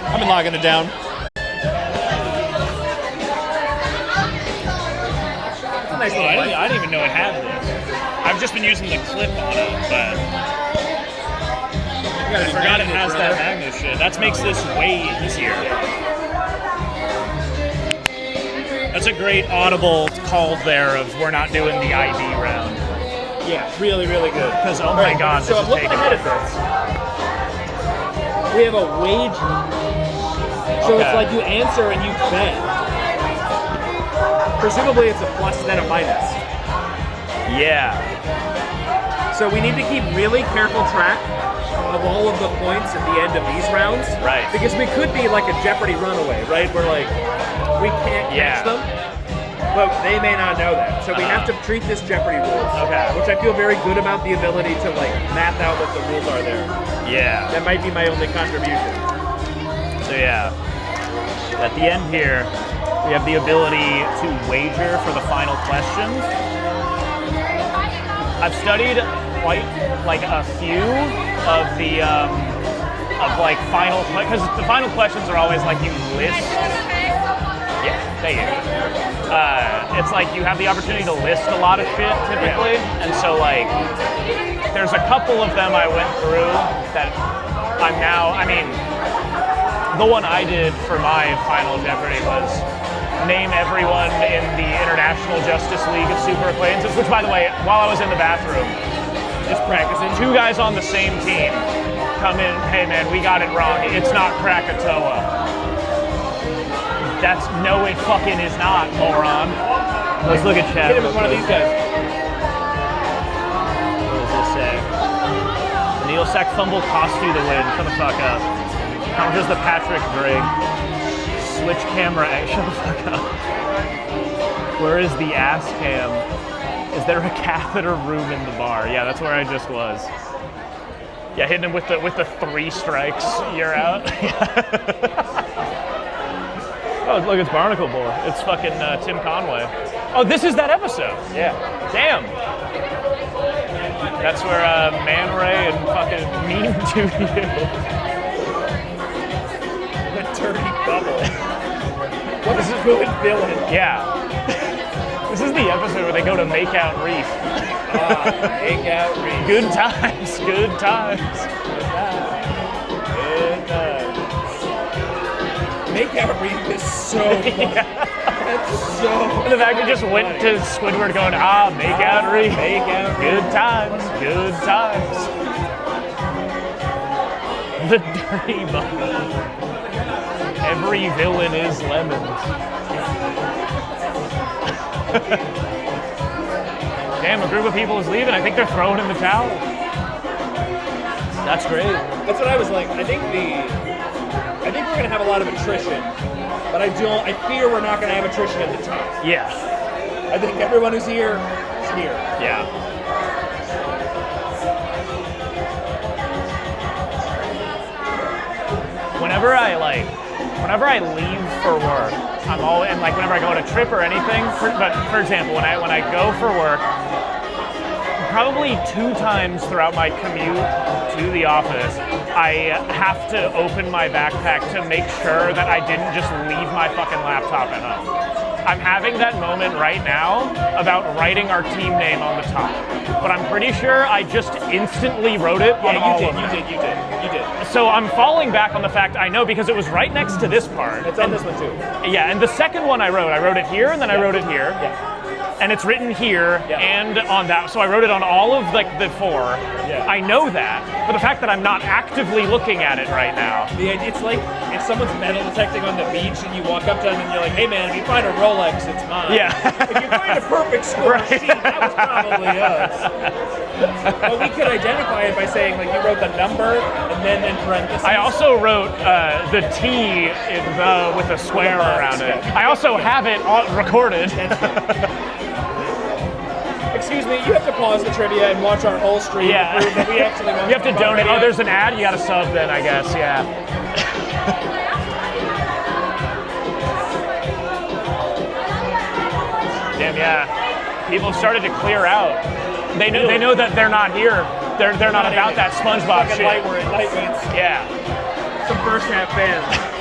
I've been logging it down. It's a nice little I didn't even know it had this. I've just been using the clip on it, but I forgot it has that magnet shit. That makes this way easier. That's a great audible call there of we're not doing the ID round. Yeah, really, really good. Because, oh my god, this is taking ahead of this. We have a wager. So it's like you answer and you bet. Presumably it's a plus then a minus. Yeah. So we need to keep really careful track of all of the points at the end of these rounds. Right. Because we could be like a Jeopardy runaway, right? Where like, we can't catch them, but they may not know that. So we have to treat this Jeopardy rules. Okay. Which I feel very good about the ability to like map out what the rules are there. Yeah. That might be my only contribution. So yeah. At the end here, we have the ability to wager for the final questions. I've studied quite like a few of the final, because the final questions are always like you list. Yeah, thank you. It's like you have the opportunity to list a lot of shit typically, and so like there's a couple of them I went through that I'm now. I mean, the one I did for my final Jeopardy was name everyone in the International Justice League of Super Acquaintances, which, by the way, while I was in the bathroom, just practicing, 2 guys on the same team come in, hey man, we got it wrong, it's not Krakatoa. That's, no it fucking is not, moron. Let's look at chat. Hit him with one of these guys. What does this say? Neil Sack fumble cost you the win, shut the fuck up. How much does the Patrick bring? Switch camera, shut the fuck up. Where is the ass cam? Is there a catheter room in the bar? Yeah, that's where I just was. Yeah, hitting him with the 3 strikes, you're out. Oh, look, it's Barnacle Boy. It's fucking Tim Conway. Oh, this is that episode. Yeah. Damn. That's where Man Ray and fucking Mean to You. The dirty bubble. What is a good villain? Yeah. This is the episode where they go to Make Out Reef. Make Out Reef. Good times, good times. Good times. Make Out Reef is so fun. That's so And the fact we just went to Squidward going, Make Out Reef. Make Out Reef. Good times, good times. The dirty bubble. Every villain is lemons. Damn, a group of people is leaving. I think they're throwing in the towel. That's great. That's what I was like. I think we're gonna have a lot of attrition, but I fear we're not gonna have attrition at the top. Yeah. I think everyone who's here is here. Yeah. Whenever I leave for work, I'm always, and like whenever I go on a trip or anything, but for example, when I go for work, probably 2 times throughout my commute to the office, I have to open my backpack to make sure that I didn't just leave my fucking laptop at home. I'm having that moment right now about writing our team name on the top, but I'm pretty sure I just instantly wrote it on all of them. You did. So I'm falling back on the fact I know because it was right next to this part. It's on this one too. Yeah, and the second one I wrote it here, and then I wrote it here. Yeah. And it's written here and on that. So I wrote it on all of like the 4. Yeah. I know that, but the fact that I'm not actively looking at it right now. It's like if someone's metal detecting on the beach and you walk up to them and you're like, hey man, if you find a Rolex, it's mine. Yeah. If you find a perfect score sheet, that was probably us. But we could identify it by saying like you wrote the number and then in parentheses. I also wrote the T in the with a square around it. I also have it recorded. Excuse me, you have to pause the trivia and watch our whole stream to prove that we actually want You have to donate. Oh, there's an ad? You gotta sub then, I guess, yeah. Damn, yeah. People have started to clear out. They know that they're not here. They're not about that SpongeBob shit. Lightweights. Yeah. Some first half fans.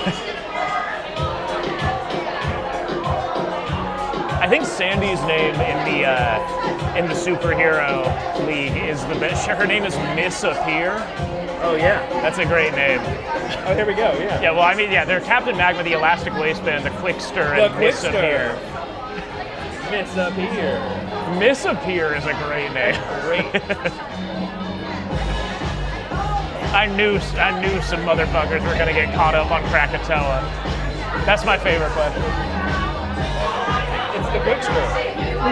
I think Sandy's name in the superhero league is the best. Her name is Miss Appear. Oh yeah, that's a great name. Oh, here we go. Yeah. Yeah. Well, I mean, yeah, they're Captain Magma, the Elastic Waistband, the Quickster, and Miss Appear. Miss Appear. Miss Appear is a great name. Great. I knew some motherfuckers were gonna get caught up on Krakatoa. That's my favorite question. It's the Quickster.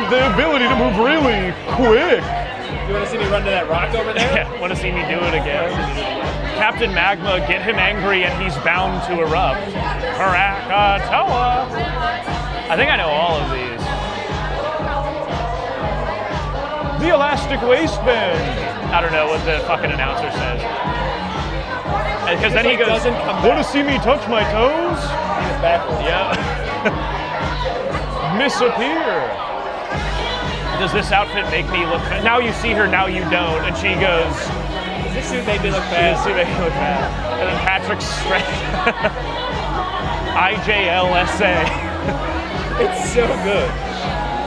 The ability to move really quick. You want to see me run to that rock over there? Yeah, want to see me do it again? Captain Magma, get him angry and he's bound to erupt. Krakatoa. I think I know all of these. The Elastic Waistband. I don't know what the fucking announcer says. Because then he goes, want to see me touch my toes? He's backwards. Yeah. Miss Appear. Does this outfit make me look fat? Now you see her, now you don't. And she goes, this suit made me look fat. This suit made me look fat. And then Patrick's straight. IJLSA. It's so good.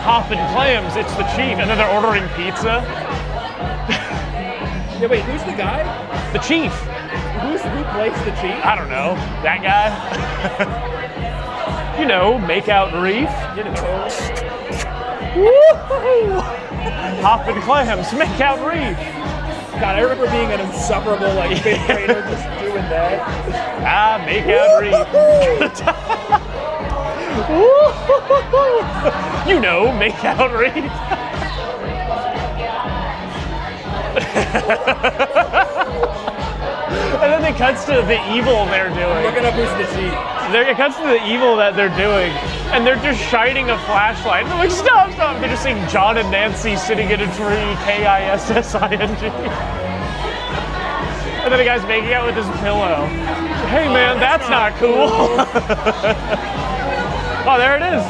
Hoppin' clams, it's the chief. And then they're ordering pizza. Yeah, wait, who's the guy? The chief. Who plays the chief? I don't know. That guy? You know, Make Out Reef. You know. Woo-hoo! Hoppin' clams, Make Out Reef. God, I remember being an insufferable like 5th grader just doing that. Make Out Reef. You know, Make Out Reef. And then it cuts to the evil they're doing. Looking up who's the chief. It cuts to the evil that they're doing. and they're just shining a flashlight. And they're like, stop, stop. They're just seeing John and Nancy sitting in a tree, Kissing. And then the guy's making out with his pillow. Hey man, that's not cool. Oh, there it is.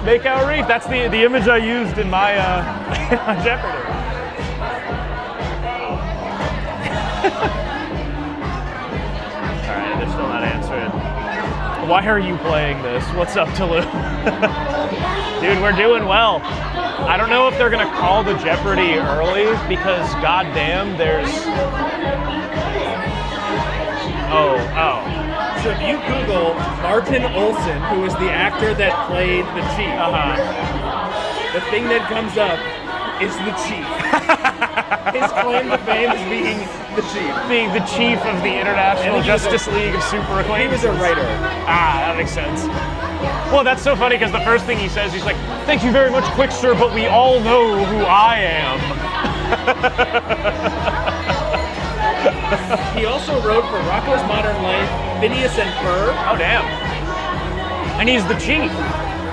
Make out reef. That's the image I used in my Jeopardy. All right, they're still not answering. Why are you playing this? What's up, Toulouse? Dude, we're doing well. I don't know if they're gonna call the Jeopardy early because goddamn, there's. Oh. So if you Google Martin Olson, who was the actor that played the Chief, the thing that comes up is the Chief. His claim to fame is being the Chief. Being the chief of the International Justice League of Super He was Acquaintances. a writer. Ah, that makes sense. Well, that's so funny because the first thing he says, he's like, thank you very much, Quickster, but we all know who I am. He also wrote for Rocko's Modern Life, Phineas and Ferb. Oh, damn. And he's the chief.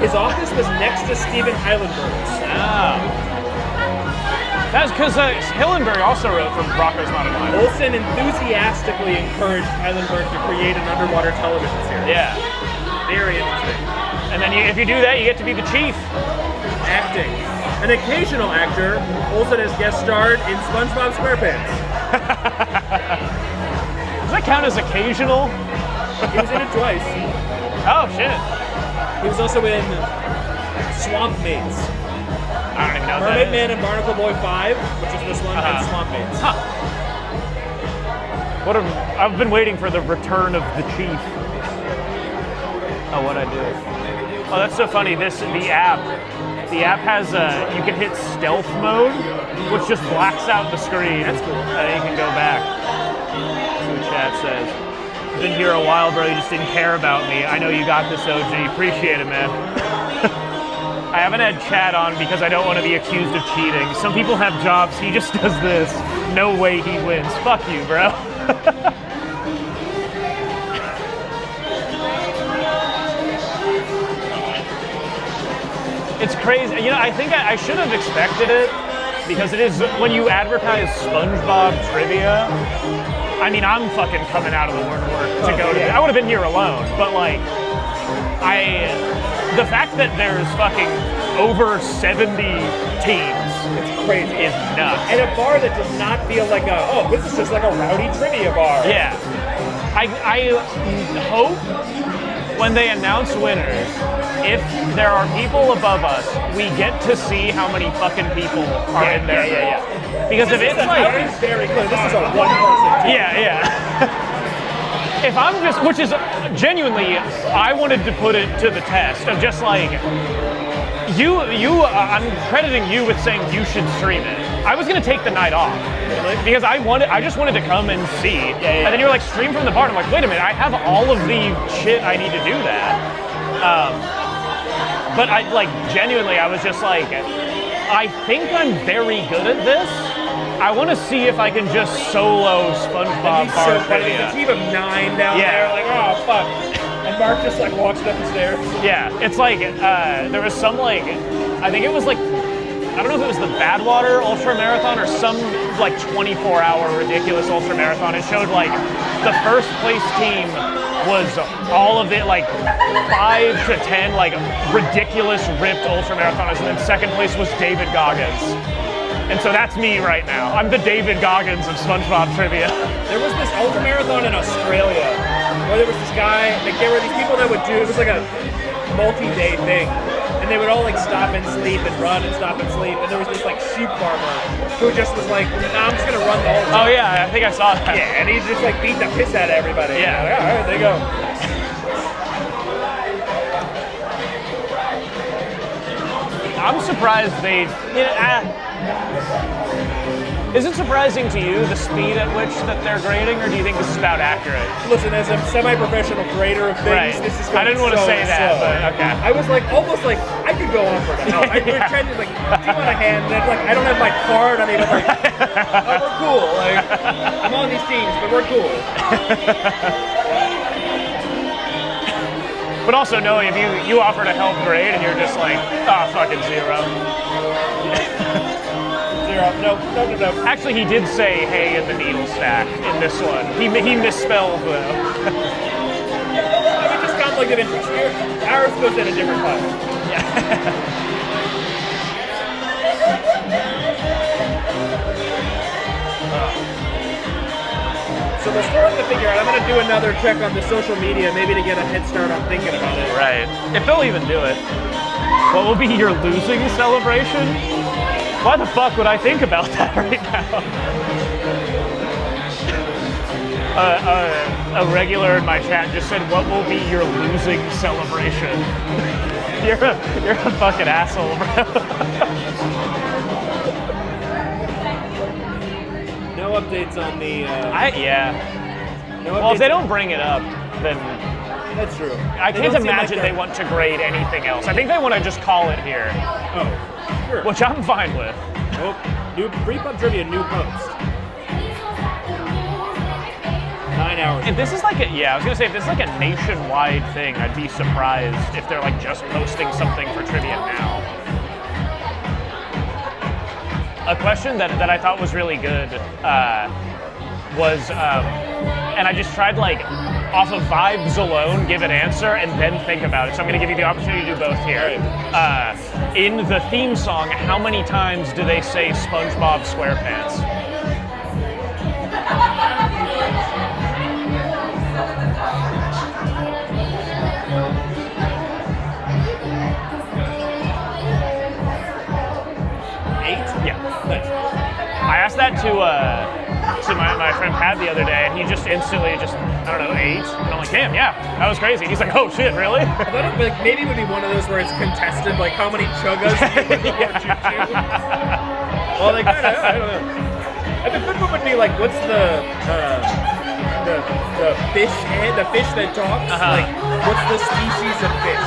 His office was next to Steven Heilenberg's. Ah. That's because Hillenburg also wrote from Rocko's Modern Life. Olson enthusiastically encouraged Heilenberg to create an underwater television series. Yeah. Very interesting. And then if you do that, you get to be the chief. Acting. An occasional actor, Olson has guest starred in SpongeBob SquarePants. Does that count as occasional? He was in it twice. Oh, shit. He was also in Swamp Mates. I don't even know what Mermaid that is. Man and Barnacle Boy 5, which is this one, and Swamp Mates. Huh. I've been waiting for the return of the chief. Oh, what'd I do? Oh, that's so funny. The app has you can hit stealth mode, which just blacks out the screen. That's cool. You can go back. That's what the chat says. Been here a while, bro. You just didn't care about me. I know you got this, OG. Appreciate it, man. I haven't had chat on because I don't want to be accused of cheating. Some people have jobs. He just does this. No way he wins. Fuck you, bro. It's crazy. You know, I think I should have expected it because it is when you advertise SpongeBob trivia. I mean, I'm fucking coming out of the work to go to. I would have been here alone, but like, the fact that there's fucking over 70 teams, It's crazy. is nuts. And a bar that does not feel like this is just like a rowdy trivia bar. Yeah. I hope when they announce winners, if there are people above us, we get to see how many fucking people are in there. Yeah. Because if it's like, very clear, this is a one-person team. yeah. If I'm just, which is genuinely, I wanted to put it to the test of just like, I'm crediting you with saying you should stream it. I was gonna take the night off because I just wanted to come and see. And then you were like, stream from the bar. And I'm like, wait a minute, I have all of the shit I need to do that. But I like genuinely, I was just like, I think I'm very good at this. I want to see if I can just solo SpongeBob He's bar so funny. trivia. There's a team of 9 down there, like, oh fuck. And Mark just like walks up the stairs. Yeah, it's like there was some like, I think it was like, I don't know if it was the Badwater Ultra Marathon or some like 24-hour ridiculous ultra marathon. It showed like the first place team was all of it like 5 to 10 like ridiculous ripped ultra marathoners, and then second place was David Goggins. And so that's me right now. I'm the David Goggins of SpongeBob trivia. There was this ultra marathon in Australia where there was this guy, like there were these people that would do, it was like a multi-day thing. And they would all like stop and sleep and run and stop and sleep. And there was this like sheep farmer who just was like, nah, I'm just gonna run the whole time. Oh yeah, I think I saw that. Yeah, and he's just like beating the piss out of everybody. Yeah. Like, all right, there you go. I'm surprised they, is it surprising to you the speed at which that they're grading, or do you think this is about accurate? Listen, as a semi-professional grader of things, Right. this is I didn't want to say that, but okay. I was like, almost like, I could go on for an hour. I was trying to like, team on a hand, and then like, I don't have my card on me, but like, oh, we're cool. Like, I'm on these teams, but we're cool. But also knowing if you offer to help grade and you're just like, fucking 0. No. Actually, he did say hay in the needle stack in this one. He misspelled though. Just conflict of interest. Ours goes in a different time. Yeah. So we're starting to figure out. I'm going to do another check on the social media, maybe to get a head start on thinking about it. Right. If they'll even do it. What will be your losing celebration? Why the fuck would I think about that right now? A regular in my chat just said, "What will be your losing celebration?" You're a fucking asshole, bro. No updates on the. No well, if they don't bring it up, then that's true. I can't imagine they want to grade anything else. I think they want to just call it here. Oh, sure. Which I'm fine with. Nope. New free pub trivia, new post. 9 hours. If this is like I was gonna say, if this is like a nationwide thing, I'd be surprised if they're like just posting something for trivia now. A question that I thought was really good was, and I just tried like off of vibes alone, give an answer and then think about it. So I'm gonna give you the opportunity to do both here. In the theme song, how many times do they say SpongeBob SquarePants? I asked that to my friend Pat the other day, and he just instantly I don't know, 8. And I'm like, damn, yeah, that was crazy. And he's like, oh shit, really? I thought maybe it would be one of those where it's contested, like how many chuggas you would Well, like, I don't know. And the good one would be like, what's the fish head, the fish that talks? Like, what's the species of fish?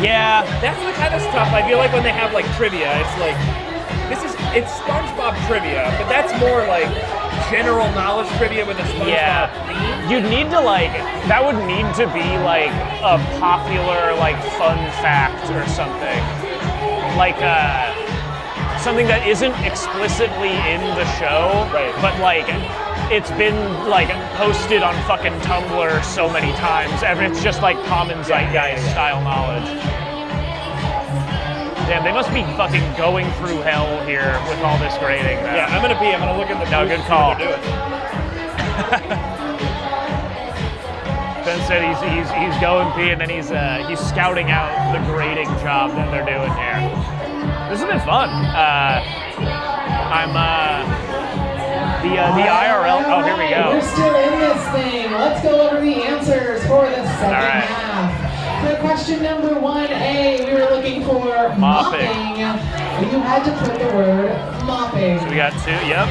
Yeah. That's the kind of stuff I feel like when they have like trivia, it's like, it's SpongeBob trivia, but that's more like general knowledge trivia with a SpongeBob theme. You'd need to that would need to be like a popular fun fact or something. Like something that isn't explicitly in the show, right, but it's been posted on fucking Tumblr so many times. It's just like common zeitgeist style knowledge. Damn, they must be fucking going through hell here with all this grading. Yeah, I'm gonna look at the no, good call. Ben said he's going pee, and then he's scouting out the grading job that they're doing here. This has been fun. I'm the IRL. Oh, here we go. We're still in this thing. Let's go over the answers for the second half. For question number 1A, we were looking for mopping. You had to put the word mopping. So we got 2. Yep.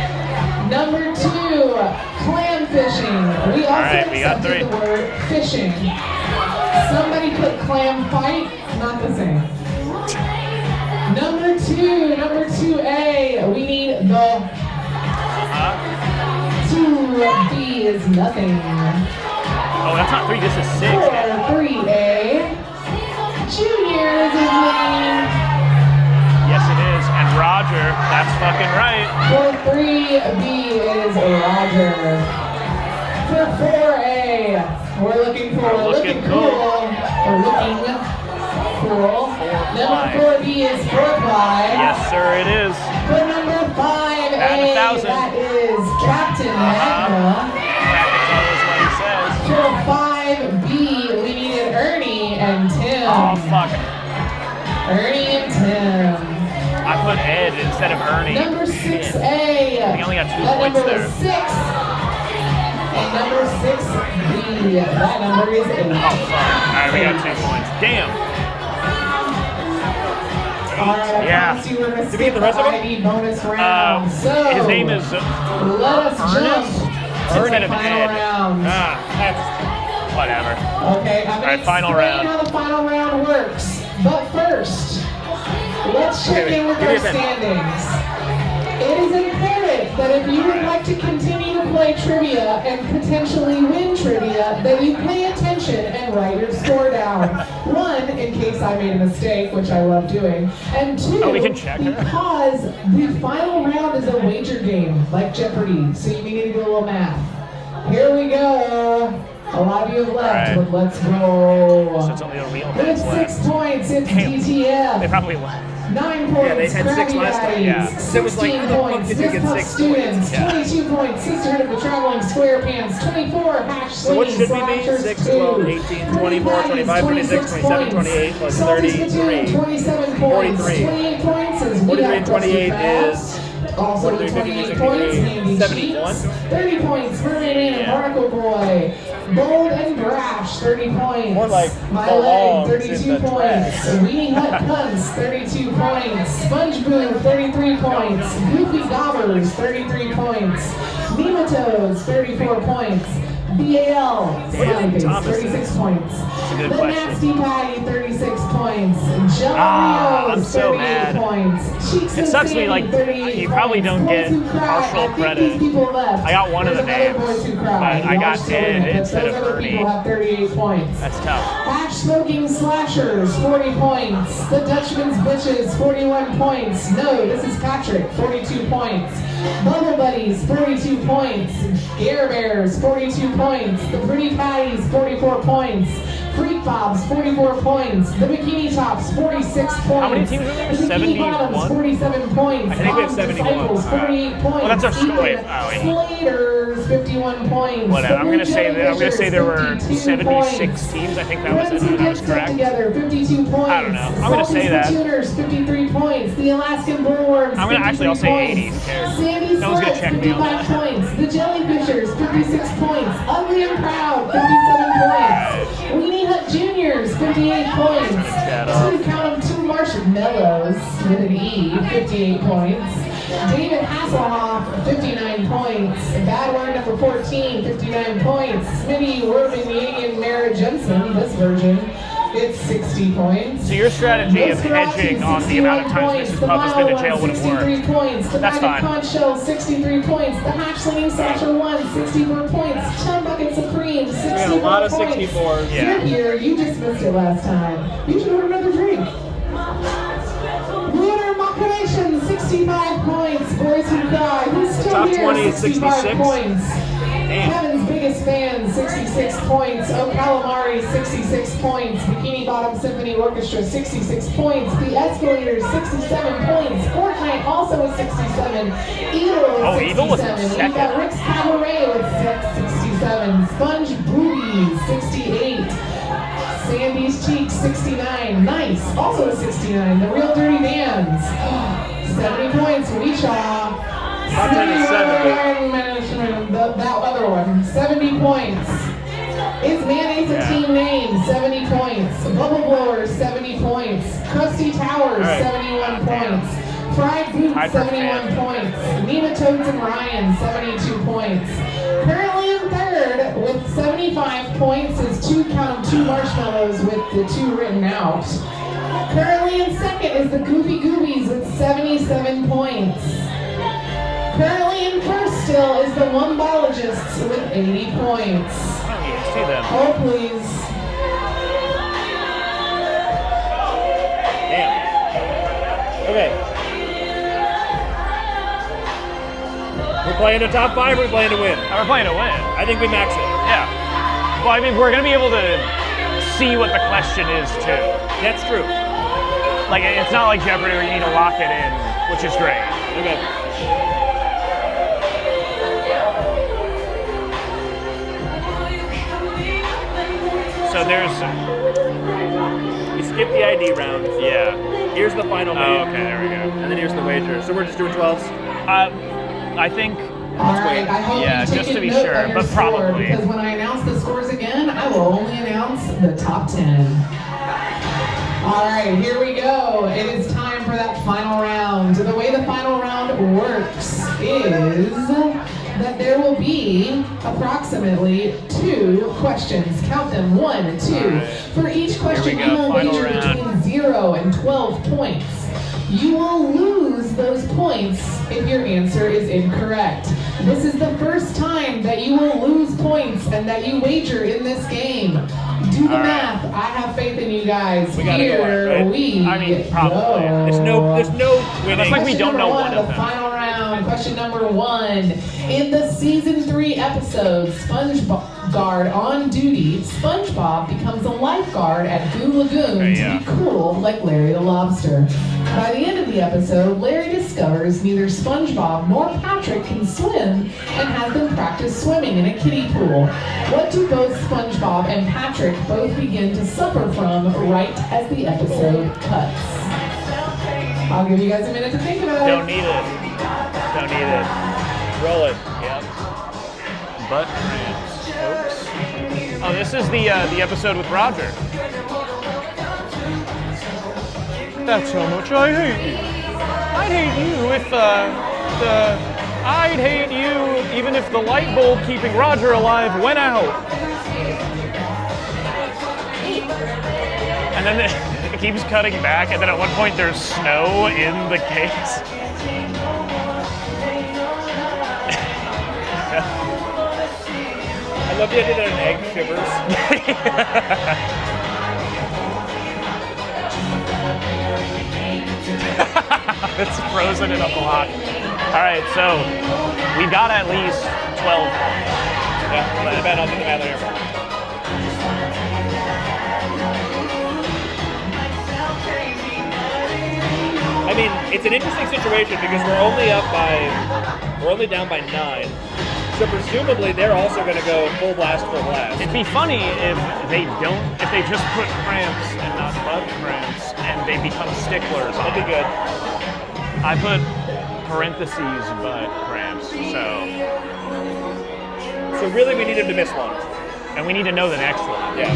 Number 2, clam fishing. We also got 3. The word fishing. Somebody put clam fight. Not the same. Number 2A, we need the 2B is nothing. Oh, that's not 3, this is 6. For 3A, Junior is his name. Yes, it is. And Roger, that's fucking right. For 3B is Roger. For 4A, we're looking cool. Number 4B is 4ply. Yes, sir, it is. For number 5A, that is Captain Magna. For 5B, we needed Ernie and Tim. Oh, fuck. Ernie and Tim. I put Ed instead of Ernie. Number 6A. We only got 2 points number there. 6. And number 6B. That number is 8. Oh, fuck. Alright, we got 2 points. Damn. Alright, yeah. Did we get the rest of it? Bonus round. So, his name is let us jump instead of final Ed. round. That's whatever. Okay, I'm going to final round. how the final round works. But first, let's check in with our standings. It is imperative that if you would like to continue to play play trivia and potentially win trivia, then you pay attention and write your score down. 1, in case I made a mistake, which I love doing. And 2, we can check. because the final round is a wager game, like Jeopardy, so you need to do a little math. Here we go. A lot of you have left, but let's go. So it's only a real With 6 points, it's DTF. They probably left. 9 points, Yeah, they had 6 last time. Yeah. So it was like, how the fuck points, did you get 6 students, Yeah. 22 points, Sisterhood of the Traveling Squarepants, 24, Hash So what should we be? 6, 12, 18, 24, 25, 26, 27, 28, plus 33. 27 points, 43. 28 points is 43 and 28 is... also 43, 28 50, points, 60, Handy 71. Cheeks, 30 points, Mermaid and Barnacle Boy, Bold and Brash, 30 points. More like My belongs Leg, in 32 the points. trash. Weenie Hut Cunts, 32 points. SpongeBob, 33 points. Goofy Gobbers, 33 points. Nematodes, 34 points. BAL, Smiley Face, Thomas 36 points. a good The question. Nasty Patty, 36 points. Jelly I'm so 38 mad. points. Cheeks It and sucks me, Sandy, like, 38 you probably points. don't Boys get Who Cry, partial I think credit. these people left. I got one of the There's another names, Boys Who Cry. but I Y'all got still in Ed it. instead Those of other Ernie. people have 38 points. That's tough. Hash Smoking Slashers, 40 points. The Dutchman's Bitches, 41 points. No, this is Patrick, 42 points. Bubble Buddies, 42 points. Gare Bears, 42 points. The Pretty Patties, 44 points. Freak Bobs, 44 points. The Bikini Tops, 46 points. How many teams are there? The Bikini 71? Bottoms, 47 points. I think we have Moms 71. Disciples, 48 points. Well, that's our score. Ethan Wait, oh, wait. Slaters, 51 points. Whatever. The I'm gonna Blue say that. I'm gonna say there were Jellyfishers, 76 points. teams. I think that was Friends it. Who That was Get Stuck correct. Together, 52 points. I don't know. I'm gonna say that. Tuners, 53 points. The Alaskan Bullworms, I'm gonna actually. I'll say 80. points. Who cares? Sandy No one's gonna Sluts, check me on 55 that. points. The Jellyfishers, 56 points. Ugly and Proud, 57 points. Weenie Hut Juniors, 58 points. that up. Count them, 2 Marshmallows with an E, 58 points. David Hasselhoff, 59 points. Bad Word number 14, 59 points. Smitty Werman Mara Jensen, this version, it's 60 points. So your strategy of hedging on the amount of times Mrs. Puff has been to jail would have 63 worked. points. The That's Bag of fine. Conch Shell, 63 points. The Hatch Slinging Slasher 1, 64 points. Chum Bucket Supreme, 64 We got a lot of points. 64s. Yeah. You're here, you just missed it last time. You should order another drink. Lunar Machination, 65 points. Boys Who Cry, who's still Top here? 20 is 65 66. points. Damn. Kevin's Biggest Fan, 66 points. Oh Calamari, 66 points. Bikini Bottom Symphony Orchestra, 66 points. The Escalators, 67 points. Fortnite also is 67. Eagle is 67. Eagle was in We've second. got Rick's Cabaret with 67. Sponge Boobies, 68. Sandy's Cheeks, 69. Nice, also 69. The Real Dirty Vans, 70 points. Weechaw. Top 10 is 70. That other one, 70 points. Is Mayonnaise a team name? 70 points. Bubble Blowers, 70 points. Krusty Towers, All right. 71 points. Fried Boots, Tied for 71 fifth. points. Nematodes and Ryan, 72 points. Currently in third with 75 points is 2 Marshmallows with the 2 written out. Currently in second is the Goofy Goobies with 77 points. Currently in first still is the Wombologists with 80 points. I don't even see them. Oh, please. Damn. Okay. We're playing the top 5, we're playing to win. We're playing to win. I think we max it. Yeah. Well, I mean, we're gonna be able to see what the question is too. That's true. Like, it's not like Jeopardy where you need to lock it in, which is great. Okay. So there's, You skip the ID round. yeah. Here's the final Oh, name. okay, there we go. And then here's the wager. So we're just doing 12s? I think, All right, I hope Yeah, you've just taken to be note sure, of your but score, probably. because when I announce the scores again, I will only announce the top 10. All right, here we go. It is time for that final round. The way the final round works is that there will be approximately 2 questions. Count them, 1, 2. right. For each question, go, you will final wager round. between 0 and 12 points. You will lose those points if your answer is incorrect. This is the first time that you will lose points and that you wager in this game. Do the math. I have faith in you guys. We gotta go on, right? I mean, probably. go. There's no winning. It's like we don't know one of The them. final round. Question number 1. In the season 3 episode, SpongeGuard on duty, SpongeBob becomes a lifeguard at Goo Lagoon to be cool like Larry the Lobster. By the end of the episode, Larry discovers neither SpongeBob nor Patrick can swim and has them practice swimming in a kiddie pool. What do both SpongeBob and Patrick both begin to suffer from right as the episode cuts? I'll give you guys a minute to think about it. Don't need it. Don't need it. Roll it. Yep. Butt cramps, folks. Oh, this is the episode with Roger. That's how much I hate you. I'd hate you if I'd hate you even if the light bulb keeping Roger alive went out. And then it keeps cutting back, and then at one point there's snow in the case. I love the idea that an egg shivers. It's frozen in a block. All right, so we've got at least 12 points. Yeah, I'll do the math here. I mean, it's an interesting situation because we're only down by 9. So presumably they're also going to go full blast. It'd be funny if they just put cramps and not butt cramps, and they become sticklers. That'd be good. I put parentheses butt cramps, So really we need him to miss one. and we need to know the next one. Yeah.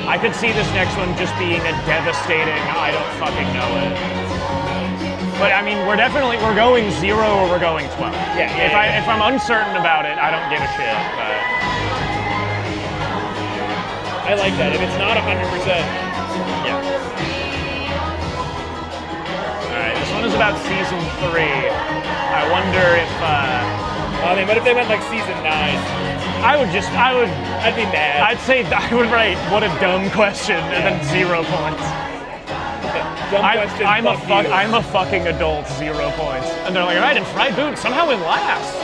I could see this next one just being a devastating, I don't fucking know it. But I mean, we're going 0 or we're going 12. Yeah. If I'm uncertain about it, I don't give a shit. But I like that. If it's not 100%. yeah. All right, this one is about season 3. I wonder if. I mean, what if they went like season 9? I'd be mad. I'd say I would write, what a dumb question, and then 0 points. Dumb question. I'm a fucking adult, 0 points. And they're like, all right, in Fried Boot, somehow we last.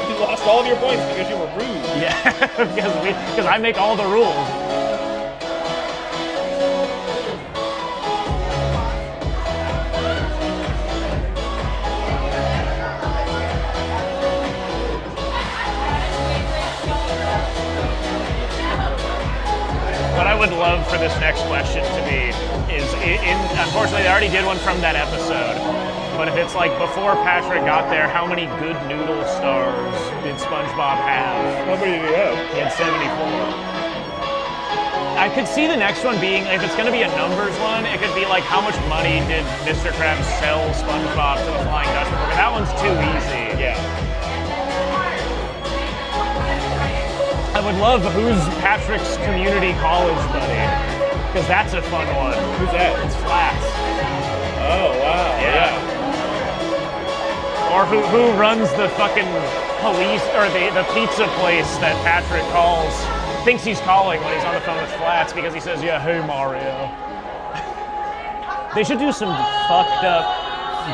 You lost all of your points because you were rude. Yeah, because I make all the rules. What I would love for this next question to be is, unfortunately, they already did one from that episode, but if it's like before Patrick got there, how many good noodle stars did SpongeBob have? How many did he have? He had 74. I could see the next one being, if it's going to be a numbers one, it could be like how much money did Mr. Krabs sell SpongeBob to the Flying Dutchman? Because that one's too easy. Yeah. I would love who's Patrick's community college buddy, because that's a fun one. Who's that? It's Flats. Oh, wow. Yeah. Or who runs the fucking police, or the pizza place that Patrick thinks he's calling when he's on the phone with Flats, because he says, yeah, hey Mario. They should do some fucked up,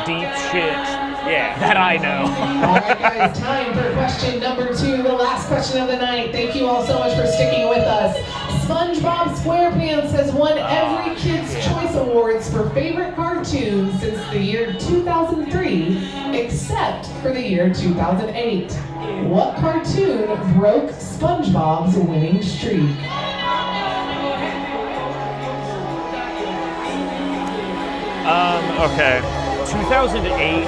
deep shit. Yeah, that I know. All right, guys, time for question number 2, the last question of the night. Thank you all so much for sticking with us. SpongeBob SquarePants has won every Kids' Choice Awards for favorite cartoon since the year 2003, except for the year 2008. What cartoon broke SpongeBob's winning streak? Okay. 2008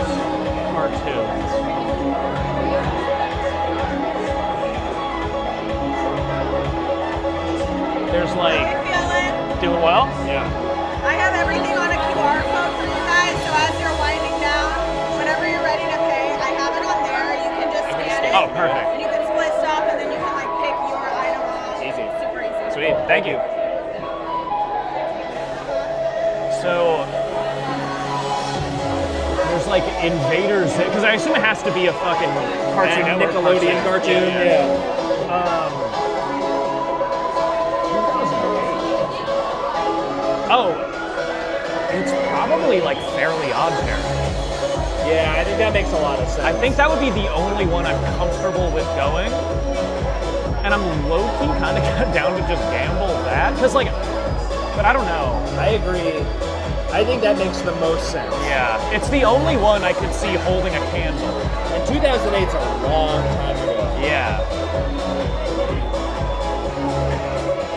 cartoons. There's like, doing well? Yeah. I have everything on a QR code for you guys, so as you're winding down, whenever you're ready to pay, I have it on there. You can just scan it. Oh, perfect. And you can split stuff, and then you can like pick your item off. Easy. Super easy. Sweet, thank you. So, like Invaders, because I assume it has to be a fucking Cartoon Nickelodeon cartoon. Yeah. Oh, it's probably like Fairly Odd Parents. Yeah, I think that makes a lot of sense. I think that would be the only one I'm comfortable with going. And I'm low-key kind of down to just gamble that. Because, like, but I don't know. I agree. I think that makes the most sense. Yeah, it's the only one I could see holding a candle. And 2008's a long time ago. Yeah.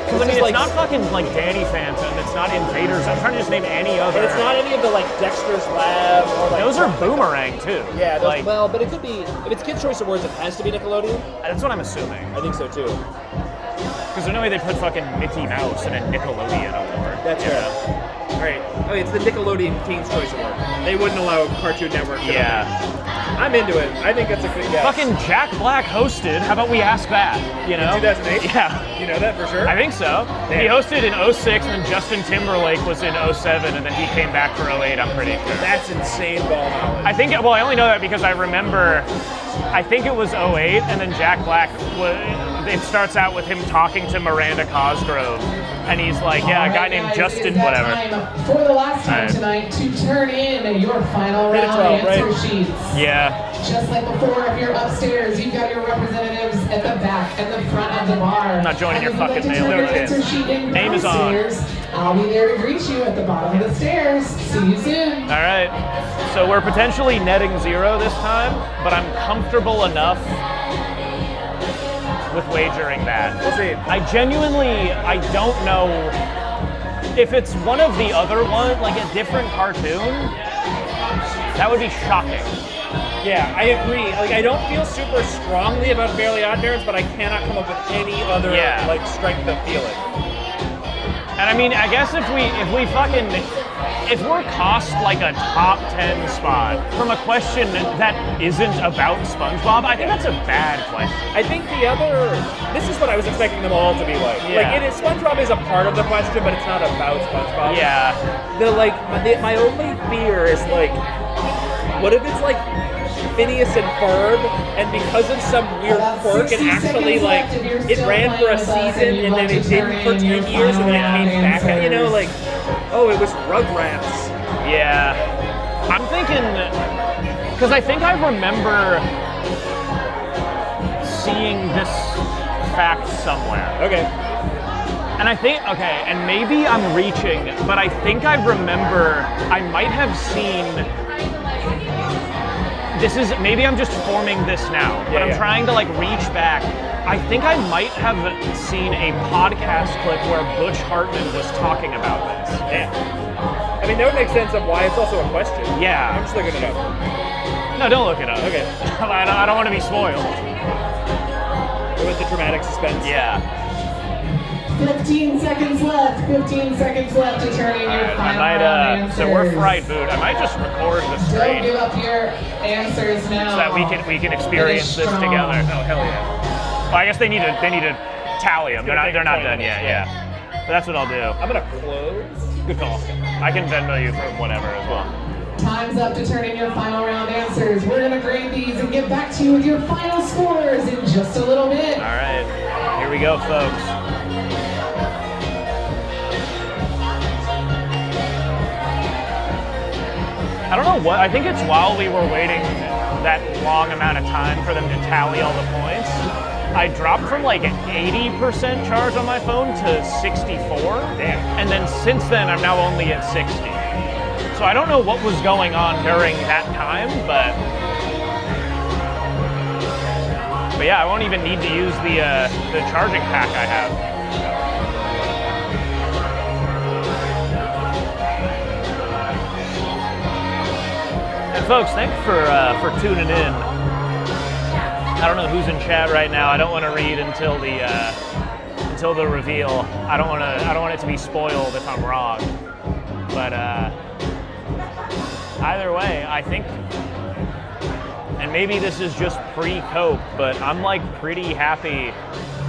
Because, I mean, it's not fucking, like, Danny Phantom. It's not Invaders. I'm trying to just name any other. And it's not any of the, like, Dexter's Lab or, like... Those are Boomerang, too. Yeah, those, like, well, but it could be... If it's Kids' Choice Awards, it has to be Nickelodeon? That's what I'm assuming. I think so, too. Because there's no way they put fucking Mickey Mouse in a Nickelodeon award. That's right. Right. Oh, it's the Nickelodeon Teen's Choice Award. They wouldn't allow Cartoon Network to I'm into it. I think it's a good guess. Fucking Jack Black hosted. How about we ask that? You know? In 2008? Yeah. You know that for sure? I think so. Damn. He hosted in 06, and then Justin Timberlake was in 07, and then he came back for 08, I'm pretty sure. That's insane ball knowledge. I think, well, I only know that because I remember, I think it was 08, and then Jack Black, it starts out with him talking to Miranda Cosgrove, and he's like, yeah, a guy named Justin, whatever. Time for the last time tonight to turn in your final round answer sheets. Yeah. Just like before, if you're upstairs, you've got your representatives at the back and the front of the bar. I'm not joining your fucking mail. Name is on. I'll be there to greet you at the bottom of the stairs. See you soon. All right. So we're potentially netting 0 this time, but I'm comfortable enough with wagering that. We'll see. I don't know if it's one of the other ones, like a different cartoon. That would be shocking. Yeah, I agree. Like, I don't feel super strongly about Fairly Odd Parents, but I cannot come up with any other like strength of feeling. And I mean, I guess if we're cost like a top 10 spot from a question that isn't about SpongeBob, I think that's a bad question. I think this is what I was expecting them all to be like. Yeah. Like, SpongeBob is a part of the question, but it's not about SpongeBob. Yeah. My only fear is like, what if it's like Phineas and Ferb, and because of some weird quirk, it actually like it ran for a season and then it didn't for 10 years and then it came back. You know, like, oh, it was Rugrats. Yeah, I'm thinking because I think I remember seeing this fact somewhere. Okay. And I think and maybe I'm reaching, but I think I remember I might have seen. Maybe I'm just forming this now, but I'm trying to like reach back. I think I might have seen a podcast clip where Butch Hartman was talking about this. Yeah. I mean, that would make sense of why it's also a question. Yeah. I'm just looking it up. No, don't look it up. Okay. I don't want to be spoiled. With the dramatic suspense. Yeah. 15 seconds left. 15 seconds left to turn in your final round answers. So we're fried boot. I might just record the stream. Don't give up your answers now. So that we can experience this together. Oh, hell yeah. Well, I guess they need to tally them. They're not done yet. Yeah. But that's what I'll do. I'm gonna close. Good call. I can Venmo you for whatever as well. Time's up to turn in your final round answers. We're gonna grade these and get back to you with your final scores in just a little bit. All right. Here we go, folks. I don't know what, I think it's while we were waiting that long amount of time for them to tally all the points, I dropped from like 80% charge on my phone to 64. Damn. And then since then, I'm now only at 60. So I don't know what was going on during that time, but yeah, I won't even need to use the charging pack I have. And folks, thanks for tuning in. I don't know who's in chat right now. I don't want to read until the reveal. I don't want it to be spoiled if I'm wrong. But either way, I think, and maybe this is just pre-Coke, but I'm like pretty happy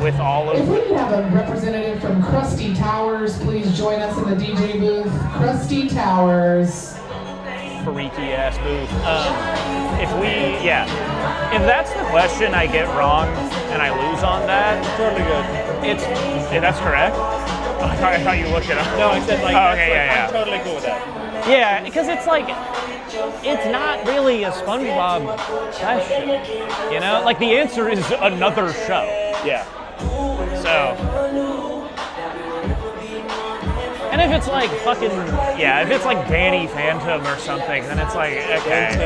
with all of. If we could have a representative from Krusty Towers, please join us in the DJ booth. Krusty Towers. freaky ass booth. If that's the question I get wrong and I lose on that, Totally good. That's correct. Oh, I thought you looked it up. No, I said like, oh, okay, I'm totally cool with that. Yeah, because it's like, it's not really a SpongeBob question, you know? Like, the answer is another show. Yeah. So, and if it's like fucking, if it's like Danny Phantom or something, then it's like, okay.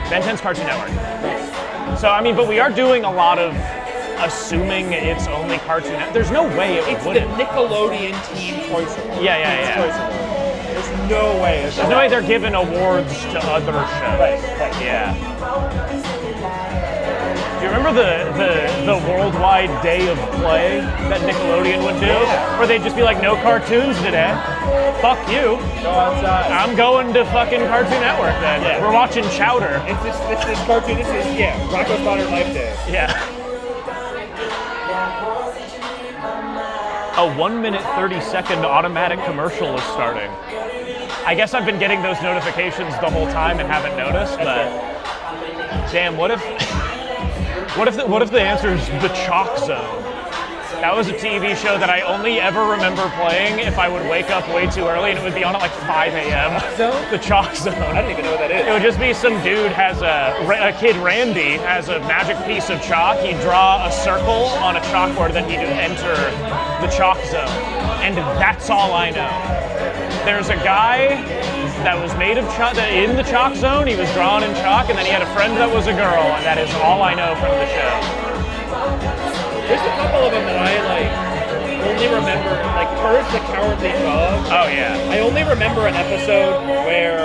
Ben 10's Cartoon Network. So, I mean, but we are doing a lot of assuming it's only Cartoon Network. There's no way it wouldn't. It's the Nickelodeon Teen Choice Award. Yeah. Choice Award. There's no way. There's no way they're giving awards to other shows. Right. Yeah. Do you remember the worldwide day of play that Nickelodeon would do? Yeah. Where they'd just be like, no cartoons today. Fuck you. Go outside. I'm going to fucking Cartoon Network then. Yeah. We're watching Chowder. It's this cartoon. This is, Rocko's Modern Life Day. Yeah. A 1 minute 30-second automatic commercial is starting. I guess I've been getting those notifications the whole time and haven't noticed, but damn, what if the answer is the Chalk Zone? That was a TV show that I only ever remember playing if I would wake up way too early, and it would be on at like 5 a.m. The Chalk Zone. I don't even know what that is. It would just be some dude has a kid, Randy, has a magic piece of chalk. He'd draw a circle on a chalkboard, then he'd enter the Chalk Zone. And that's all I know. There's a guy that was made of chalk, in the Chalk Zone. He was drawn in chalk, and then he had a friend that was a girl, and that is all I know from the show. There's a couple of them that I only remember, like Courage the Cowardly Dog. Oh yeah. I only remember an episode where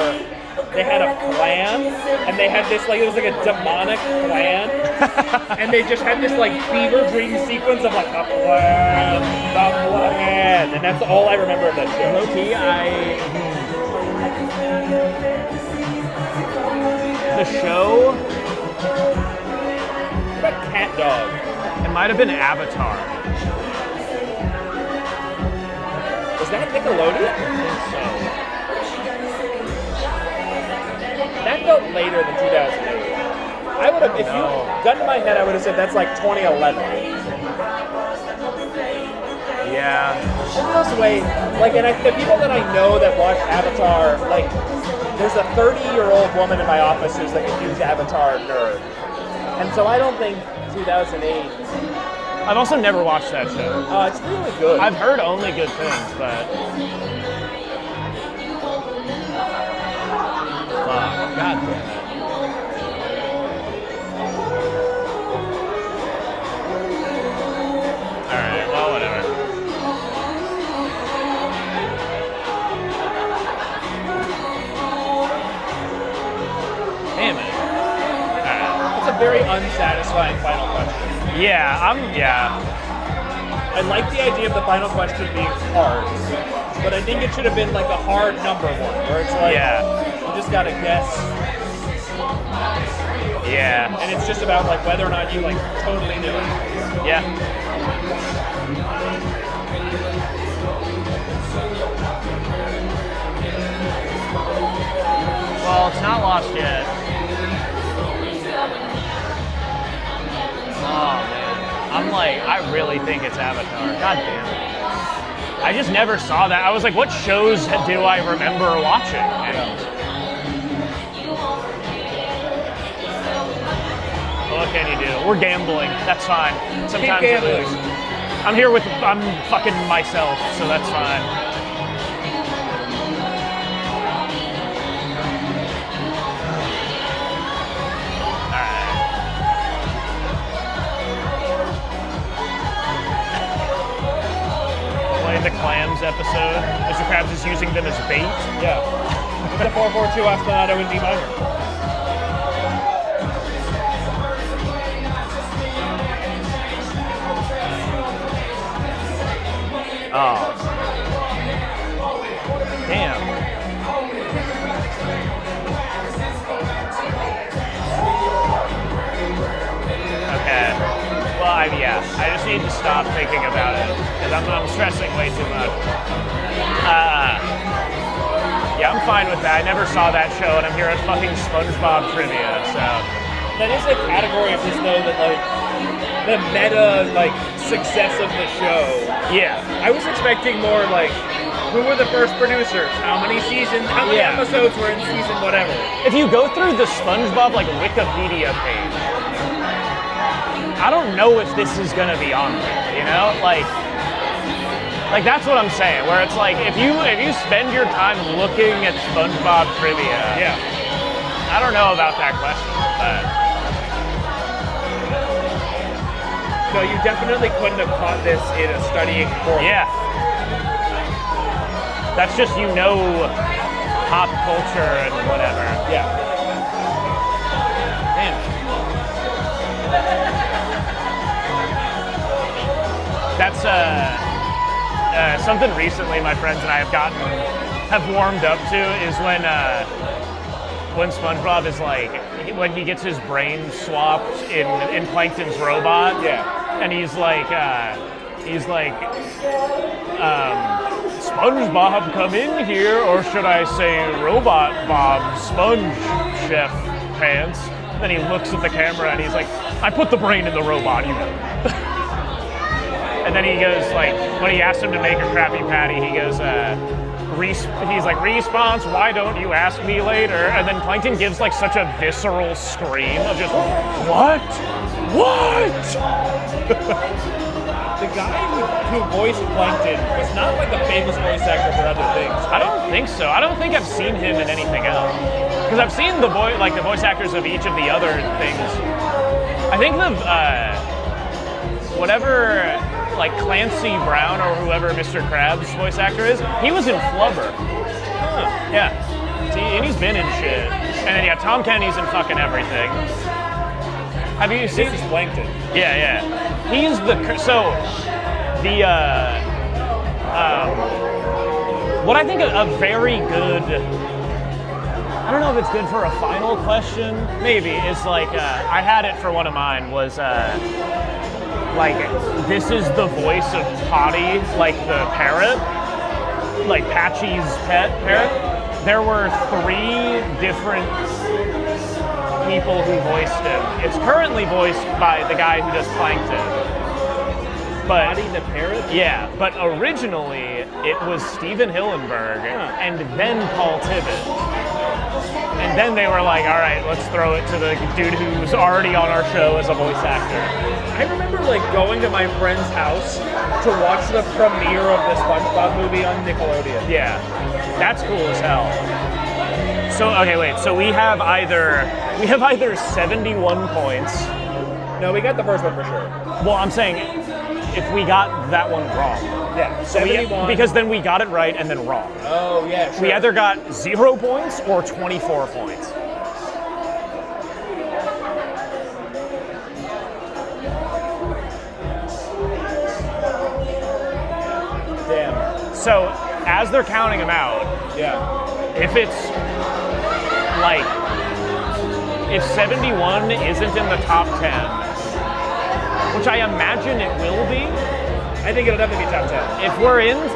they had a clan, and they had this it was like a demonic clan, and they just had this fever dream sequence of the clan, and that's all I remember of that show. Low-key, the show. What about Cat Dog? It might have been Avatar. Was that Nickelodeon? I think so. That felt later than 2008. I would have, if you gun to my head, I would have said that's 2011. Yeah. This way, and the people that I know that watch Avatar, there's a 30-year-old woman in my office who's a huge Avatar nerd. And so I don't think 2008. I've also never watched that show. It's really good. I've heard only good things, but fuck, god damn it. Alright, well, whatever. Damn it. Alright. It's a very unsatisfying final question. Yeah, I like the idea of the final question being hard, but I think it should have been a hard number one, where it's you just gotta guess. Yeah. And it's just about whether or not you totally knew it. Yeah. Well, it's not lost yet. Oh man. I really think it's Avatar. God damn it. I just never saw that. I was like, what shows do I remember watching? And what can you do? We're gambling. That's fine. Sometimes Keep gambling. I'm fucking myself, so that's fine. The Clams episode. Mr. Krabs is using them as bait. Yeah. It's a 4/4/2 ostinato in D minor. Oh. Damn. Okay. Well, I just need to stop thinking about it because I'm stressing way too much. Yeah, I'm fine with that. I never saw that show, and I'm here at fucking SpongeBob trivia, so. That is a category of his, though, that, like, the meta, like, success of the show. Yeah. I was expecting more, like, who were the first producers? How many seasons? How many episodes were in season whatever? If you go through the SpongeBob, like, Wikipedia page, I don't know if this is gonna be on there, you know? Like that's what I'm saying, where it's like, if you spend your time looking at SpongeBob trivia, I don't know about that question, but. No, you definitely couldn't have caught this in a studying course. Yeah. That's just, you know, pop culture and whatever. Yeah. Man. That's something recently my friends and I have warmed up to is when SpongeBob is like, when he gets his brain swapped in Plankton's robot. Yeah. And he's like, SpongeBob, come in here, or should I say Robot Bob, Sponge Chef Pants? Then he looks at the camera and he's like, I put the brain in the robot, you know. And then he goes like, when he asks him to make a Krabby Patty, he goes, he's like, response, why don't you ask me later? And then Plankton gives like such a visceral scream of just, what? The guy who voiced Plankton was not like a famous voice actor for other things. I don't think so. I don't think I've seen him in anything else. Because I've seen the voice actors of each of the other things. I think whatever, like Clancy Brown or whoever Mr. Krabs' voice actor is, he was in Flubber. Huh. Yeah. And he's been in shit. And then Tom Kenny's in fucking everything. Have you seen? This is Plankton. Yeah. He's what I think a very good, I don't know if it's good for a final question, maybe, is like, I had it for one of mine, was like, this is the voice of Potty, like the parrot, like Patchy's pet parrot. There were 3 different people who voiced him. It's currently voiced by the guy who does Plankton. But Potty the parrot? Yeah, but originally it was Steven Hillenburg and then Paul Tibbett. And then they were like, all right, let's throw it to the dude who's already on our show as a voice actor. I remember like going to my friend's house to watch the premiere of the SpongeBob movie on Nickelodeon. Yeah, that's cool as hell. So, okay, wait, so we have either 71 points. No, we got the first one for sure. Well, I'm saying if we got that one wrong. Yeah, 71. Because then we got it right and then wrong. Oh, yeah, sure. We either got 0 points or 24 points. Damn. So, as they're counting them out, if it's like, if 71 isn't in the top 10, which I imagine it will be, I think it'll definitely be top 10.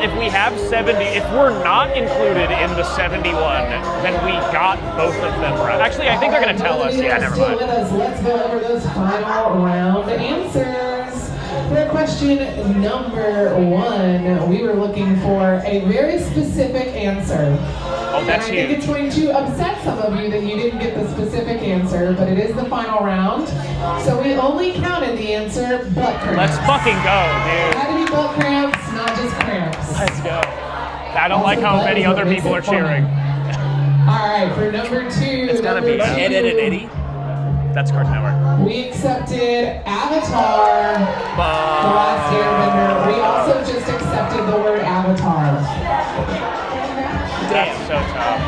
If we have 70, if we're not included in the 71, then we got both of them right. Actually, I think they're going to tell us. Yeah, never mind. Let's go over those final round answers. For question number 1, we were looking for a very specific answer. Oh, that's and I think it's going to upset some of you that you didn't get the specific answer, but it is the final round. So we only counted the answer butt cramps. Let's fucking go, dude. It had to be butt cramps, not just cramps. Let's go. I don't like how many other people are cheering. Alright, for number 2. It's gotta be Ed, Ed, and Eddie. That's Cartoon Network. We accepted Avatar, The Last Airbender. We also just accepted the word Avatar. That's so tough.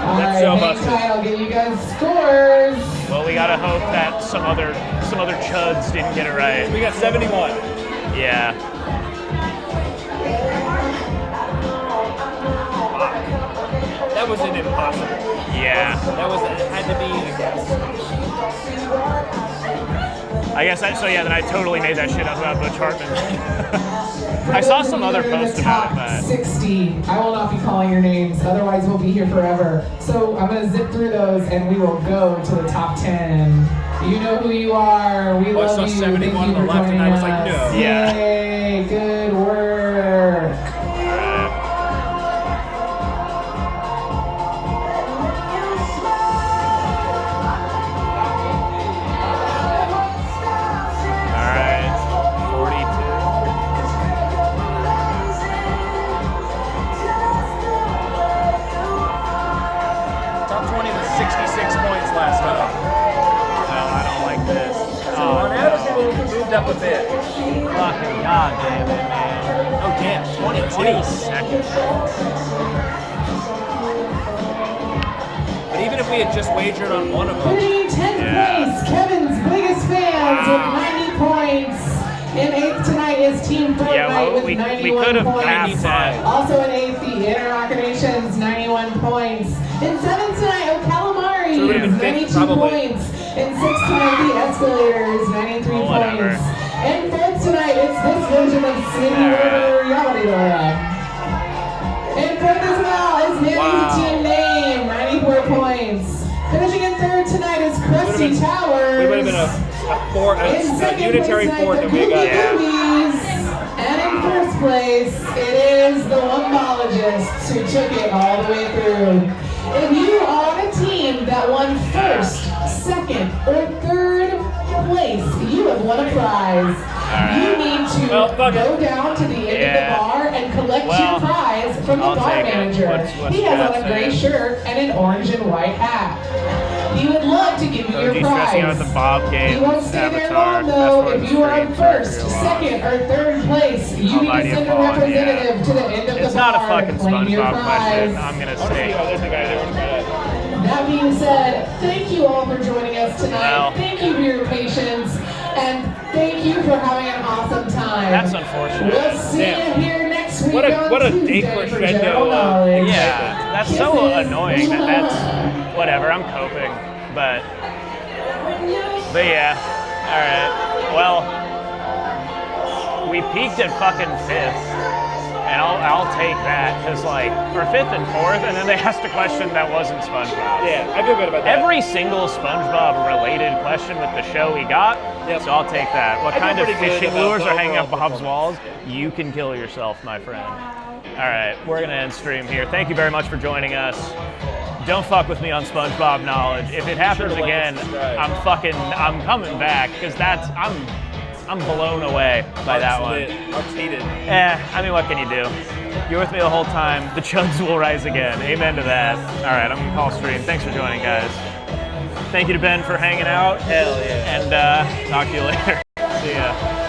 Alright, so hang busted. tight, I'll give you guys scores. Well, we gotta hope that some other chuds didn't get it right. We got 71. Yeah. That was an impossible. Yeah. That had to be a guess. I guess so. Yeah, then I totally made that shit up about Butch Hartman. I saw some other posts about it, but 60. I will not be calling your names, otherwise we'll be here forever. So I'm gonna zip through those, and we will go to the top 10. You know who you are. We love you. I saw 71 on the left, and I was like, no. Yeah. Yay! Good work. Up a bit. Fucking goddamn it, man. Oh damn, 20 seconds. But even if we had just wagered on one of them. Putting 10th place, Kevin's biggest fans with 90 points. In 8th tonight is Team Fortnite with 91 points. Also in 8th, the Interrock Nations, 91 points. In 7th tonight, O'Calamari, 92 points. In 6th tonight, the Escalators, 93 points. And 5th tonight, it's this version of City River Reality Lab. And 5th as well is Nanny's Team Name, 94 points. Finishing in 3rd tonight is Krusty Towers. We would have been a unitary fourth that we got. And in 1st place, it is the Wombologists who took it all the way through. If you are on a team that won 1st, 2nd, or 3rd place, you have won a prize. You need to go down to the end of the bar and collect your prize from the bar manager. He has on a gray shirt and an orange and white hat. He would love to give you your prize. Out the Bob game. You won't stay there long though. If you are in 1st, 2nd, or 3rd place, you need to send a representative to the end of the bar. It's not a fucking SpongeBob question. I'm gonna say. That being said, thank you all for joining us tonight. Thank you for your patience, and thank you for having an awesome time. That's unfortunate. We'll see you here next week What a Tuesday day for crescendo. General Knowledge. Yeah, that's so annoying. That's whatever. I'm coping, but yeah. All right. Well, we peaked at fucking 5th. And I'll take that, because like, or 5th and 4th, and then they asked a question that wasn't SpongeBob. Yeah, I feel good about that. Every single SpongeBob-related question with the show we got, so I'll take that. What kind of fishing lures are hanging up Bob's walls? You can kill yourself, my friend. All right, we're gonna end stream here. Thank you very much for joining us. Don't fuck with me on SpongeBob knowledge. If it happens again, I'm coming back, because I'm blown away by that one. I mean, what can you do? You're with me the whole time. The chuds will rise again. Amen to that. All right, I'm going to call stream. Thanks for joining, guys. Thank you to Ben for hanging out. Hell yeah. And talk to you later. See ya.